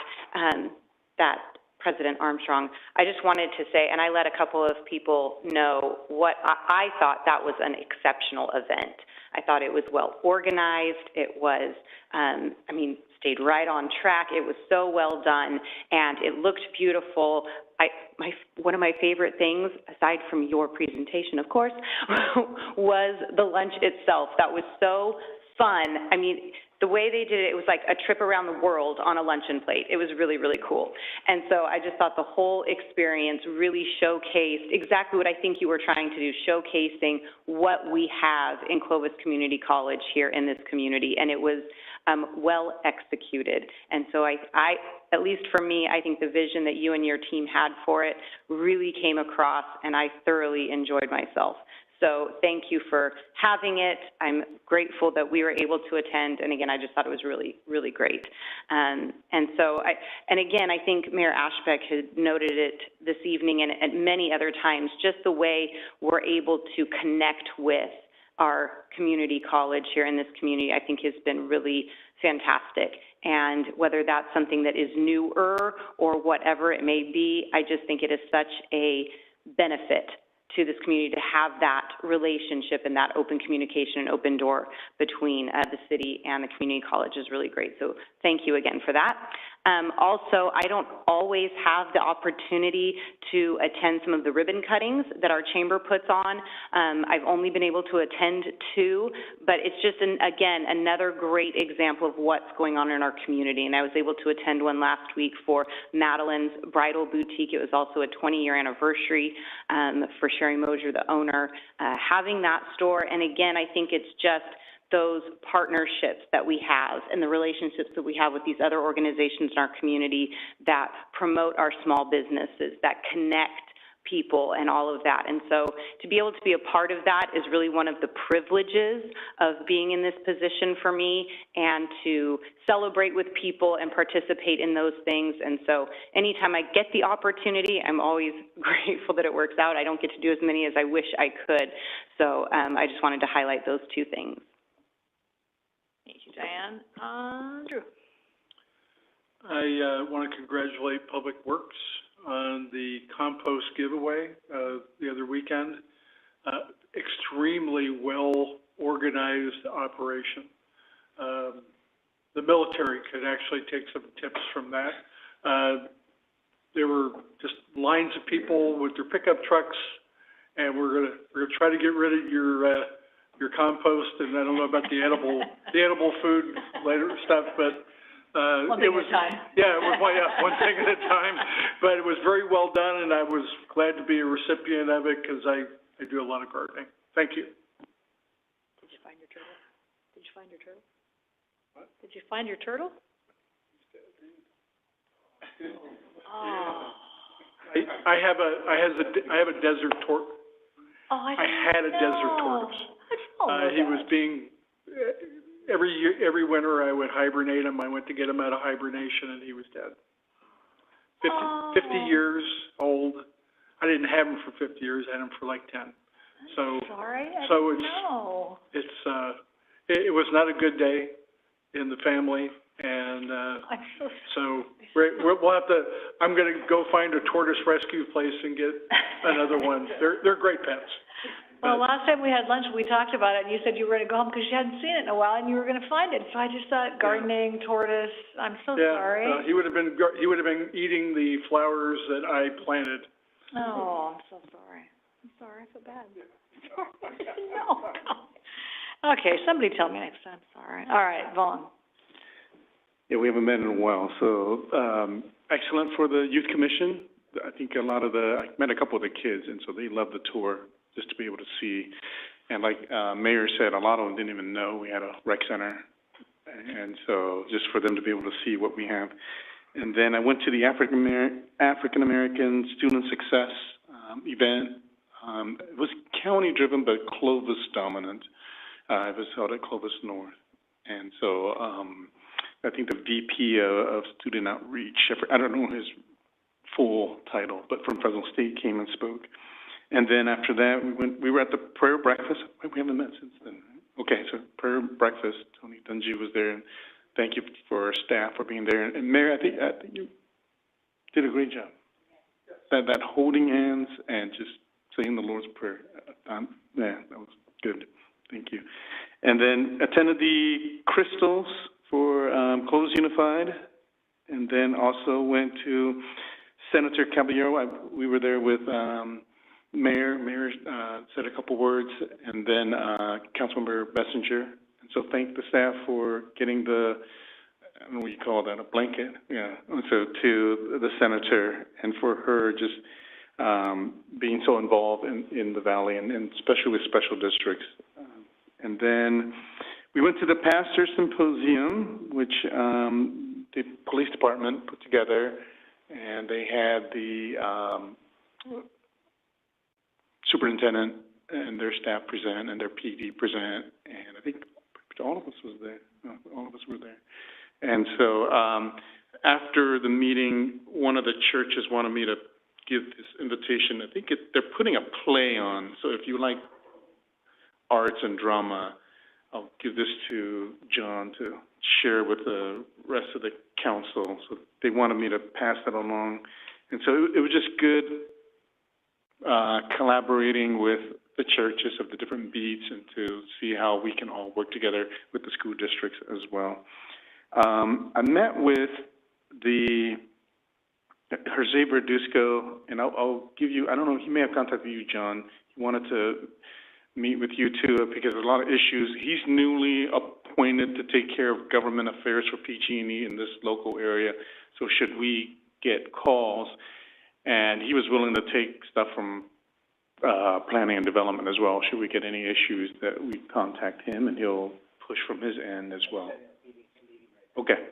that President Armstrong. I just wanted to say, and I let a couple of people know what I thought that was an exceptional event. I thought it was well organized. It was, stayed right on track. It was so well done, and it looked beautiful. One of my favorite things, aside from your presentation, of course, was the lunch itself. That was so fun. I mean, the way they did it, it was like a trip around the world on a luncheon plate. It was really, really cool. And so I just thought the whole experience really showcased exactly what I think you were trying to do, showcasing what we have in Clovis Community College here in this community. And it was well executed. And so I, at least for me, I think the vision that you and your team had for it really came across, and I thoroughly enjoyed myself. So thank you for having it. I'm grateful that we were able to attend, and again, I just thought it was really, really great. And again, I think Mayor Ashbeck had noted it this evening and at many other times, just the way we're able to connect with our community college here in this community, I think has been really fantastic. And whether that's something that is newer or whatever it may be, I just think it is such a benefit to this community to have that relationship and that open communication and open door between the city and the community college is really great. So thank you again for that. Also, I don't always have the opportunity to attend some of the ribbon cuttings that our chamber puts on. I've only been able to attend 2, but it's just, again, another great example of what's going on in our community. And I was able to attend one last week for Madeline's Bridal Boutique. It was also a 20-year anniversary for Sherry Mosier, the owner, having that store. And again, I think it's just those partnerships that we have and the relationships that we have with these other organizations in our community that promote our small businesses, that connect people and all of that. And so to be able to be a part of that is really one of the privileges of being in this position for me, and to celebrate with people and participate in those things. And so anytime I get the opportunity, I'm always grateful that it works out. I don't get to do as many as I wish I could. So I just wanted to highlight those 2 things. Thank you, Diane. Drew. I want to congratulate Public Works on the compost giveaway the other weekend. Extremely well-organized operation. The military could actually take some tips from that. There were just lines of people with their pickup trucks, and we're gonna try to get rid of your compost, and I don't know about the edible food later stuff, but one thing at a time. Yeah, it was one thing at a time, but it was very well done, and I was glad to be a recipient of it because I do a lot of gardening. Thank you. Did you find your turtle? Did you find your turtle? What? Did you find your turtle? Oh. I have a desert tortoise. Oh, I had a desert tortoise. He was being every winter I would hibernate him. I went to get him out of hibernation, and he was dead. 50 years old. I didn't have him for 50 years. I had him for like 10. So sorry, I so didn't know. It was not a good day in the family, and so we'll have to. I'm going to go find a tortoise rescue place and get another one. They're great pets. Well, last time we had lunch, we talked about it, and you said you were going to go home because you hadn't seen it in a while, and you were going to find it. So I just thought gardening, tortoise. I'm so sorry. He would have been eating the flowers that I planted. Oh, I'm so sorry. I'm sorry. I feel bad. No. Okay, somebody tell me next time. Sorry. All right, Vaughn. Yeah, we haven't met in a while, so excellent for the youth commission. I think I met a couple of the kids, and so they loved the tour. just to be able to see. And like, Mayor said, a lot of them didn't even know we had a rec center. And so just for them to be able to see what we have. And then I went to the African American Student Success, event. It was county-driven, but Clovis dominant. It was held at Clovis North. And so, I think the VP of Student Outreach, I don't know his full title, but from Fresno State came and spoke. And then after that, we were at the prayer breakfast. We haven't met since then. Okay, so prayer breakfast, Tony Dungy was there, and thank you for our staff for being there. And Mayor, I think you did a great job. That holding hands and just saying the Lord's Prayer, yeah, that was good. Thank you. And then attended the Crystals for Clovis Unified, and then also went to Senator Caballero. We were there with Mayor. Mayor said a couple words, and then Councilmember Messenger. And so thank the staff for getting the, I don't know what you call that, a blanket, yeah. So to the senator, and for her just being so involved in the Valley, and especially with special districts. And then we went to the Pastor Symposium, which the police department put together, and they had the superintendent and their staff present, and their PD present, and I think all of us was there. All of us were there. And so after the meeting, one of the churches wanted me to give this invitation. I think they're putting a play on, so if you like arts and drama, I'll give this to John to share with the rest of the council. So they wanted me to pass that along. And so it was just good collaborating with the churches of the different beats and to see how we can all work together with the school districts as well. I met with the Jose Verduzco, and I'll give you, I don't know, he may have contacted you, John. He wanted to meet with you too, because there's a lot of issues. He's newly appointed to take care of government affairs for PG&E in this local area. So should we get calls, and he was willing to take stuff from planning and development as well. Should we get any issues, that we contact him, and he'll push from his end as well. Okay.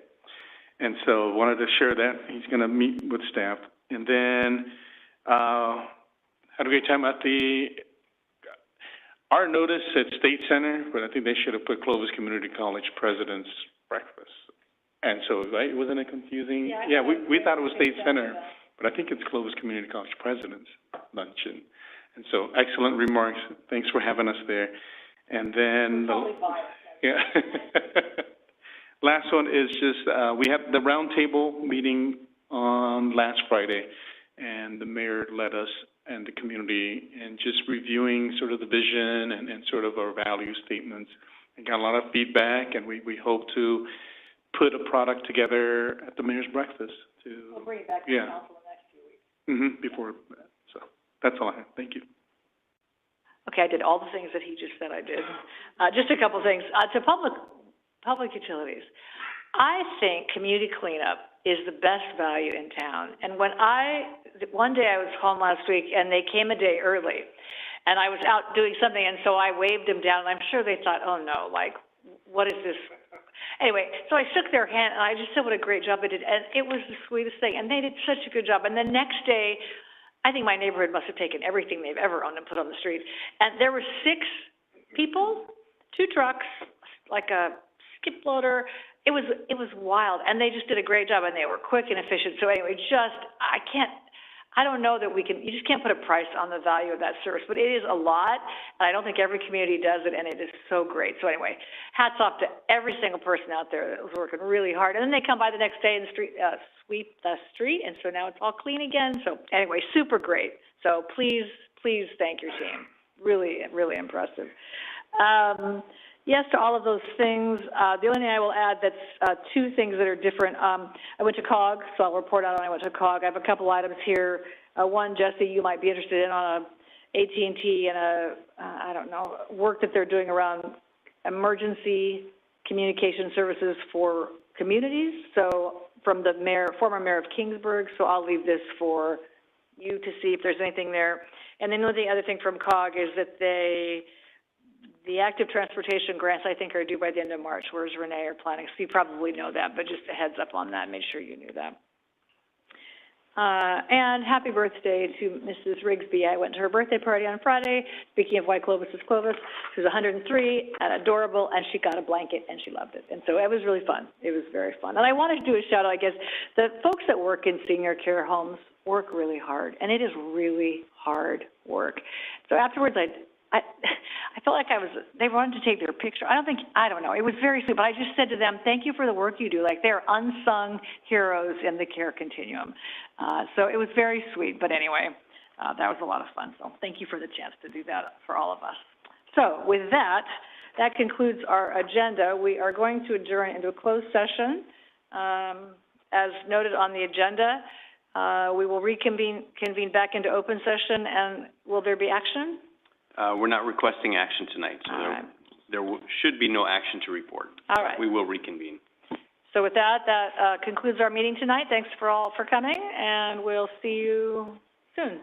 And so wanted to share that. He's going to meet with staff. And then had a great time at our notice at State Center, but I think they should have put Clovis Community College President's Breakfast. And so, right, wasn't it confusing? Yeah, we thought it was State Center, but I think it's Clovis Community College President's Luncheon. And so, excellent remarks. Thanks for having us there. And then, yeah. Last one is just, we had the roundtable meeting on last Friday, and the mayor led us and the community in just reviewing sort of the vision and sort of our value statements, and got a lot of feedback, and we hope to put a product together at the mayor's breakfast to. We'll bring it back to the council in the next few weeks. Before that. So that's all I have. Thank you. Okay, I did all the things that he just said I did. Just a couple things. To public utilities. I think community cleanup is the best value in town. And one day I was home last week, and they came a day early, and I was out doing something, and so I waved them down, and I'm sure they thought, oh no, like, what is this? Anyway, so I shook their hand, and I just said what a great job they did, and it was the sweetest thing, and they did such a good job. And the next day, I think my neighborhood must have taken everything they've ever owned and put on the street, and there were 6 people, 2 trucks, like a skip loader. It was wild, and they just did a great job, and they were quick and efficient. So anyway, I don't know that you just can't put a price on the value of that service, but it is a lot, and I don't think every community does it, and it is so great. So anyway, hats off to every single person out there that was working really hard. And then they come by the next day and sweep the street, and so now it's all clean again. So anyway, super great. So please thank your team. Really, really impressive. Yes to all of those things. The only thing I will add, that's 2 things that are different. I went to COG, so I'll report out on I went to COG. I have a couple items here. One, Jesse, you might be interested in on a AT&T and I don't know, work that they're doing around emergency communication services for communities. So from the former mayor of Kingsburg, so I'll leave this for you to see if there's anything there. And then the other thing from COG is that the active transportation grants, I think, are due by the end of March, whereas Renee are planning, so you probably know that, but just a heads up on that, make sure you knew that. And happy birthday to Mrs. Rigsby. I went to her birthday party on Friday. Speaking of why Clovis is Clovis, she was 103 and adorable, and she got a blanket and she loved it. And so it was really fun. It was very fun. And I wanted to do a shout out, I guess, the folks that work in senior care homes work really hard, and it is really hard work. So afterwards, I felt like they wanted to take their picture. I don't know. It was very sweet, but I just said to them, thank you for the work you do. Like, they're unsung heroes in the care continuum. So it was very sweet, but anyway, that was a lot of fun. So thank you for the chance to do that for all of us. So with that concludes our agenda. We are going to adjourn into a closed session. As noted on the agenda, we will convene back into open session, and will there be action? We're not requesting action tonight, so there should be no action to report. All right. We will reconvene. So with that concludes our meeting tonight. Thanks for coming, and we'll see you soon.